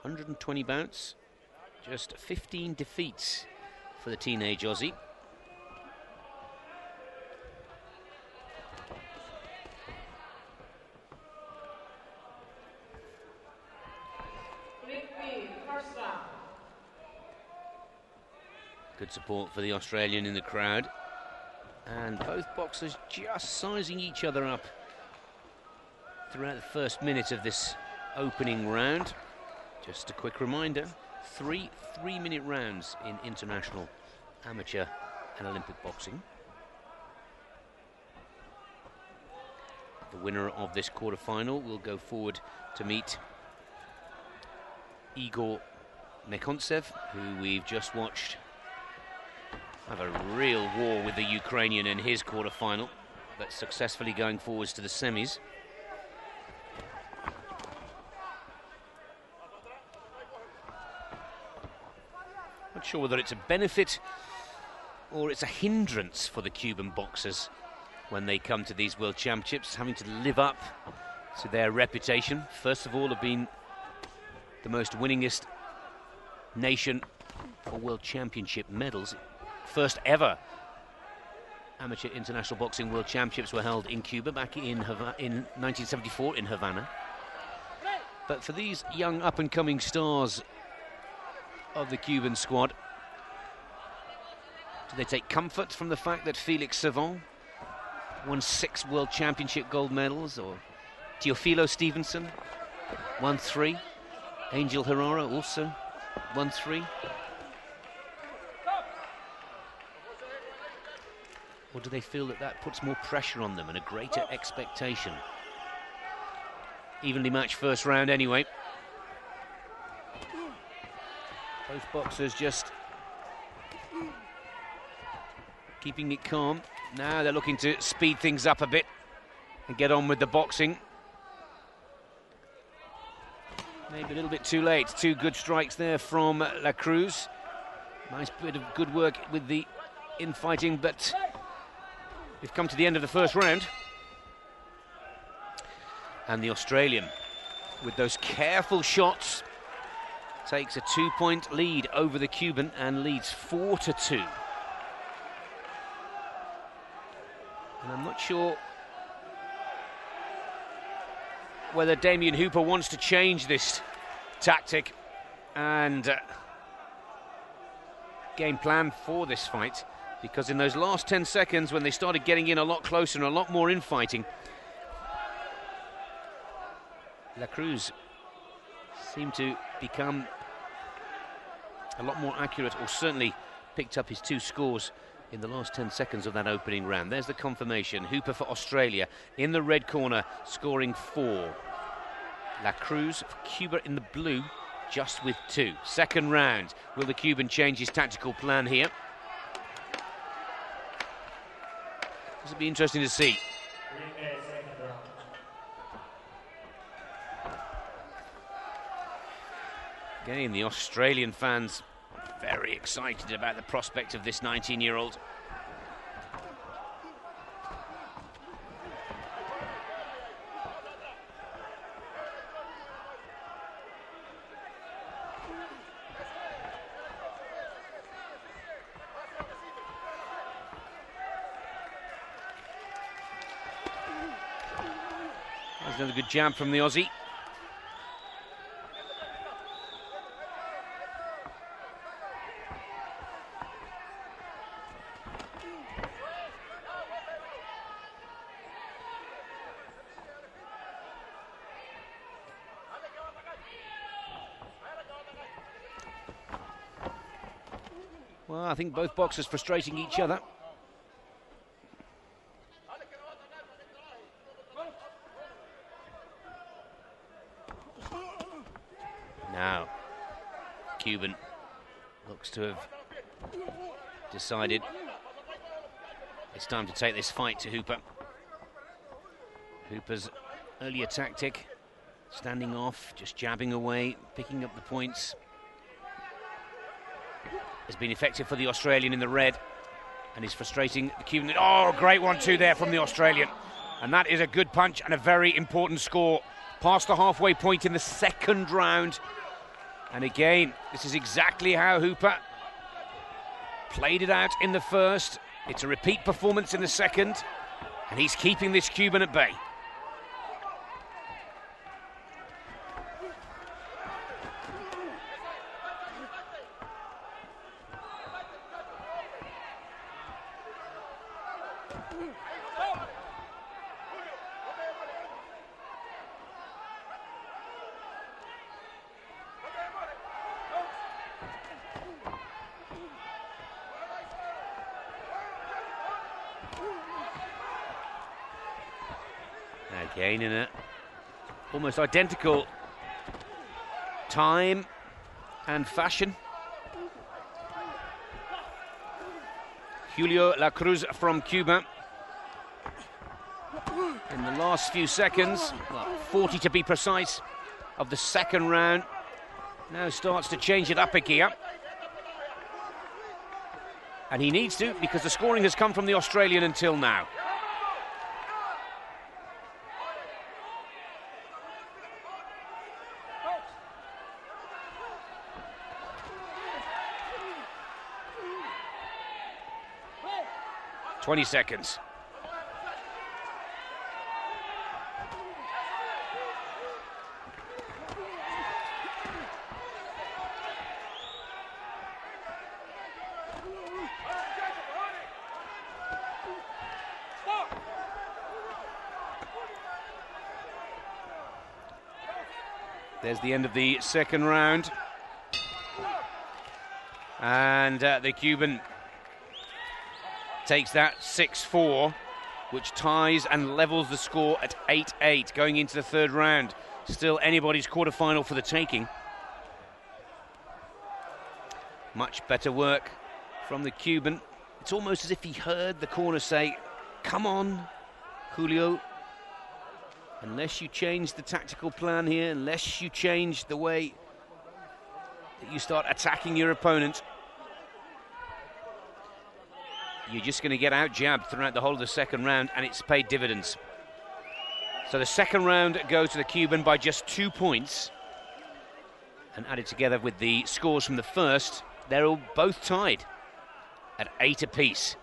[SPEAKER 6] ...120 bouts, just 15 defeats for the teenage Aussie. Good support for the Australian in the crowd. And both boxers just sizing each other up throughout the first minute of this opening round. Just a quick reminder, three 3-minute rounds in international, amateur and Olympic boxing. The winner of this quarter-final will go forward to meet Igor Mekhontsev, who we've just watched have a real war with the Ukrainian in his quarter-final, but successfully going forwards to the semis. Not sure whether it's a benefit or it's a hindrance for the Cuban boxers when they come to these World Championships, having to live up to their reputation. First of all, have been the most winningest nation for World Championship medals. First ever amateur international boxing World Championships were held in Cuba back in 1974 in Havana. But for these young up-and-coming stars of the Cuban squad, do they take comfort from the fact that Felix Savon won 6 World Championship gold medals, or Teofilo Stevenson won 3, Angel Herrera also won 3? Or do they feel that that puts more pressure on them and a greater expectation? Evenly matched first round anyway. Both boxers just keeping it calm. Now they're looking to speed things up a bit and get on with the boxing. Maybe a little bit too late. 2 good strikes there from La Cruz. Nice bit of good work with the infighting, but we've come to the end of the first round. And the Australian, with those careful shots, takes a 2-point lead over the Cuban and leads 4-2. And I'm not sure whether Damien Hooper wants to change this tactic and game plan for this fight, because in those last 10 seconds, when they started getting in a lot closer and a lot more infighting, La Cruz seemed to become a lot more accurate, or certainly picked up his 2 scores in the last 10 seconds of that opening round. There's the confirmation. Hooper for Australia in the red corner, scoring 4. La Cruz for Cuba in the blue, just with 2. Second round. Will the Cuban change his tactical plan here? This will be interesting to see. Again, the Australian fans very excited about the prospect of this 19-year-old. There's another good jab from the Aussie. Well, I think both boxers frustrating each other.
[SPEAKER 1] Cuban looks to have decided it's time to take this fight to Hooper. Hooper's earlier tactic, standing off, just jabbing away, picking up the points, has been effective for the Australian in the red, and is frustrating the Cuban. Oh, great 1-2 there from the Australian. And that is a good punch and a very important score. Past the halfway point in the second round. And again, this is exactly how Hooper played it out in the first. It's a repeat performance in the second, and he's keeping this Cuban at bay. Again in a almost identical time and fashion. Julio La Cruz from Cuba. In the last few seconds, well, 40 to be precise, of the second round, now starts to change it up a gear. And he needs to, because the scoring has come from the Australian until now. .20 seconds. There's the end of the second round. And the Cuban takes that 6-4, which ties and levels the score at 8-8 going into the third round. Still anybody's quarterfinal for the taking. Much better work from the Cuban. It's almost as if he heard the corner say, "Come on, Julio. Unless you change the tactical plan here, unless you change the way that you start attacking your opponent, you're just going to get out-jabbed throughout the whole of the second round," and it's paid dividends. So the second round goes to the Cuban by just 2 points, and added together with the scores from the first, they're all both tied at 8 apiece.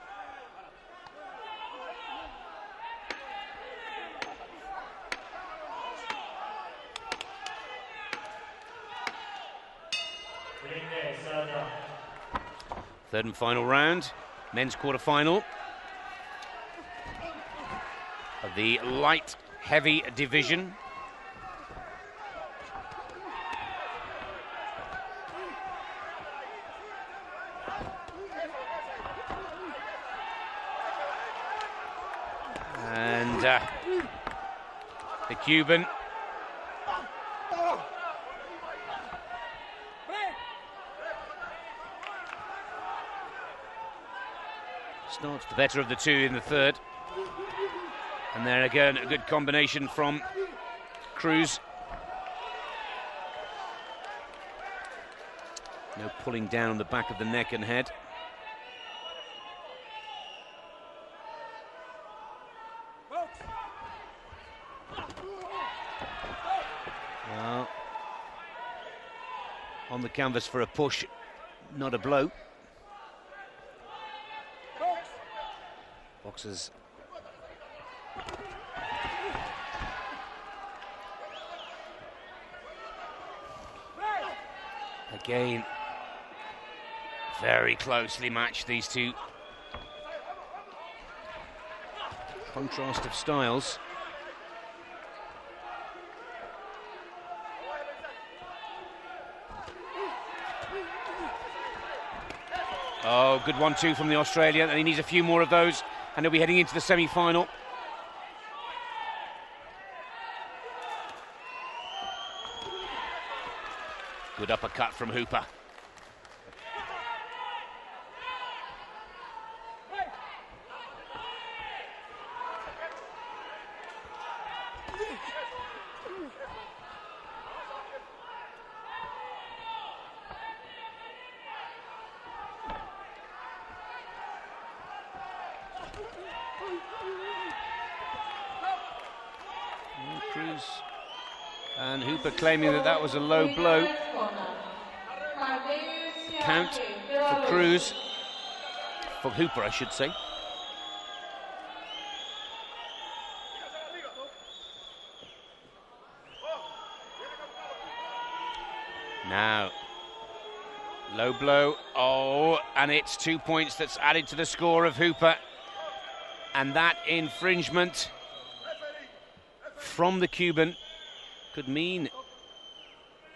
[SPEAKER 1] Third and final round. Men's quarter-final of the light-heavy division. And the Cuban starts the better of the two in the third. And there again, a good combination from Cruz. No pulling down on the back of the neck and head. Well, on the canvas for a push, not a blow. Boxers again very closely matched, these two. Contrast of styles. Oh, good 1-2 from the Australian, and he needs a few more of those, and he'll be heading into the semi-final. Good uppercut from Hooper.
[SPEAKER 6] Cruz. And Hooper claiming that that was a low blow. Count for Cruz. For Hooper, I should say. Now, low blow. Oh, and it's 2 points that's added to the score of Hooper. And that infringement from the Cuban could mean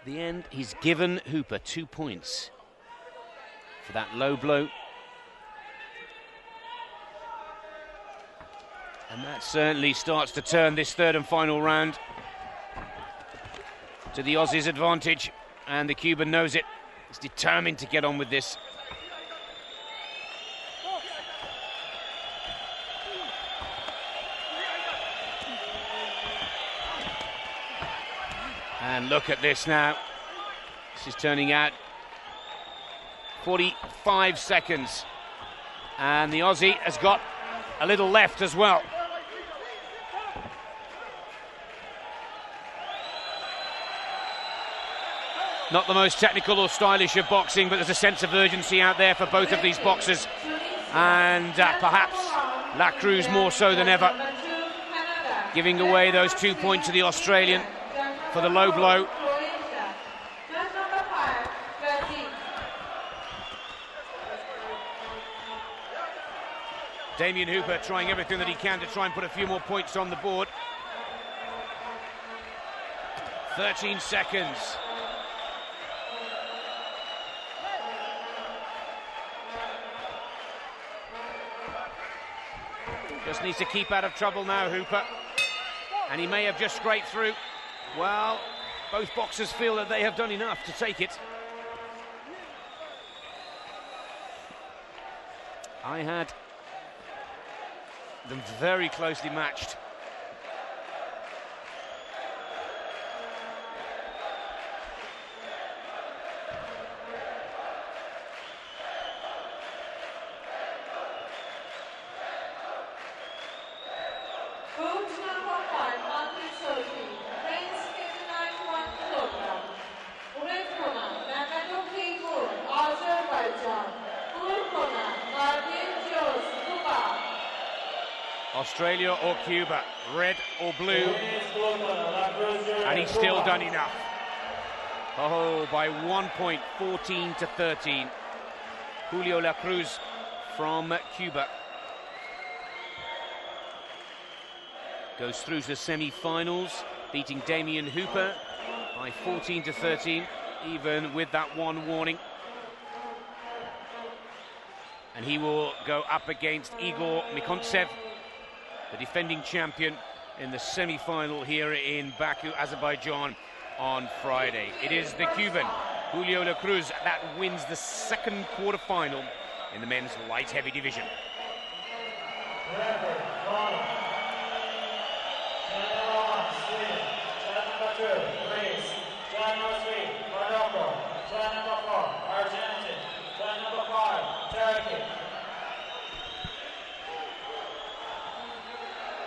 [SPEAKER 6] the end. He's given Hooper 2 points for that low blow. And that certainly starts to turn this third and final round to the Aussies' advantage. And the Cuban knows it. He's determined to get on with this. And look at this now. This is turning out 45 seconds. And the Aussie has got a little left as well. Not the most technical or stylish of boxing, but there's a sense of urgency out there for both of these boxers. And perhaps La Cruz more so than ever, giving away those 2 points to the Australian for the low blow. Damien Hooper trying everything that he can to try and put a few more points on the board. 13 seconds. Just needs to keep out of trouble now, Hooper. And he may have just scraped through. Well, both boxers feel that they have done enough to take it. I had them very closely matched. Australia or Cuba, red or blue, and he's still done enough. Oh, by 1 point, 14 to 13. Julio La Cruz from Cuba goes through to the semi-finals, beating Damien Hooper by 14 to 13, even with that one warning. And he will go up against Igor Mekhontsev, the defending champion, in the semi-final here in Baku, Azerbaijan on Friday. It is the Cuban, Julio La Cruz, that wins the second quarter-final in the men's light-heavy division.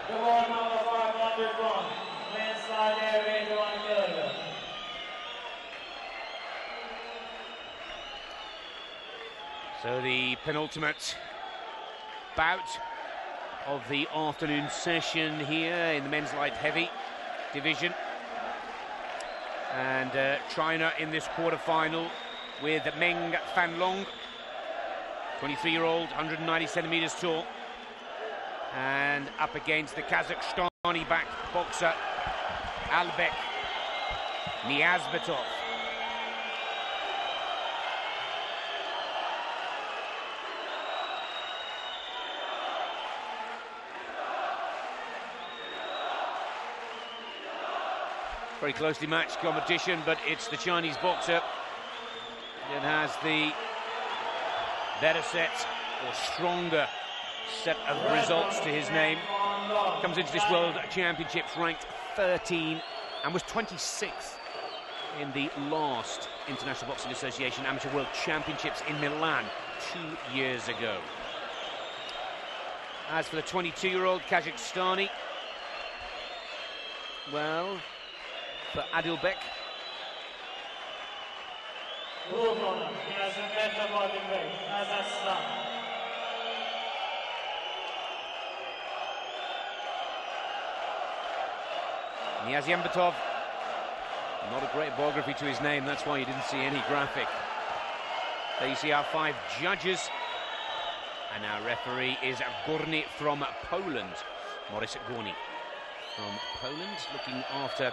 [SPEAKER 2] The world number 501, men's light heavy, 1 kilogram.
[SPEAKER 6] So the penultimate bout of the afternoon session here in the men's light heavy division. And China in this quarter-final with Meng Fanlong, 23-year-old, 190 centimeters tall. And up against the Kazakhstani-backed boxer Albek Niazbetov. Very closely matched competition, but it's the Chinese boxer that has the better set or stronger set of results to his name. Comes into this World Championships ranked 13 and was 26th in the last International Boxing Association Amateur World Championships in Milan 2 years ago. As for the 22-year-old Kazakhstani,
[SPEAKER 1] well for Adilbek.
[SPEAKER 2] Blue corner, Azerbaijan, Kazakhstan.
[SPEAKER 1] Nieve, not a great biography to his name, that's why you didn't see any graphic. There you see our 5 judges, and our referee is Górny from Poland. Maurice Górny from Poland, looking after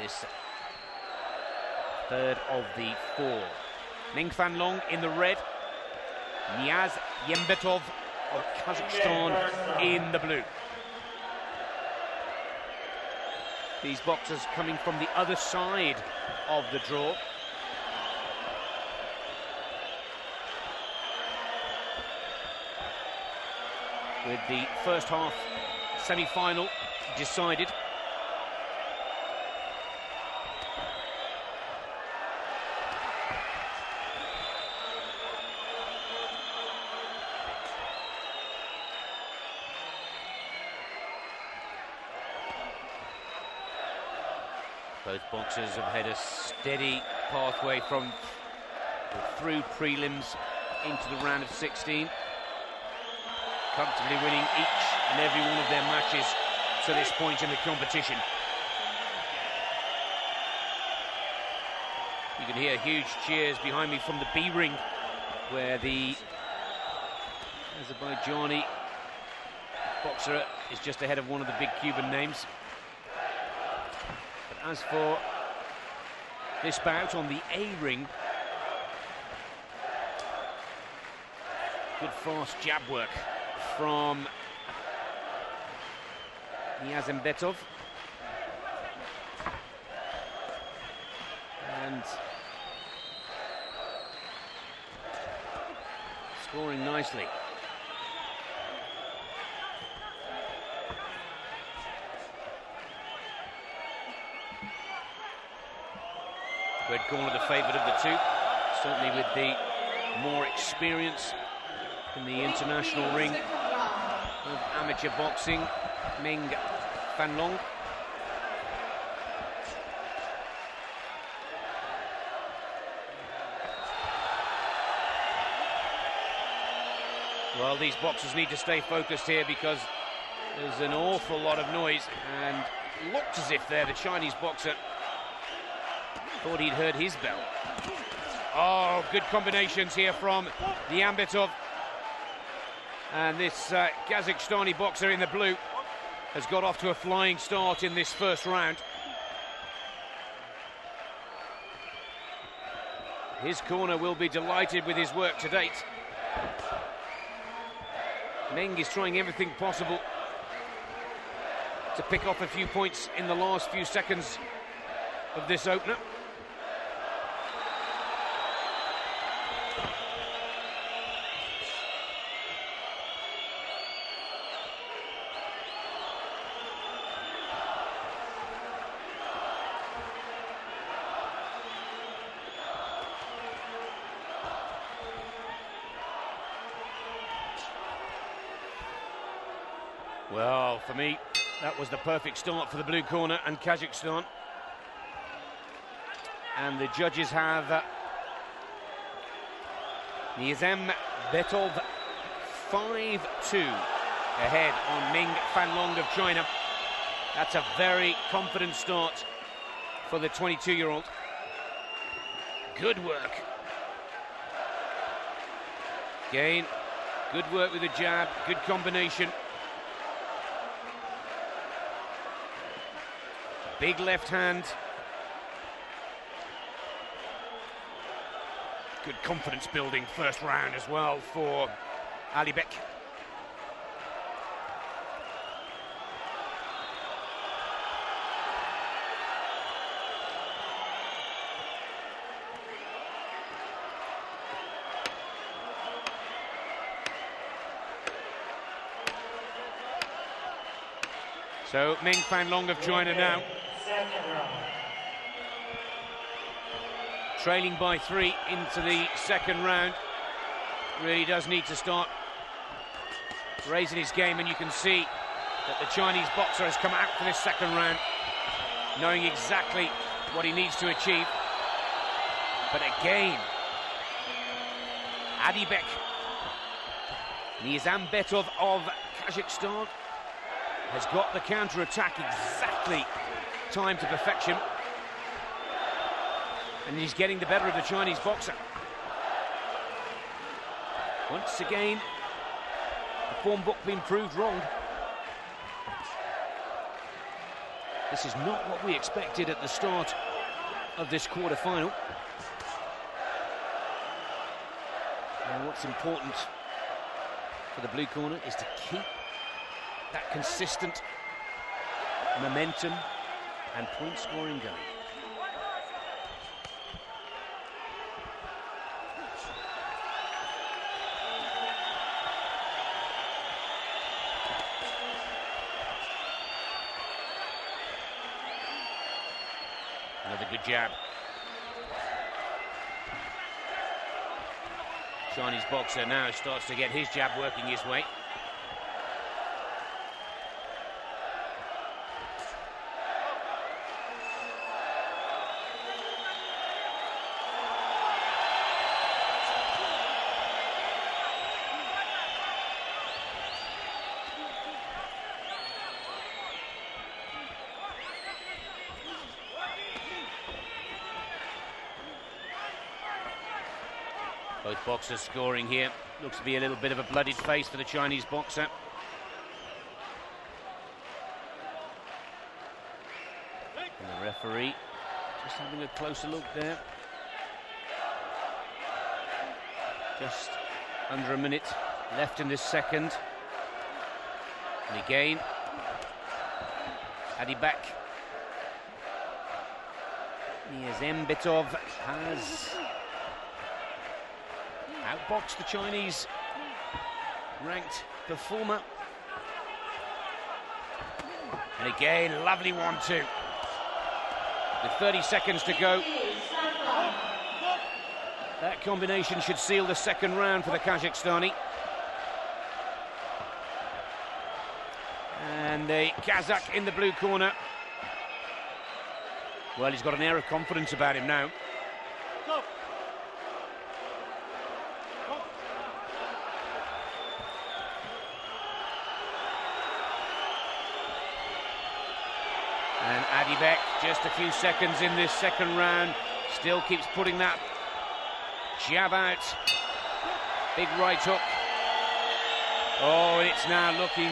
[SPEAKER 1] this third of the 4. Ming Fanlong in the red, Niaz Yembetov of Kazakhstan in the blue. These boxers coming from the other side of the draw. With the first half semi-final decided. Both boxers have had a steady pathway from or through prelims into the round of 16. Comfortably winning each and every one of their matches to this point in the competition. You can hear huge cheers behind me from the B ring, where the Azerbaijani boxer is just ahead of one of the big Cuban names. But as for this bout on the A ring, good fast jab work from Niazembetov, and scoring nicely. Red corner the favourite of the 2, certainly with the more experience in the international ring of amateur boxing, Ming Fanlong. Well, these boxers need to stay focused here because there's an awful lot of noise, and looked as if there the Chinese boxer thought he'd heard his bell. Oh, good combinations here from the Ambitov. And this Kazakhstani boxer in the blue has got off to a flying start in this first round. His corner will be delighted with his work to date. Meng is trying everything possible to pick off a few points in the last few seconds of this opener. Well, for me, that was the perfect start for the blue corner and Kazakhstan. And the judges have Niazembetov 5-2 ahead on Ming Fanlong of China. That's a very confident start for the 22-year-old. Good work. Again, good work with the jab, good combination. Big left hand. Good confidence building first round as well for Alibek. So Ming Fanlong of China now trailing by 3 into the second round. Really does need to start raising his game, and you can see
[SPEAKER 6] that the Chinese boxer has come out for this second round, knowing exactly what he needs to achieve. But again, Adibek, Nizambetov of Kazakhstan, has got the counter-attack exactly timed to perfection. And he's getting the better of the Chinese boxer. Once again, the form book being proved wrong. This is not what we expected at the start of this quarter-final. And what's important for the blue corner is to keep that consistent momentum and point scoring going. Another good jab. Chinese boxer now starts to get his jab working his way. Both boxers scoring here. Looks to be a little bit of a bloodied face for the Chinese boxer. And the referee just having a closer look there. Just under a minute left in this second. And again, Adibek. Nizambetov has outboxed the Chinese ranked performer. And again, lovely 1-2. With 30 seconds to go, that combination should seal the second round for the Kazakhstani. And the Kazakh in the blue corner. Well, he's got an air of confidence about him now. And Adibek, just a few seconds in this second round, still keeps putting that jab out. Big right hook. Oh, and it's now looking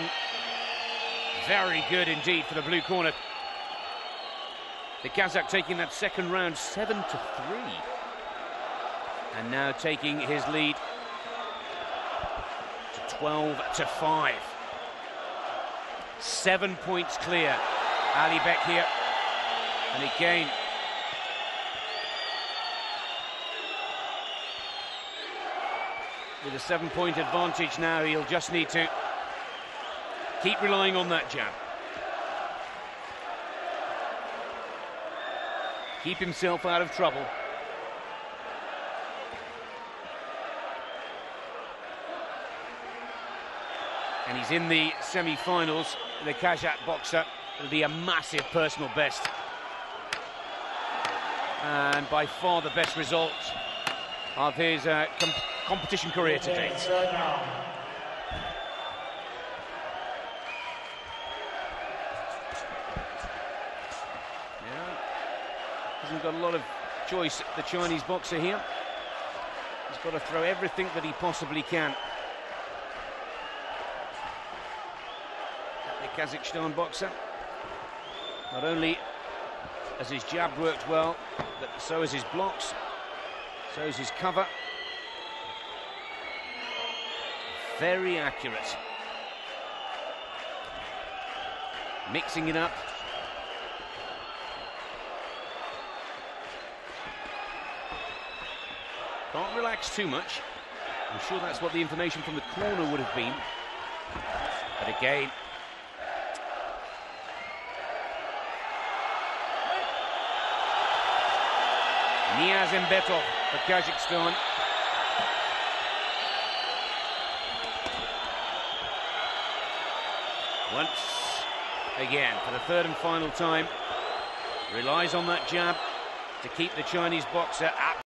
[SPEAKER 6] very good indeed for the blue corner. The Kazakh taking that second round 7-3. And now taking his lead to 12-5. 7 points clear. Adibek here, and again, with a 7-point advantage now, he'll just need to keep relying on that jab. Keep himself out of trouble. And he's in the semi-finals, the Kazakh boxer. It'll be a massive personal best. And by far the best result of his competition career to date.
[SPEAKER 2] Yeah,
[SPEAKER 6] Hasn't got a lot of choice, the Chinese boxer here. He's got to throw everything that he possibly can. The Kazakhstan boxer. Not only has his jab worked well, but so has his blocks, so is his cover. Very accurate. Mixing it up. Can't relax too much. I'm sure that's what the information from the corner would have been. But again, Nizambetov for Kazakhstan. Once again, for the third and final time, relies on that jab to keep the Chinese boxer at